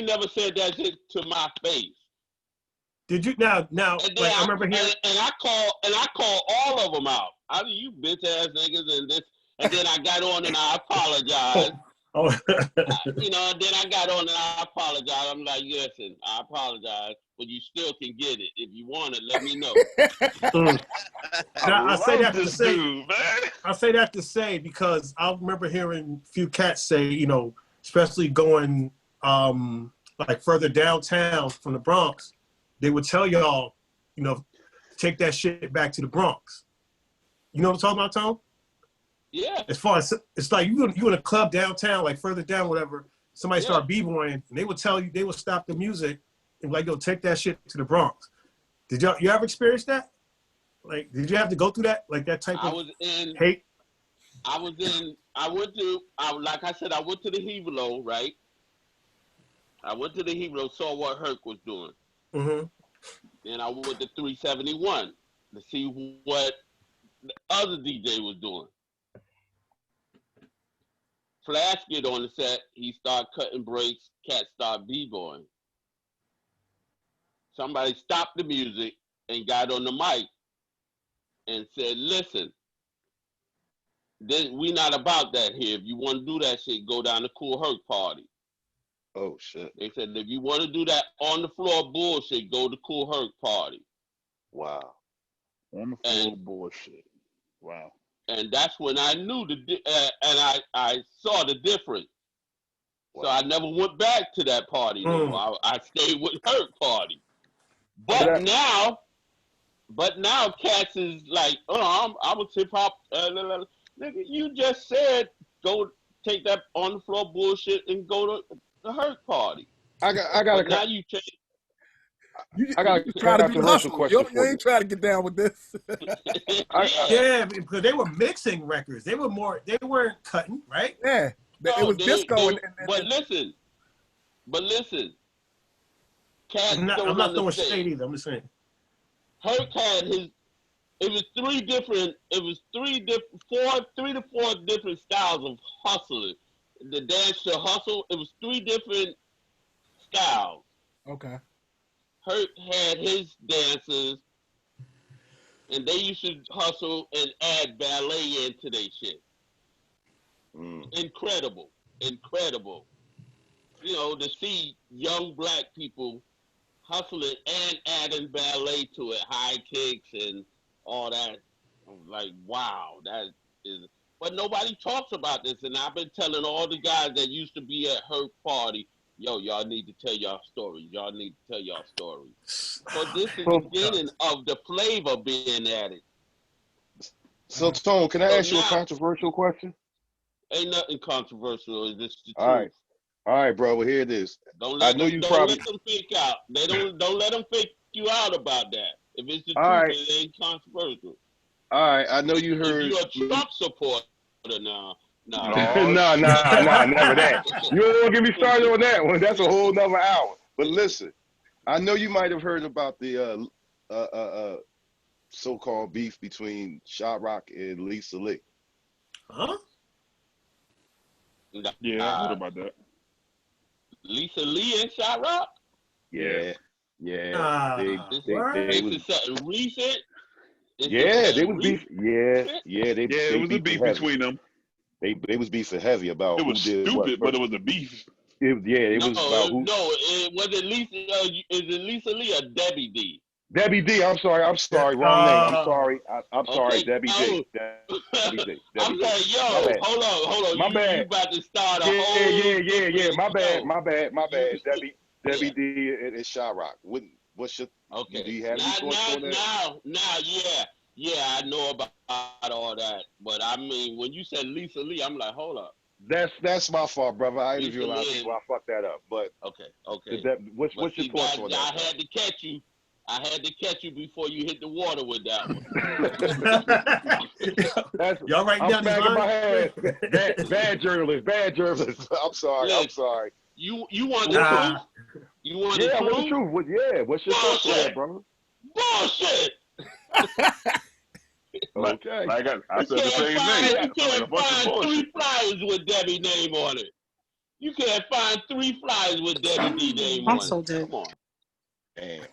never said that shit to my face. Did you now? Like, I remember hearing, and I call all of them out. I mean, you bitch ass niggas and this, and then I got on and I apologized. And then I got on and I apologized. I'm like, listen, I apologize, but you still can get it. If you want it, let me know. I say that to say because I remember hearing a few cats say, especially going like further downtown from the Bronx, they would tell y'all, take that shit back to the Bronx. You know what I'm talking about, Tom? Yeah. As far as it's like you in a club downtown, like further down, whatever. Somebody start b-boying, and they would tell you, they would stop the music and be like, "Yo, take that shit to the Bronx." Did you ever experience that? Like, did you have to go through that, like that type of hate? I went to the Hevelo, right? I went to the Hevelo, saw what Herc was doing. Mm-hmm. Then I went to 371 to see what the other DJ was doing. Flash get on the set, he started cutting breaks, cats start b-boying. Somebody stopped the music and got on the mic and said, listen, we not about that here. If you want to do that shit, go down to Cool Herc party. Oh shit. They said if you want to do that on the floor bullshit, go to Cool Herc party. Wow. On the floor bullshit. Wow. And that's when I knew and I saw the difference. Wow. So I never went back to that party no more. I stayed with Herc party. But now cats is like, oh, I was hip hop. Nigga, you just said go take that on the floor bullshit and go to the Herc party. I got now you change. I got try to be hustle. You ain't trying to get down with this. Yeah, because they were mixing records. They weren't cutting, right? Yeah, it was disco. But listen. Cats I'm not throwing shade either. I'm just saying. Herc had it was three to four different styles of hustling. The dance to hustle, it was 3 different styles. Okay. Herc had his dancers, and they used to hustle and add ballet into their shit. Incredible. You know, to see young black people hustling and adding ballet to it, high kicks and all that. I'm like, wow, that is. But nobody talks about this, and I've been telling all the guys that used to be at Herc party, yo, y'all need to tell y'all stories. Y'all need to tell y'all stories. So this is the beginning of the flavor being added. So Tone, can I ask you a controversial question? Ain't nothing controversial. It's just the truth. Truth. All right, bro. Well, here it is. Don't let them fake out. Don't let them fake you out about that. If it's the truth, it ain't controversial. All right, I know you heard. If you're a Trump supporter now. No, never that. You don't want to get me started on that one. That's a whole nother hour. But listen, I know you might have heard about the so-called beef between Shot Rock and Lisa Lee. Huh? Yeah, I heard about that. Lisa Lee and Shot Rock? Yeah. They was something recent. They was beef. It was a beef between them. They was beefing heavy about it was stupid, but it was a beef. It was about who. No, was it Lisa? Is it Lisa Lee or Debbie D? Debbie D. I'm sorry. Wrong name. I'm sorry. I'm sorry. Debbie D. I'm sorry. Yo, hold on. My bad. You about to start a whole. Yeah. My bad. Debbie D. and Shot Rock. What's your? Okay. Do you have any thoughts on that? Now, yeah, I know about all that, but I mean, when you said Lisa Lee, I'm like, hold up. That's my fault, brother. I interview a lot of people. I fucked that up, but okay. What's your thoughts on that? I had to catch you. I had to catch you before you hit the water with that one. Y'all write down my head. Bad journalist. I'm sorry. You want the truth? You want the truth? What's the truth? What's your thoughts on that, brother? Bullshit. Okay. I said the same thing. You can't find 3 flyers with Debbie name on it. You can't find 3 flyers with Debbie D name on it. Come on. Damn.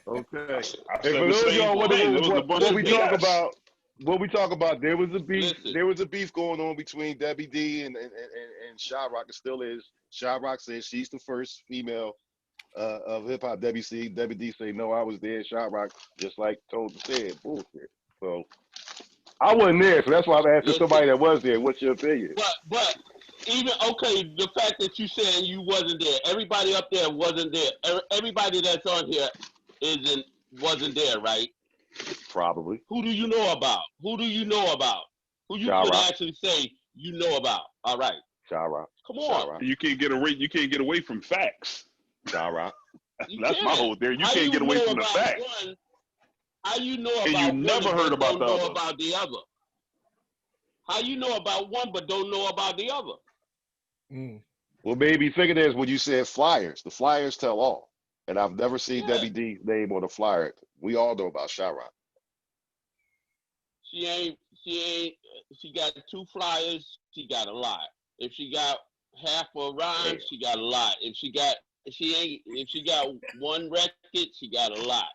Okay. For those of y'all what we talk about, there was a beef. Listen. There was a beef going on between Debbie D and Shot Rock. It still is. Shot Rock says she's the first female of hip hop. Debbie D say no, I was there. Shot Rock, just like Toad said, bullshit. So I wasn't there, so that's why I'm asking somebody that was there. What's your opinion? But even the fact that you saying you wasn't there, everybody up there wasn't there. Everybody that's on here wasn't there, right? Probably. Who do you know about? Who you could actually say you know about? All right. Shot Rock. Come on. You can't get away from facts. Shot Rock. That's my whole theory. You can't get away from the facts. How you know about and you never heard about the other? About the other? How you know about one but don't know about the other? Well, maybe think of this when you said flyers. The flyers tell all. And I've never seen Debbie D's name on a flyer. We all know about Shot Rock. She got 2 flyers, she got a lot. If she got half a rhyme, she got a lot. If she got 1 record, she got a lot.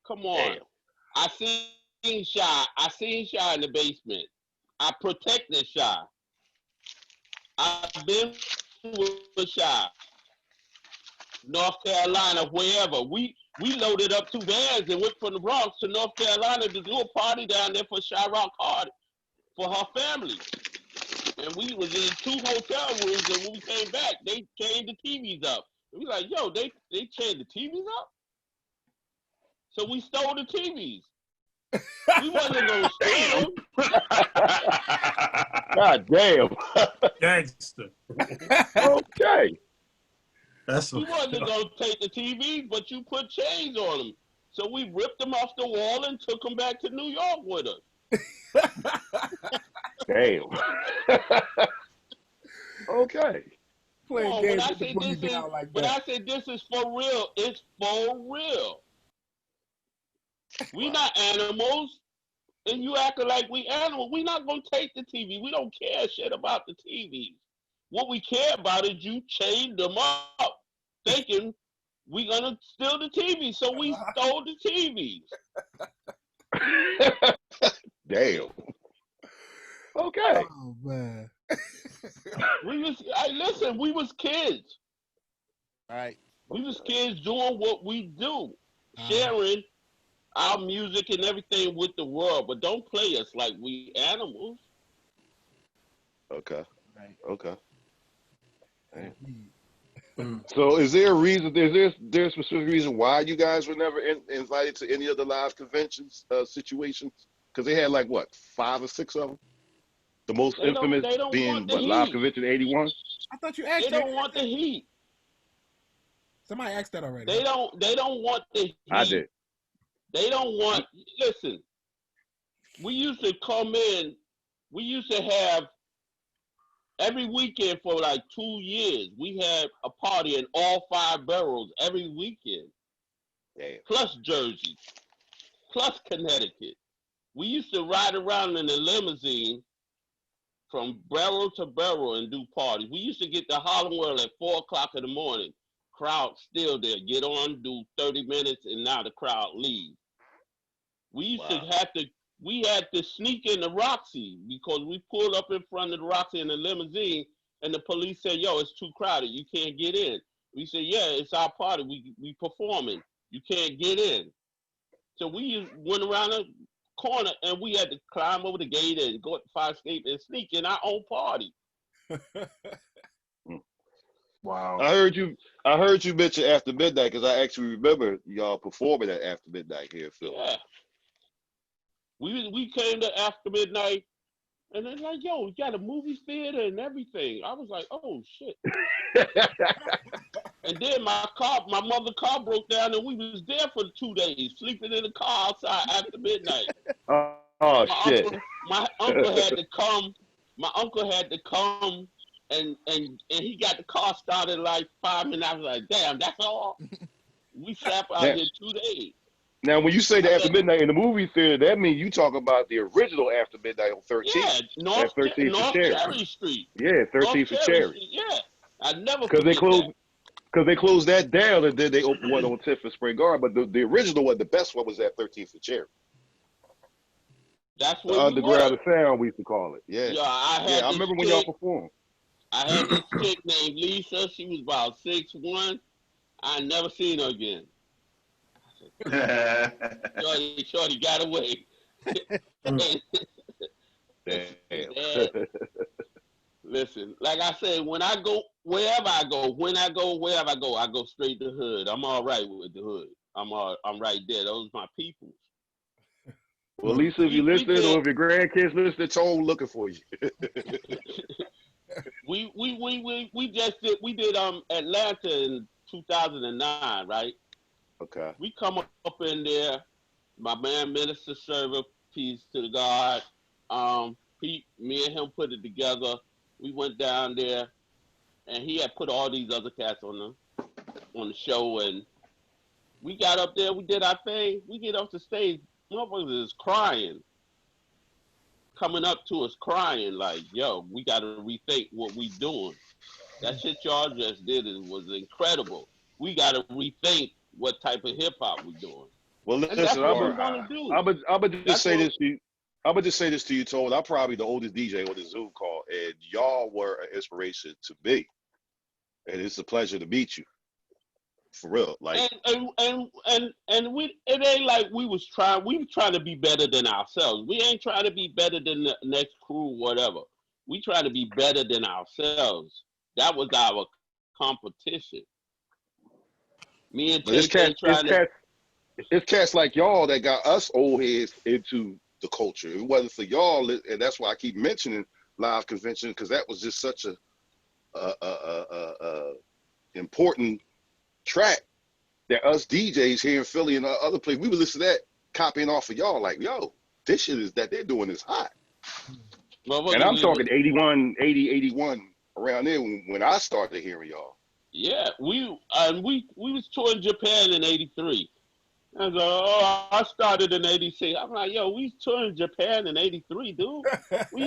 Come on. Damn. I seen Shy in the basement. I protected Shy. I've been with Shy. North Carolina, wherever. We loaded up 2 vans and went from the Bronx to North Carolina to do a party down there for Shy-Rock Hard for her family. And we was in 2 hotel rooms, and when we came back, they changed the TVs up. And we like, yo, they changed the TVs up? So we stole the TVs. We wasn't gonna steal them. God damn. Gangster. Okay. That's we wasn't gonna take the TVs, but you put chains on them. So we ripped them off the wall and took them back to New York with us. Damn. Okay. Playing games with the boogie down like that. But I said this is for real. It's for real. We not animals, and you acting like we animals. We not gonna take the TV. We don't care shit about the TVs. What we care about is you chained them up, thinking we gonna steal the TV. So we stole the TVs. Damn. Okay. Oh man. We was kids. All right. We was kids doing what we do, sharing our music and everything with the world, but don't play us like we animals. Okay. Right. Okay. So is there a reason, there's a specific reason why you guys were never invited to any of the live conventions situations? Because they had like, what, 5 or 6 of them? The most infamous being what, Live Convention 81? I thought you asked They don't want the heat. Somebody asked that already. They don't want the heat. I did. They don't want, listen, we used to come in, we used to have, every weekend for like 2 years, we had a party in all 5 boroughs every weekend. Damn. Plus Jersey, plus Connecticut. We used to ride around in a limousine from borough to borough and do parties. We used to get to Harlem World at 4 o'clock in the morning. Crowd still there. Get on, do 30 minutes, and now the crowd leaves. We used to have to, we had to sneak in the Roxy because we pulled up in front of the Roxy in the limousine and the police said, yo, it's too crowded. You can't get in. We said, yeah, it's our party. We performing. You can't get in. So we went around the corner and we had to climb over the gate and go up the fire escape and sneak in our own party. Wow. I heard you mention After Midnight because I actually remember y'all performing at After Midnight here in Philly. Yeah. We came to After Midnight and they're like, yo, we got a movie theater and everything. I was like, oh shit. And then my mother's car broke down and we was there for 2 days, sleeping in the car outside After Midnight. Oh shit. My uncle had to come. My uncle had to come and he got the car started like 5 minutes. I was like, damn, that's all? We sat out here 2 days. Now, when you say the After Midnight in the movie theater, that means you talk about the original After Midnight on 13th. Yeah, North 13th Cherry Street. Yeah, 13th and Cherry. Street, yeah, I never because they closed that down and then they opened one on 10th and Spring Garden. But the original one, the best one, was at 13th and Cherry. That's what the underground of sound, we used to call it. Yeah, yeah. I remember when y'all performed. I had this chick named Lisa. She was about 6'1". I never seen her again. Shorty got away. Listen, like I said, when I go wherever I go straight to hood. I'm all right with the hood. I'm right there. Those are my people. Well, Lisa, if you listening or if your grandkids listening, it's all looking for you. we did Atlanta in 2009, right? Okay. We come up in there. My man, Minister Server, peace to the God. Me and him put it together. We went down there, and he had put all these other cats on the show, and we got up there. We did our thing. We get off the stage. Motherfuckers is crying, coming up to us crying like, "Yo, we got to rethink what we doing. That shit y'all just did was incredible. We got to rethink what type of hip hop we doing." Well, listen, I'm gonna just say this to you. I'm gonna just say this to you, Toad. I'm probably the oldest DJ on the Zoom call, and y'all were an inspiration to me. And it's a pleasure to meet you. For real. Like and we it ain't like we were trying to be better than ourselves. We ain't trying to be better than the next crew, whatever. We try to be better than ourselves. That was our competition. Me and it's cats like y'all that got us old heads into the culture. It wasn't for y'all, and that's why I keep mentioning Live Convention, because that was just such a important track that us DJs here in Philly and other places, we would listen to that, copying off of y'all, like, yo, this shit is that they're doing is hot. And I'm talking 81, 80, 81, around there when I started hearing y'all. Yeah, we was touring Japan in '83. I was like, oh, I started in '86. I'm like, yo, we touring Japan in '83, dude.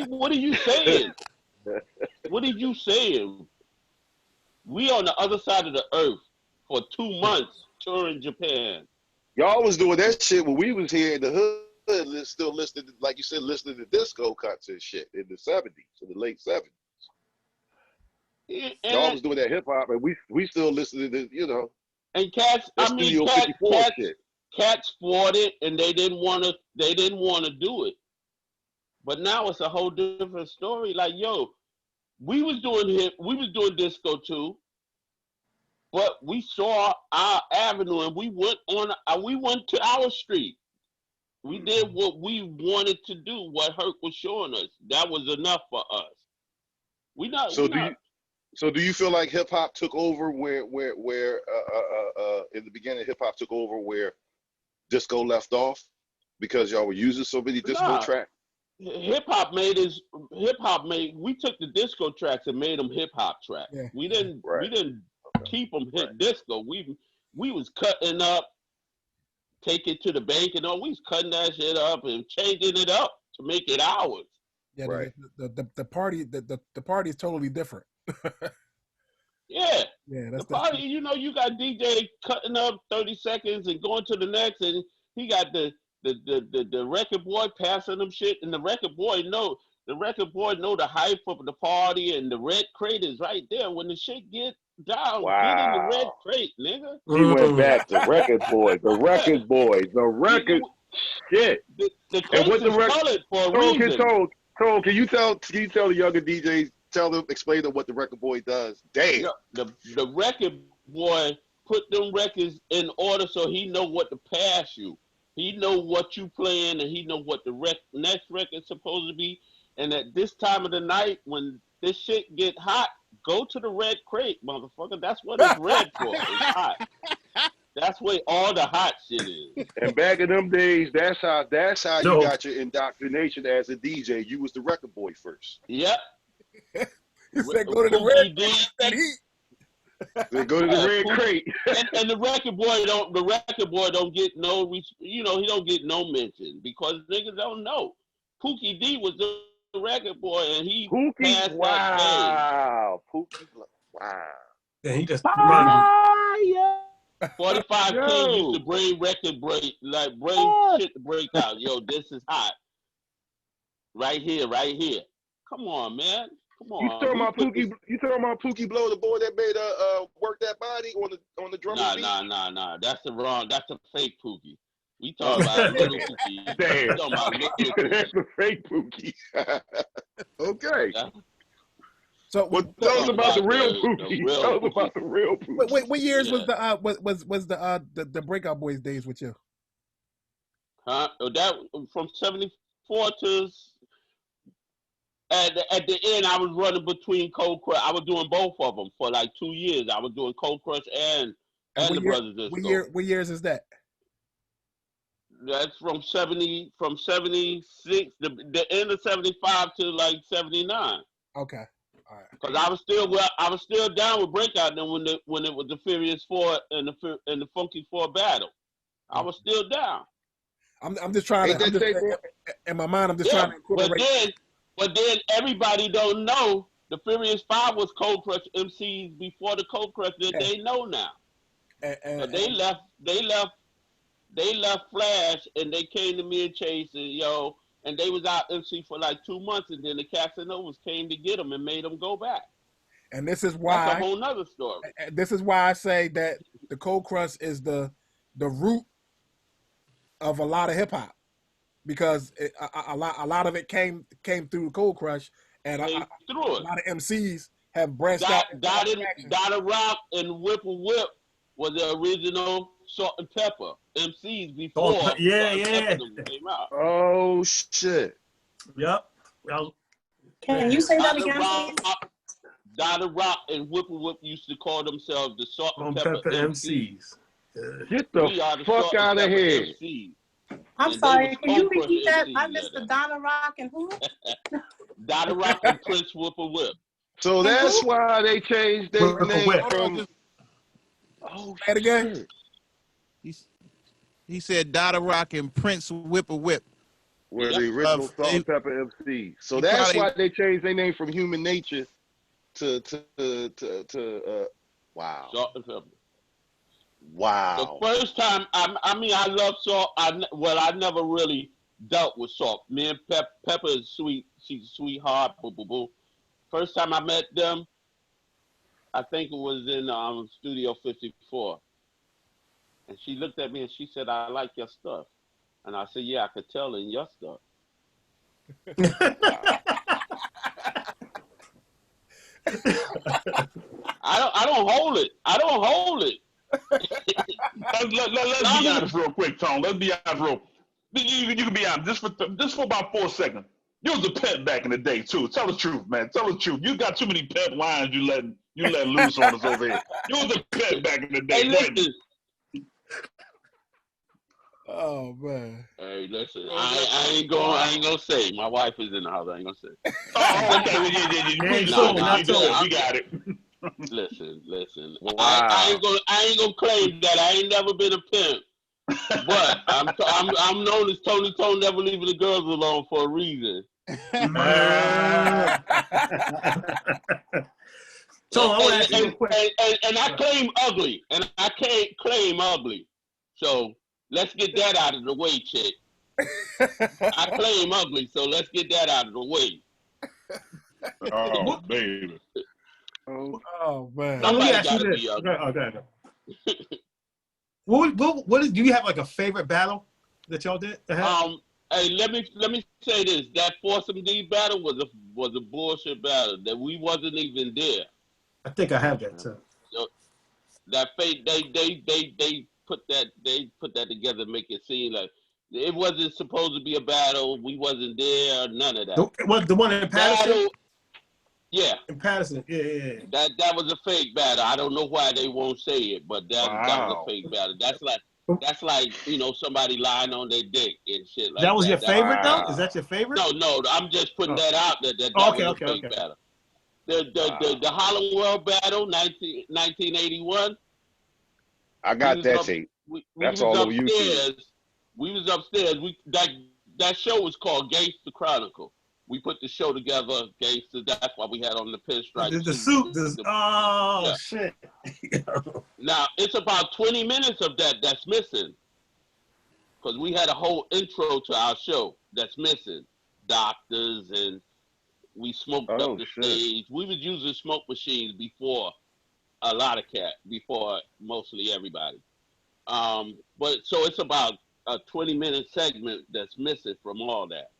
What are you saying? What are you saying? We on the other side of the earth for 2 months touring Japan. Y'all was doing that shit when we was here in the hood, still listening, like you said, listening to disco cuts and shit in the 70s, in the late 70s. Yeah, y'all was doing that hip hop, and we still listening to, you know. And cats, cats fought it, and they didn't want to do it. But now it's a whole different story. Like, yo, we was doing disco too, but we saw our avenue and we went to our street. We did what we wanted to do, what Herc was showing us. That was enough for us. So do you feel like hip hop took over where in the beginning hip hop took over where disco left off because y'all were using so many disco tracks? We took the disco tracks and made them hip hop tracks. Yeah. We didn't keep them hit disco. We was cutting up, take it to the bank and all. We was cutting that shit up and changing it up to make it ours. Yeah, right. The party is totally different. Yeah. Yeah, that's the party. You know, you got DJ cutting up 30 seconds and going to the next, and he got the record boy passing them shit, and the record boy know the hype of the party, and the red crate is right there. When the shit get down, get in the red crate, nigga. He went back to record boy, the record shit. The crate is colored for a reason. Can you tell the younger DJs, explain them what the record boy does? Damn. The record boy put them records in order so he know what to pass you. He know what you playing, and he know what the next record's supposed to be. And at this time of the night, when this shit get hot, go to the red crate, motherfucker. That's what it's red for. It's hot. That's where all the hot shit is. And back in them days, that's how you got your indoctrination as a DJ. You was the record boy first. Yep. He said, "Go to the red crate." They go to the red crate. And the record boy don't get no, he don't get no mention because niggas don't know. Pookie D was the record boy, and he passed that Pookie, wow. Yeah, he just 45 King used to bring shit to break out. Yo, this is hot. Right here. Come on, man. Come on. You talking about Pookie Blow, the boy that made work that body on the drum? Nah. That's a fake Pookie. We talking about little Pookie. Damn. Talking about little Pookie. That's the fake Pookie. Okay. So tell us about the real Pookie. Tell us about the real Pookie. Wait, what years was the Breakout Boys days with you? That from 74 to at the end. I was running between Cold Crush. I was doing both of them for like 2 years. I was doing Cold Crush and the Brothers Disco. What years is that? That's from 76, the end of 75 to like 79. Okay. All right. Because I was still down with Breakout then when it was the Furious 4 and the Funky 4 battle. I was still down. I'm just trying to in my mind. I'm just trying to incorporate. But then everybody don't know the Furious 5 was Cold Crush MCs before the Cold Crush that they know now. And they left Flash, and they came to me and Chase and, yo, and they was out MC for like 2 months, and then the Casanovas came to get them and made them go back. And this is why that's a whole nother story. This is why I say that the Cold Crush is the root of a lot of hip hop, because a lot of it came through the Cold Crush, and a lot of MCs have branched out. Dada Rock and Whipple Whip was the original Salt and Pepper MCs before. Came out. Oh shit. Yep. Well, can you say that again? Dada Rock and Whipple Whip used to call themselves the Salt and Pepper MCs. Get the fuck out of here. MCs. I'm sorry, can you repeat that? I missed the Dada Rock and who? Dada Rock and Prince Whipple Whip. So that's why they changed their name from. Oh, say it again. He said Dada Rock and Prince Whipple Whip. Were the original Salt and Pepper MC. So that's why they changed their name from Human Nature to wow. Salt and Pepper. Wow. The first time, I mean, I love Salt. I never really dealt with Salt. Me and Pepper is sweet. She's a sweetheart. Boo, boo, boo. First time I met them, I think it was in Studio 54. And she looked at me and she said, "I like your stuff." And I said, "Yeah, I could tell in your stuff." I don't hold it. I don't hold it. Let's be honest real quick, Tone. Let's be honest real. You can be honest just for about 4 seconds. You was a pimp back in the day too. Tell the truth, man. Tell the truth. You got too many pimp lines you let loose on us over here. You was a pimp back in the day. Hey, listen. Oh man. Hey, listen. I ain't gonna say. My wife is in the house. I ain't gonna say. Oh, okay. We got it. Listen. Wow. I ain't gonna claim that. I ain't never been a pimp. But I'm known as Tony Tone, never leaving the girls alone for a reason. So I want to ask you a question. And I claim ugly, and I can't claim ugly. So let's get that out of the way, chick. I claim ugly, so let's get that out of the way. Oh, baby. Oh man. Let me ask you this. Okay. What do you have like a favorite battle that y'all did? Hey, let me say this. That Foursome D battle was a bullshit battle that we wasn't even there. I think I have that too. So, that fake they put that together, make it seem like it wasn't supposed to be a battle. We wasn't there. None of that. The one in Patterson? Yeah. In Patterson. Yeah. That was a fake battle. I don't know why they won't say it, but that was a fake battle. That's like somebody lying on their dick and shit like that. That was your favorite though? Is that your favorite? No. I'm just putting that out there. That was a fake battle. The Harlem World Battle, 1981. I got that tape. That's all over YouTube. We was upstairs. That show was called Gangster Chronicle. We put the show together, Gangster. That's why we had on the pinstripe. The suit. Shit. Now, it's about 20 minutes of that's missing. Because we had a whole intro to our show that's missing. Doctors, and we smoked up the stage. We was using smoke machines before a lot of before mostly everybody. But so it's about a 20-minute segment that's missing from all that.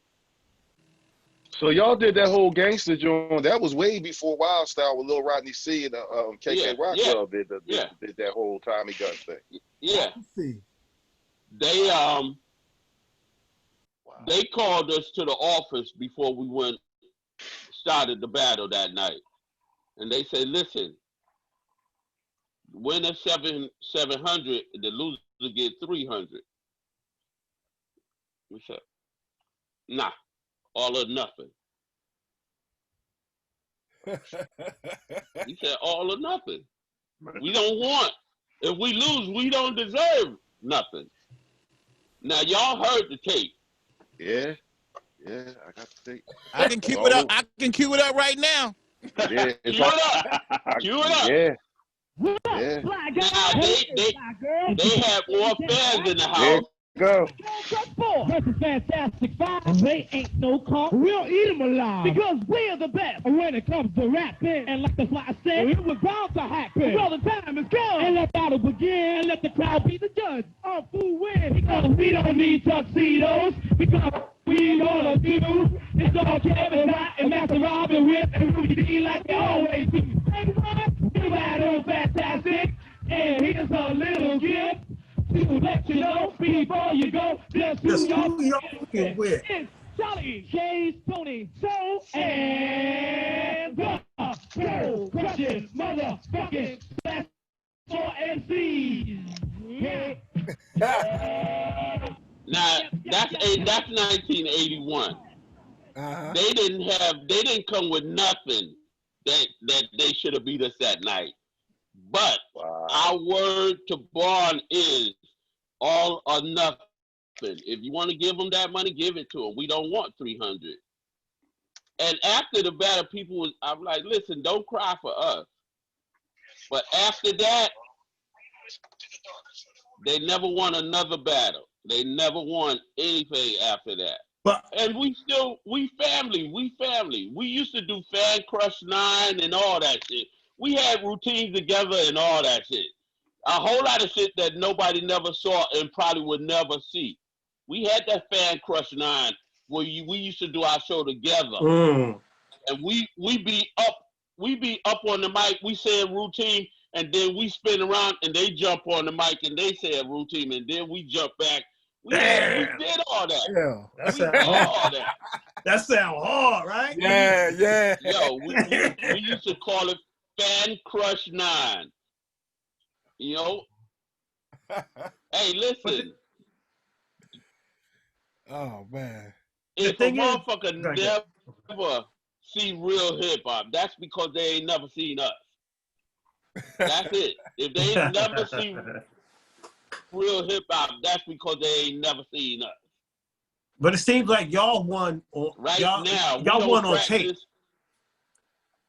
So y'all did that whole gangster joint. That was way before Wild Style with Lil Rodney C and KK Rock Club did that whole Tommy Gun thing. Yeah. They called us to the office before we started the battle that night, and they said, "Listen, winner 700, the loser get 300." We said, "Nah. All or nothing." He said, "All or nothing. We don't want. If we lose, we don't deserve nothing." Now y'all heard the tape. Yeah, I got the tape. I can cue it up. I can cue it up right now. Yeah, Cue it up. Yeah. Now they have more fans in the house. Go. Versus Fantastic Five, and they ain't no car. We'll eat them alive because we're the best when it comes to rapping. And like the fly said, it was bound to happen. Well, the time is gone, and let battle begin. Let the crowd be the judge. Our fool win because we don't need tuxedos. Because we gonna do it's all Kevin Hart and Master Robin Whip and Rudy D like they always do. Hey, what? You battle fantastic, and here's a little gift. To let you know before you go, just who y'all with. It's Charlie, Jay's, Tony, So, and the Soul Crushing Motherfucking Slash for MCs. Now that's 1981. They didn't come with nothing that they should have beat us that night. But our word to Barn is all or nothing. If you want to give them that money, give it to them. We don't want 300. And after the battle, I'm like, listen, don't cry for us. But after that, they never won another battle. They never won anything after that. And we family. We used to do Fan Crush 9 and all that shit. We had routines together and all that shit. A whole lot of shit that nobody never saw and probably would never see. We had that Fan Crush 9 where we used to do our show together. And we be up on the mic, we say a routine, and then we spin around and they jump on the mic and they say a routine, and then we jump back. We did all that. Yeah, that sound hard, right? Yeah. Yo, we used to call it Fan Crush 9. You know? Hey, listen. Oh, man. If a motherfucker never see real hip-hop, that's because they ain't never seen us. That's it. If they ain't never seen real hip-hop, that's because they ain't never seen us. But it seems like y'all won on y'all won on tape.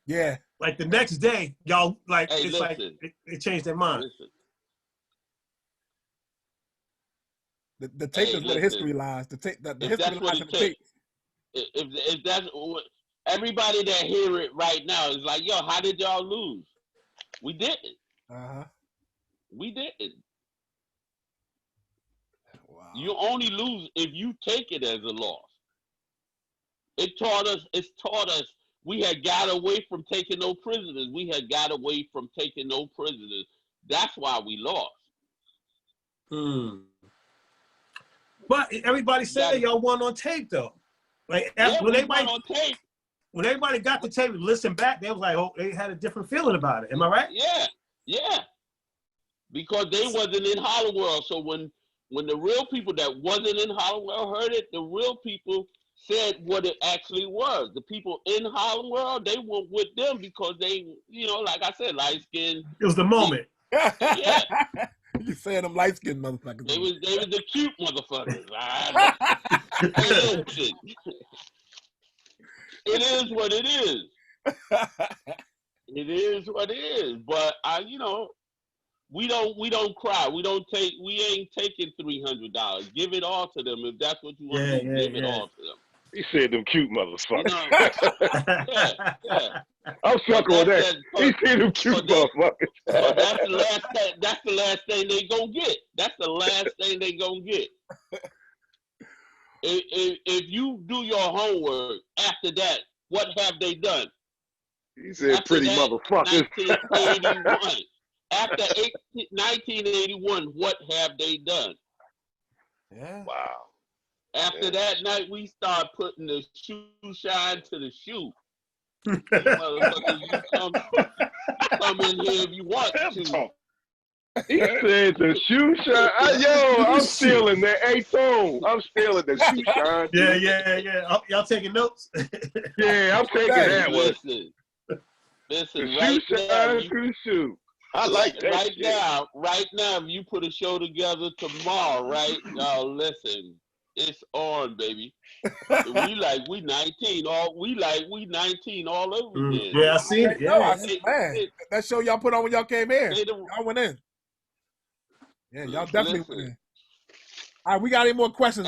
Yeah. Like the next day, y'all it changed their mind. The tape is where the history lies. The history lies in the tape. If that's what everybody that hear it right now is like, yo, how did y'all lose? We didn't. We didn't. Wow. You only lose if you take it as a loss. It's taught us we had got away from taking no prisoners. We had got away from taking no prisoners. That's why we lost. But everybody said y'all won on tape, though. Like when everybody got the tape and listened back, they was like, oh, they had a different feeling about it. Am I right? Yeah. Because they wasn't in Hollow World. So when the real people that wasn't in Hollow World heard it, the real people said what it actually was. The people in Hollow World, they went with them because they, like I said, light skin. It was the moment. Yeah. You saying them light skinned motherfuckers. They was the cute motherfuckers. It is what it is. It is what it is. But we don't cry. We ain't taking $300. Give it all to them. If that's what you want to do, give it all to them. He said them cute motherfuckers. I'm fucking with that. He said them cute motherfuckers. That's the last thing they gonna get. That's the last thing they gonna get. If you do your homework after that, what have they done? He said after pretty motherfuckers. 1981. After 1981, what have they done? Yeah. Wow. After that night, we start putting the shoe shine to the shoe. You come in here if you want to. He said the shoe shine. I'm stealing that. Hey, Tone, I'm stealing the shoe shine. Yeah. Y'all taking notes? Yeah, I'm taking that one. Listen, the right shoe shine to the shoe. I like that. Right now, if you put a show together tomorrow, right? Now, listen, it's on, baby. we 19 all over again. Yeah, I see it. Yeah, man, that show y'all put on when y'all came here. Y'all went in. Yeah, y'all definitely went in. All right, we got any more questions?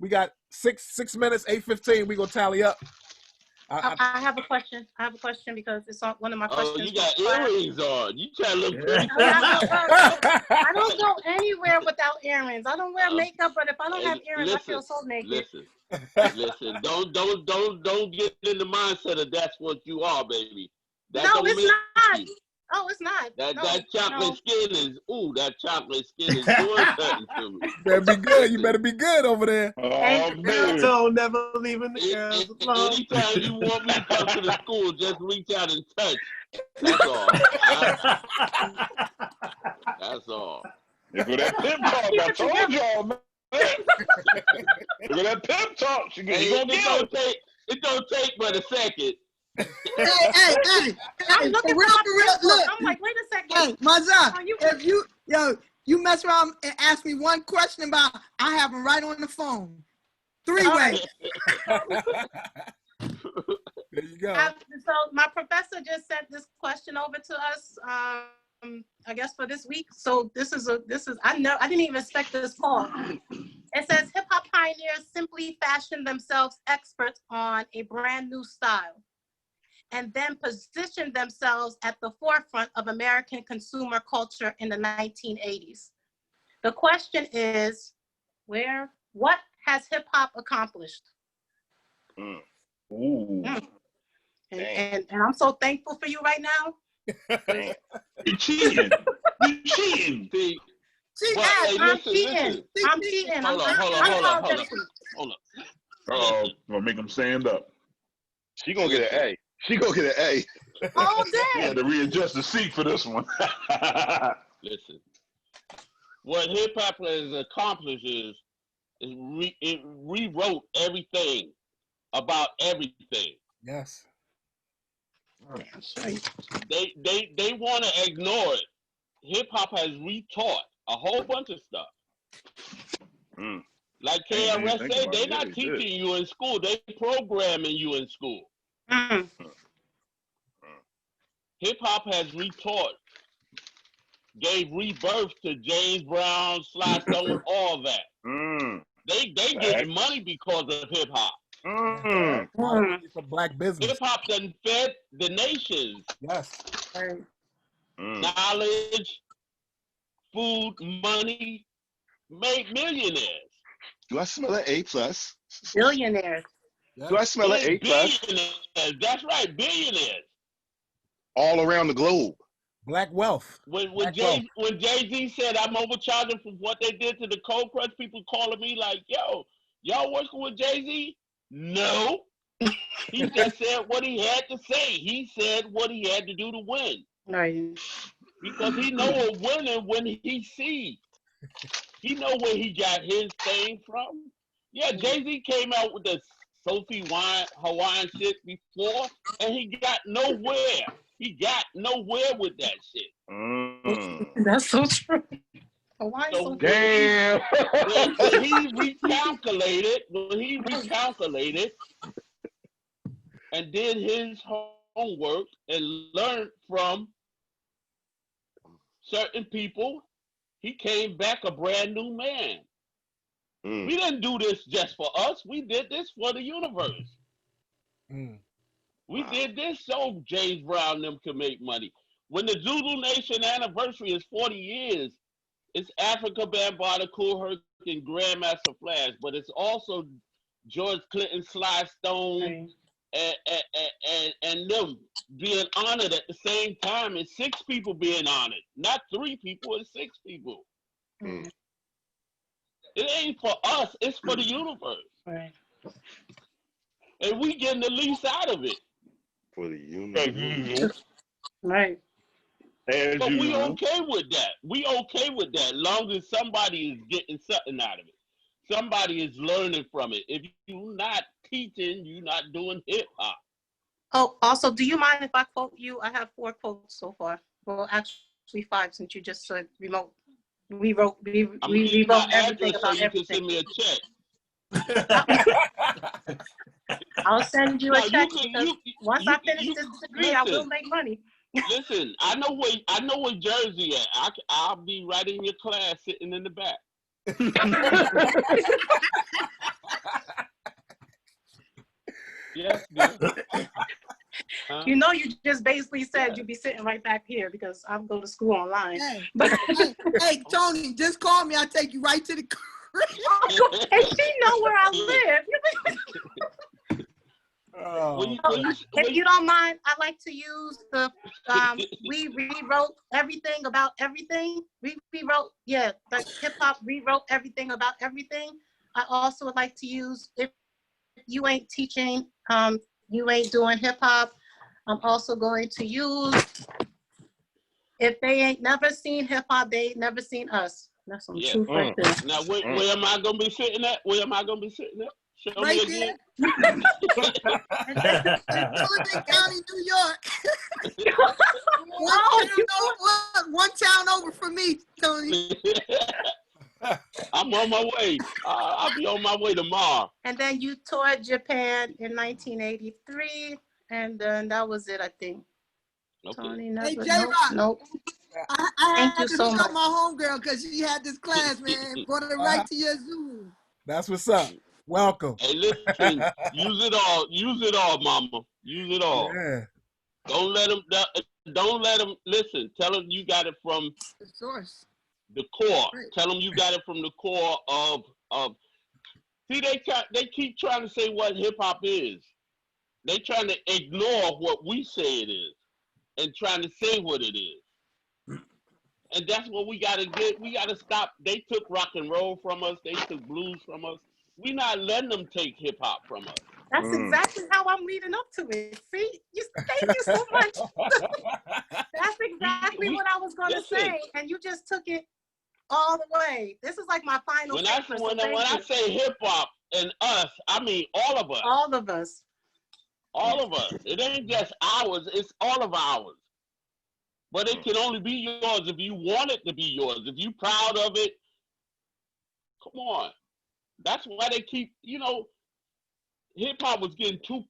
We got 6 minutes, 8:15. We gonna tally up. I have a question. I have a question because it's on one of my questions. Oh, you got earrings on. You trying to look pretty. I don't go anywhere without earrings. I don't wear makeup, but if I don't have earrings, I feel so naked. Listen. Don't get in the mindset of that's what you are, baby. That No, it's not. Oh, it's not. That chocolate skin is that chocolate skin is doing something to me. Better be good. You better be good over there. Oh, man. So never leaving the girls alone. Anytime you want me to come to the school, just reach out and touch. That's all. That's all. Look at that pimp talk. I told y'all, man. Look at that pimp talk. It don't take but a second. Hey, I'm looking for real, look. I'm like, wait a second. Hey, Mazza, if you mess around and ask me one question about, I have them right on the phone. 3-way. There you go. So my professor just sent this question over to us. I guess for this week. So this is I didn't even expect this call. It says hip hop pioneers simply fashioned themselves experts on a brand new style, and then positioned themselves at the forefront of American consumer culture in the 1980s. The question is, what has hip hop accomplished? And I'm so thankful for you right now. You're cheating. You're cheating. I'm cheating. I'm cheating. Hold up. Oh, gonna make them stand up. She gonna get an A. She gonna get an A. Oh, damn. You had to readjust the seat for this one. Listen, what hip hop has accomplished is it rewrote everything about everything. Yes. They want to ignore it. Hip hop has retaught a whole bunch of stuff. Like KRS said, they're not teaching you in school. They programming you in school. Hip hop has retaught, gave rebirth to James Brown, Sly Stone, all that. They get money because of hip hop. It's a black business. Hip hop done fed the nations. Yes. Knowledge, food, money, made millionaires. Do I smell an A+? Billionaires. Do I smell an A+? Billionaires. That's right, billionaires. All around the globe. Black wealth. When Jay-Z said I'm overcharging for what they did to the Cold Crush, people calling me like, yo, y'all working with Jay-Z? No. He just said what he had to say. He said what he had to do to win. Right. Because he know a winner when he sees. He know where he got his fame from. Yeah, Jay-Z came out with the Sophie Hawaiian shit before, and he got nowhere. He got nowhere with that shit. That's so true. So damn. When he recalculated and did his homework and learned from certain people, he came back a brand new man. We didn't do this just for us. We did this for the universe. We did this so James Brown and them could make money. When the Zulu Nation anniversary is 40 years, it's Africa Bambaataa, Kool Herc, and Grandmaster Flash, but it's also George Clinton, Sly Stone, and them being honored at the same time, and 6 people being honored. Not 3 people, it's 6 people. It ain't for us, it's for the universe. Right. And we getting the least out of it. For the universe. Right. But we okay with that. We okay with that, long as somebody is getting something out of it. Somebody is learning from it. If you're not teaching, you're not doing hip hop. Oh, also, do you mind if I quote you? I have 4 quotes so far. Well, actually 5, since you just said remote. We wrote everything about everything. So you can send me a check. I'll send you a check because once I finish this degree, I will make money. Listen, I know where Jersey at. I'll be right in your class, sitting in the back. Yes, You know, you just basically said you'd be sitting right back here because I'm going to school online. Hey, but hey, Tony, just call me. I'll take you right to the crib. And she know where I live. If you don't mind, I like to use the we rewrote everything about everything. We rewrote, yeah, the hip hop rewrote everything about everything. I also would like to use if you ain't teaching, you ain't doing hip hop. I'm also going to use if they ain't never seen hip hop, they ain't never seen us. That's some truth right there. Now, where am I gonna be sitting at? Where am I gonna be sitting at? Show right me again. Sullivan County, New York. One town over from me, Tony. I'm on my way. I'll be on my way tomorrow. And then you toured Japan in 1983, and then that was it, I think. Okay. Tony, hey, J-Rock. Nope. I had to hook up my homegirl because she had this class, man. Brought her right to your Zoom. That's what's up. Welcome. Hey, listen, use it all. Use it all, mama. Use it all. Yeah. Don't let them, listen, tell them you got it from the source. The core. Right. Tell them you got it from the core of see, they keep trying to say what hip hop is. They trying to ignore what we say it is and trying to say what it is. And that's what we gotta get. We gotta stop. They took rock and roll from us, they took blues from us. We not letting them take hip hop from us. That's exactly how I'm leading up to it. See, thank you so much. That's exactly what I was gonna say, and you just took it all the way. This is like my final. When I say hip hop and us, I mean all of us. All of us. All of us. It ain't just ours. It's all of ours. But it can only be yours if you want it to be yours. If you're proud of it, come on. That's why they keep, hip hop was getting too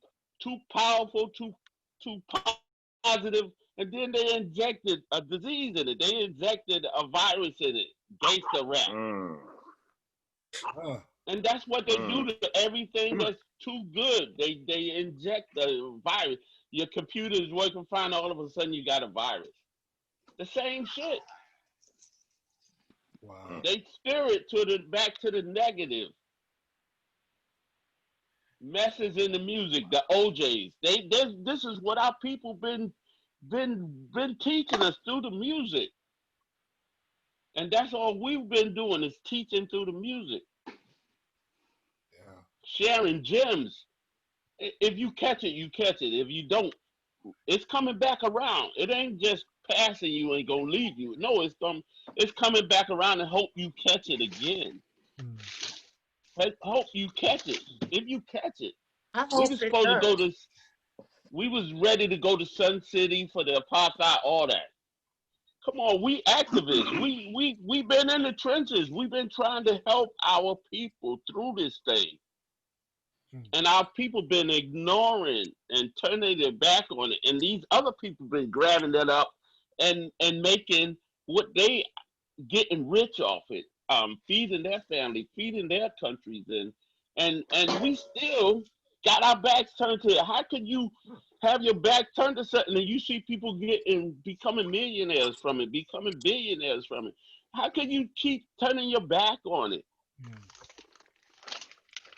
powerful, too positive, and then they injected a disease in it. They injected a virus in it, gangsta rap. And that's what they do to everything that's too good. They inject the virus. Your computer is working fine, all of a sudden you got a virus. The same shit. Wow. They steer it back to the negative. Messes in the music, the OJs. This is what our people been teaching us through the music. And that's all we've been doing is teaching through the music. Yeah. Sharing gems. If you catch it, you catch it. If you don't, it's coming back around. It ain't just passing you and gonna leave you. No, it's coming back around and hope you catch it again. Hope you catch it. If you catch it, we was ready to go to Sun City for the apartheid, all that. Come on, we activists. We been in the trenches. We've been trying to help our people through this thing. And our people been ignoring and turning their back on it. And these other people been grabbing that up and making what they getting rich off it, feeding their family, feeding their countries, and we still got our backs turned to it. How could you have your back turned to something and you see people becoming millionaires from it, becoming billionaires from it? How can you keep turning your back on it?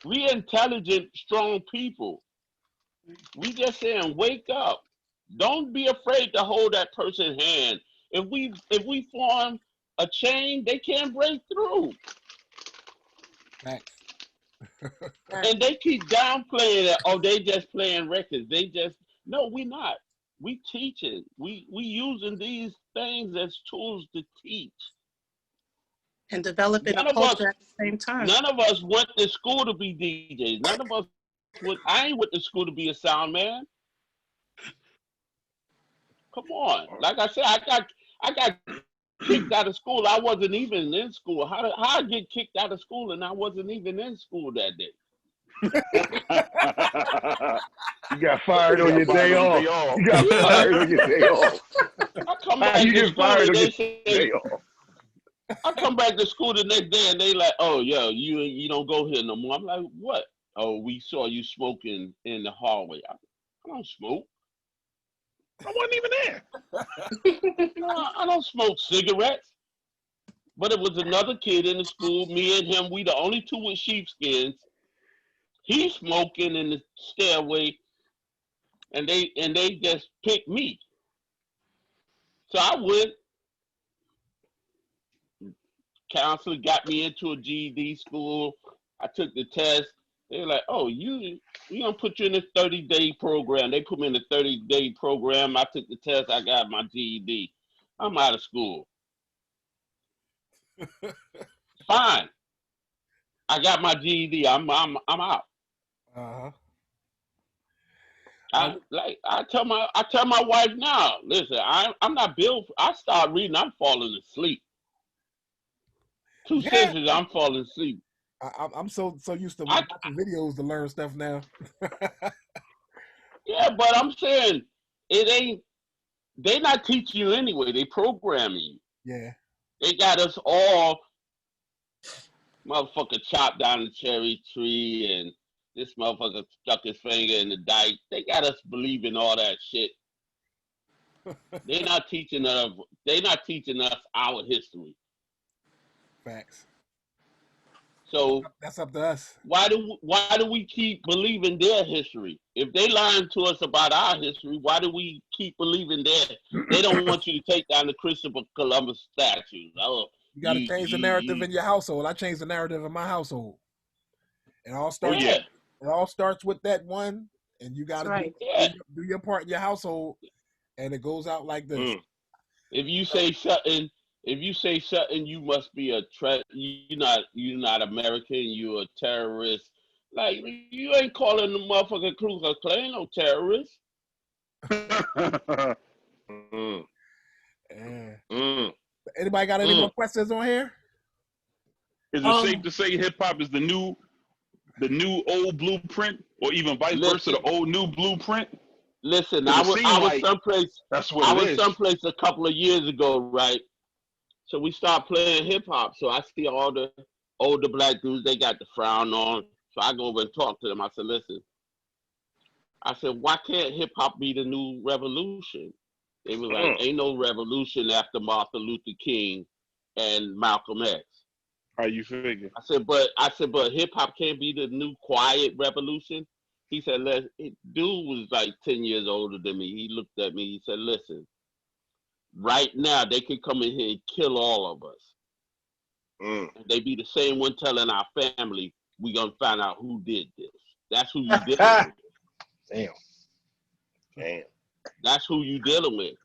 We intelligent, strong people. We just saying, wake up. Don't be afraid to hold that person's hand. If we form a chain, they can't break through. Thanks. And they keep downplaying it. Oh, they just playing records. No, we not. We teaching. We using these things as tools to teach. And developing a culture at the same time. None of us went to school to be DJs. None of us I ain't went to school to be a sound man. Come on. Like I said, I got kicked out of school. I wasn't even in school. How I get kicked out of school and I wasn't even in school that day? You got fired on your day off. You got fired on your day off. I come back you to get school fired and on they your say, day off. I come come back to school the next day and they like, oh, yo, you don't go here no more. I'm like, what? Oh, we saw you smoking in the hallway. I don't smoke. I wasn't even there. No, I don't smoke cigarettes. But it was another kid in the school, me and him, we the only two with sheepskins. He's smoking in the stairway, and they just picked me. So I went. Counselor got me into a GED school. I took the test. They were like, oh, we gonna put you in this 30-day program. They put me in a 30-day program. I took the test. I got my GED. I'm out of school. Fine. I got my GED. I'm out. Uh-huh. I tell my wife now, listen, I'm not built. I start reading, I'm falling asleep. Two sentences, I'm falling asleep. I'm so used to watching videos to learn stuff now. Yeah, but I'm saying they not teaching you anyway. They programming you. Yeah. They got us all motherfucker chopped down the cherry tree and this motherfucker stuck his finger in the dike. They got us believing all that shit. They're not teaching us our history. Facts. So that's up to us. Why do we keep believing their history? If they lying to us about our history, why do we keep believing they don't want you to take down the Christopher Columbus statue? Oh, you got to change the narrative in your household. I changed the narrative in my household. It all starts. It all starts with that one, and you got to do your part in your household, and it goes out like this. If you say something, you must be you're not American. You're a terrorist. Like you ain't calling the motherfucking Ku Klux Klan no terrorist. Anybody got any more questions on here? Is it safe to say hip hop is the new old blueprint, or even vice versa, the old new blueprint? Listen, I was someplace. That's what I was someplace a couple of years ago, right? So we start playing hip hop. So I see all the older black dudes. They got the frown on. So I go over and talk to them. I said, listen. I said, why can't hip hop be the new revolution? They were like, ain't no revolution after Martin Luther King and Malcolm X. How you figure? I said, but hip hop can't be the new quiet revolution. He said, dude was like 10 years older than me. He looked at me. He said, listen, right now they can come in here and kill all of us. They be the same one telling our family, we gonna find out who did this. That's who you dealing with. Damn. That's who you dealing with.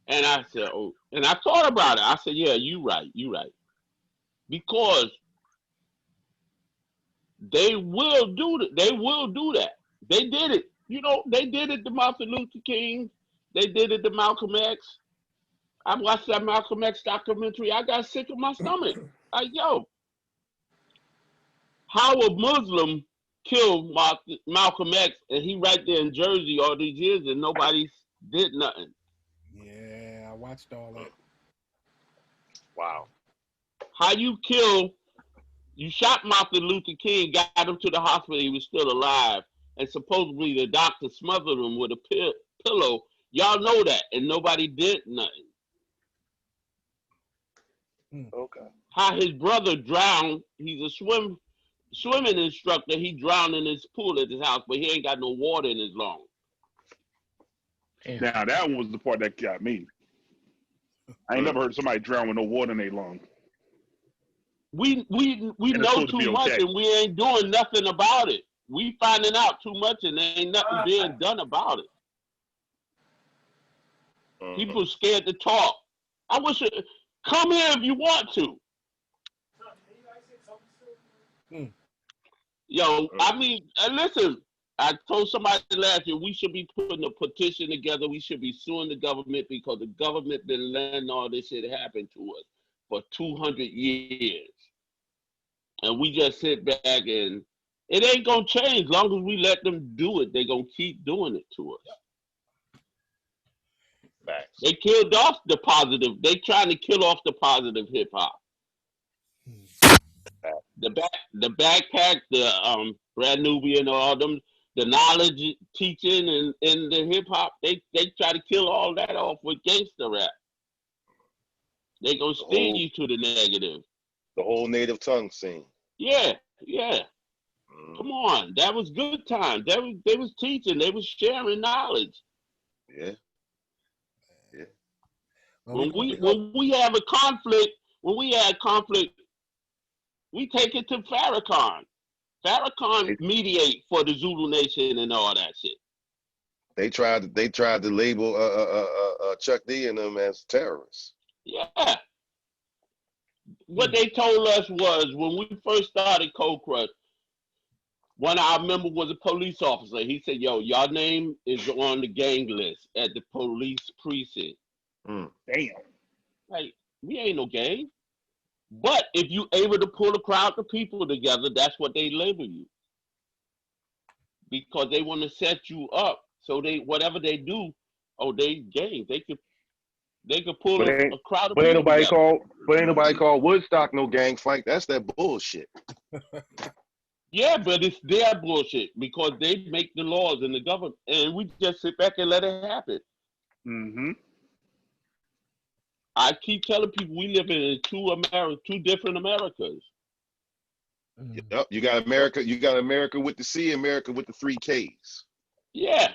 And I said, and I thought about it. I said, yeah, you right. Because they will do that. They did it. You know, they did it to Martin Luther King. They did it to Malcolm X. I watched that Malcolm X documentary. I got sick of my stomach. Like, yo, how a Muslim killed Malcolm X and he right there in Jersey all these years and nobody did nothing. Yeah, I watched all that. Wow. How you shot Martin Luther King, got him to the hospital, he was still alive, and supposedly the doctor smothered him with a pillow. Y'all know that, and nobody did nothing. Okay. How his brother drowned, he's a swimming instructor, he drowned in his pool at his house, but he ain't got no water in his lungs. Now that one was the part that got me. I ain't never heard somebody drown with no water in their lungs. We know too much and we ain't doing nothing about it. We finding out too much and there ain't nothing being done about it. People scared to talk. I wish come here if you want to. Yo, I mean, listen, I told somebody last year we should be putting a petition together. We should be suing the government because the government been letting all this shit happen to us for 200 years. And we just sit back and it ain't gonna change. As long as we let them do it, they gonna keep doing it to us. Facts. They killed off the positive. They trying to kill off the positive hip hop. the backpack, the Brand Nubian, all them, the knowledge teaching and the hip hop, they try to kill all that off with gangster rap. They gonna steer you to the negative. The whole native tongue scene. Yeah. Come on, that was good time. They was teaching, they was sharing knowledge. Yeah. When we have a conflict, we take it to Farrakhan. Farrakhan mediate for the Zulu Nation and all that shit. They tried to label Chuck D and them as terrorists. Yeah. What they told us was when we first started Cold Crush, one I remember was a police officer. He said, "Yo, your name is on the gang list at the police precinct." Damn. Like, we ain't no gang. But if you able to pull a crowd of people together, that's what they label you. Because they want to set you up. So they whatever they do, they gang. They could pull a crowd of people ain't nobody together. ain't nobody called Woodstock no gang fight. That's that bullshit. Yeah, but it's their bullshit because they make the laws in the government, and we just sit back and let it happen. Mm-hmm. I keep telling people we live in two different Americas. Yep, you got America. You got America with the C, America with the 3 Ks. Yeah,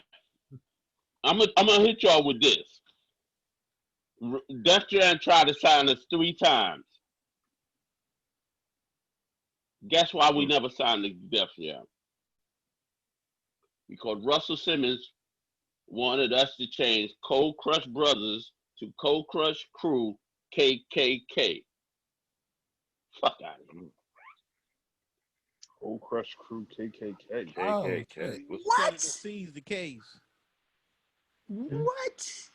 I'm gonna hit y'all with this. Def Jam tried to sign us 3 times. Guess why we never signed the Def Jam? Because Russell Simmons wanted us to change Cold Crush Brothers to Cold Crush Crew KKK. Fuck out of here. Cold Crush Crew KKK. KKK. What? Seize the case. What?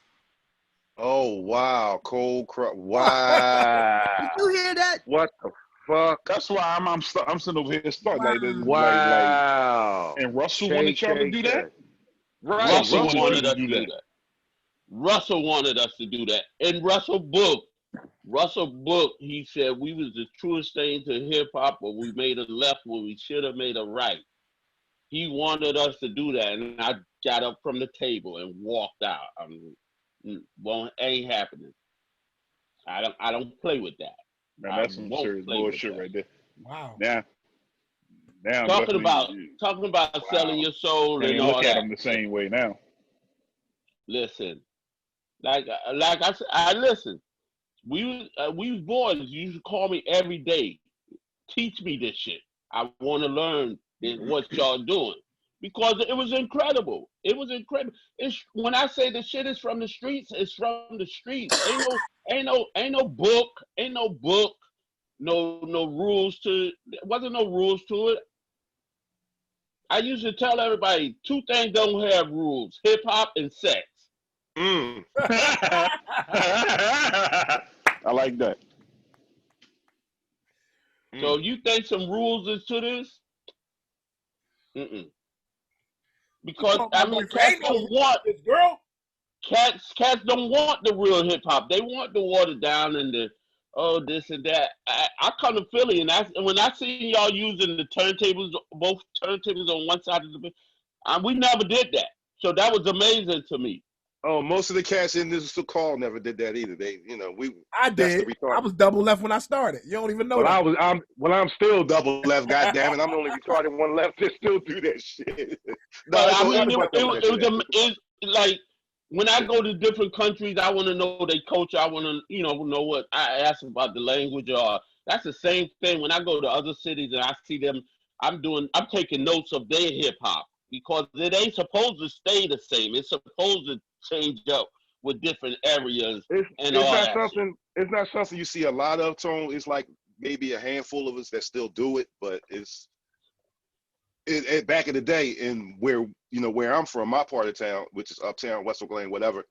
Oh wow, Cold Crush. Wow. Did you hear that? What the fuck? That's why I'm sitting over here starting like this. Wow. And Russell wanted y'all to do that? Right. Russell wanted us to do that. Russell wanted us to do that. And Russell Book, he said we was the truest thing to hip hop, but we made a left when we should have made a right. He wanted us to do that, and I got up from the table and walked out. Well, ain't happening. I don't play with that. Man, that's some serious bullshit right there. Wow. Now talking about selling your soul and all that. Look at them the same way now. Listen, like I said, I listen. We was boys. You used to call me every day. Teach me this shit. I want to learn what y'all doing because it was incredible. It was incredible. It's when I say the shit is from the streets. It's from the streets. Ain't no book. No rules to it. There wasn't no rules to it. I used to tell everybody 2 things don't have rules: hip hop and sex. I like that. So you think some rules is to this? Because I mean, cats don't want this girl. Cats don't want the real hip hop. They want the watered down and the this and that. I come to Philly and when I see y'all using the turntables, both turntables on one side of the we never did that. So that was amazing to me. Oh, most of the cats in this call never did that either. They, I did. I was double left when I started. You don't even know that. I'm still double left. Goddamn it! I'm the only retarded one left to still do that shit. But I mean, it was like when I go to different countries, I want to know their culture. I want to, know what I ask about the language. Or that's the same thing when I go to other cities and I see them. I'm taking notes of their hip hop because it ain't supposed to stay the same. It's supposed to change up with different areas. It's not something you see a lot of, Tone. It's like maybe a handful of us that still do it, but it's back in the day, and where I'm from, my part of town, which is uptown, West Oak Lane, whatever.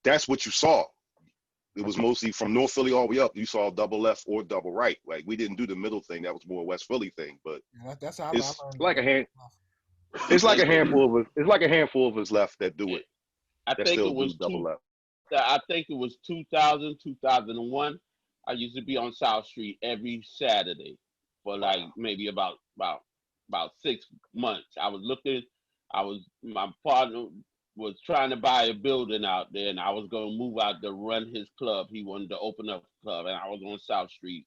That's what you saw. It was mostly from North Philly all the way up. You saw double left or double right. Like we didn't do the middle thing. That was more a West Philly thing. But that's how it's like a hand. It's like a handful of us. It's like a handful of us left that do it. I think it was double left. I think it was 2000, 2001. I used to be on South Street every Saturday. for like maybe about 6 months. My partner was trying to buy a building out there, and I was gonna move out to run his club. He wanted to open up a club, and I was on South Street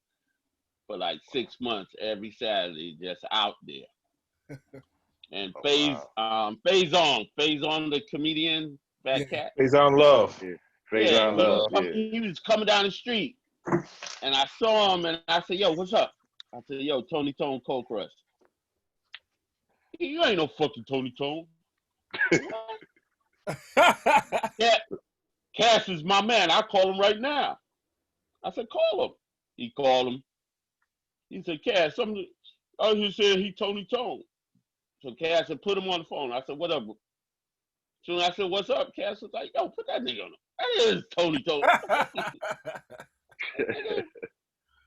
for like 6 months every Saturday, just out there. And Faison, the comedian, Fat Cat. Faison Love. Faison Love. He was coming down the street, and I saw him, and I said, "Yo, what's up?" I said, "Yo, Tony Tone, Cold Crush." You ain't no fucking Tony Tone. Cass is my man. I'll call him right now. I said, call him. He called him. He said, Cass, I just said he Tony Tone. So Cass said, put him on the phone. I said, what up? So I said, what's up? Cass was like, yo, put that nigga on. That is Tony Tone.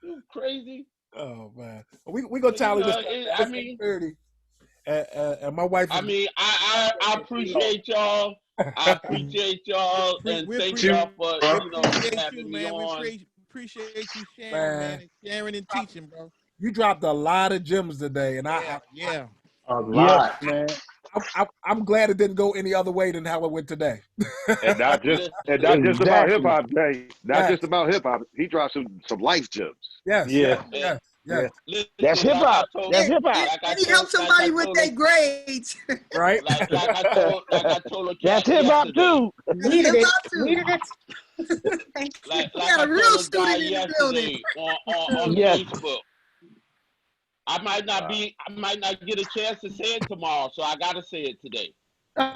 You crazy? Oh man, we gonna tally this. I mean, 30. And my wife. I mean, I appreciate y'all. I appreciate y'all, and thank y'all for having me on. We appreciate you sharing, man, and sharing and teaching, bro. You dropped a lot of gems today, and yeah, a lot, man. I'm glad it didn't go any other way than how it went today. And not just about hip hop, Jay. Not just about hip hop. He dropped some life gems. Yes. Yeah. That's hip hop. That's hip hop. And he helped somebody with their grades. Right? Like I told her. That's hip hop too. Needed it. Like we got a real student in the building. On Facebook. I might not get a chance to say it tomorrow, so I gotta say it today.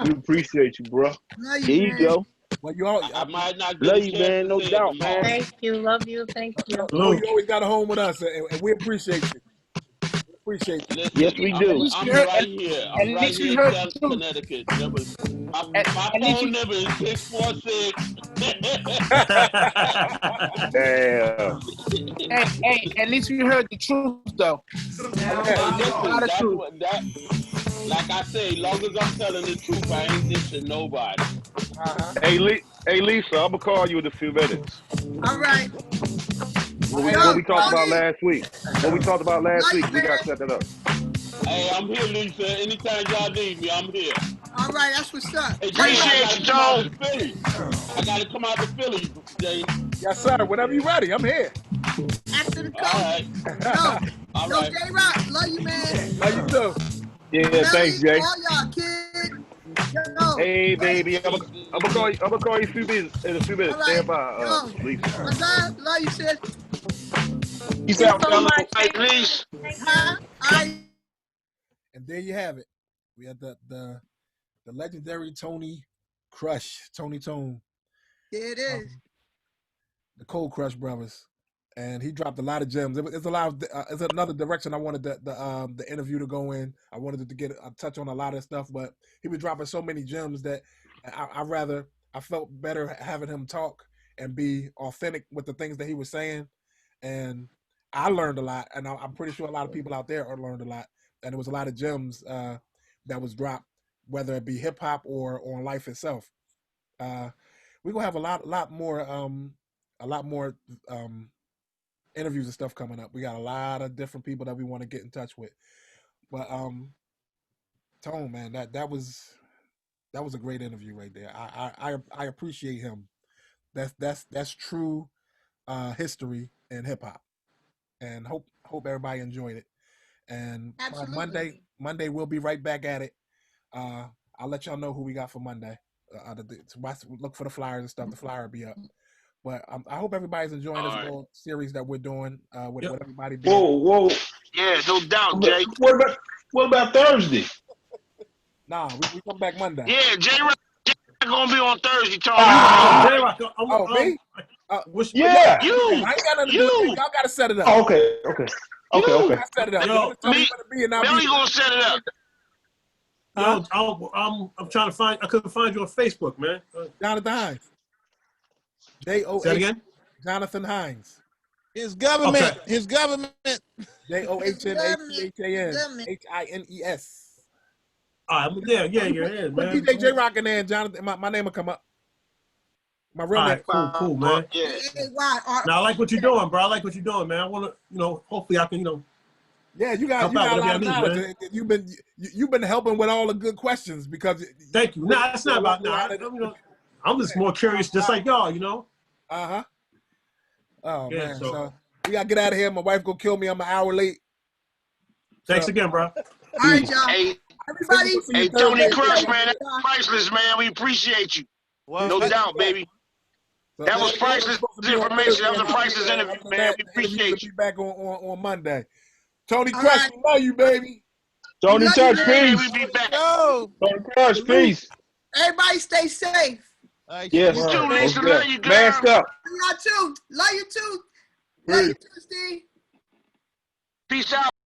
We appreciate you, bro. There you go. Well, you all, I might not get love a you, chance man. to No say doubt, it man. Thank you. Love you. Thank you. You always got a home with us, and we appreciate you. Appreciate you. Listen, yes, we do. I'm right here. I'm right here in Dallas, Connecticut. My phone number is 646. Damn. Hey, at least we heard the truth, though. Like I say, long as I'm telling the truth, I ain't dissing nobody. Hey, Lisa, I'm gonna call you in a few minutes. All right. What we talked about last week. What we talked about last week, we gotta set that up. Hey, I'm here, Lisa. Anytime y'all need me, I'm here. All right, that's what's up. Hey, Appreciate you, Joe. I gotta come out to Philly, Jay. Yes, sir. Whenever you're ready, I'm here. After the All right. All right. J-Rock, love you, man. Love you too. Yeah, thanks, Jay. All y'all, kid. Yo, Hey, baby, I'm gonna call you in a few minutes. All right. Stand by, Lisa. My God, love you, sis. Peace out, so fellas. much. Hey, please. Huh? All right. And there you have it. We had the legendary Tony Tone. There it is. The Cold Crush brothers, and he dropped a lot of gems. It's a lot of it's another direction I wanted the interview to go in. I wanted to get a touch on a lot of stuff, but he was dropping so many gems that I felt better having him talk and be authentic with the things that he was saying, and I learned a lot, and I'm pretty sure a lot of people out there learned a lot, and there was a lot of gems that was dropped, whether it be hip hop or on life itself. We're gonna have a lot more interviews and stuff coming up. We got a lot of different people that we want to get in touch with. But Tone, man, that was a great interview right there. I appreciate him. That's true history in hip hop, and hope everybody enjoyed it. And Monday we'll be right back at it. I'll let y'all know who we got for Monday. Look for the flyers and stuff. The flyer will be up. But I hope everybody's enjoying this little series that we're doing with everybody. Whoa. Yeah, no doubt, Jay. What about Thursday? Nah, we come back Monday. Yeah, J-Rock gonna be on Thursday, Tony. J-Rock, me? Yeah. You. I ain't got nothing to do with it. Y'all got to set it up. Oh, okay. I set it up. Billy gonna set it up. I'm trying to find. I couldn't find you on Facebook, man. Jonathan Hines. J-O-H. Say it again. Jonathan Hines. His government. Okay. His government. JOHNATHAN HINES. All right, yeah, Put man. DJ J-Rock in there, and Jonathan. My name will come up. My real name. Cool, man. Yeah. Why? Now I like what you're doing, bro. I like what you're doing, man. I want to, hopefully I can, Yeah, you got a lot of knowledge. You've been helping with all the good questions because. Thank you. No, it's not about that. I'm just more curious, just like y'all, you know. Oh Yeah, man, so we gotta get out of here. My wife gonna kill me. I'm an hour late. Thanks again, bro. All right, y'all. Hey, everybody. Hey, Tony Crush, man, that's priceless, man. We appreciate you. No doubt, baby. That was priceless information. That was a priceless interview, man. We appreciate you. Be back on Monday. Tony Crush, we love you, baby. Tony Touch, peace. We be back. Tony Crush, peace. Everybody stay safe. Yes. You too, Lisa. Love you, girl. Mask up. Y'all too. Love you too. Love you too, Steve. Peace out.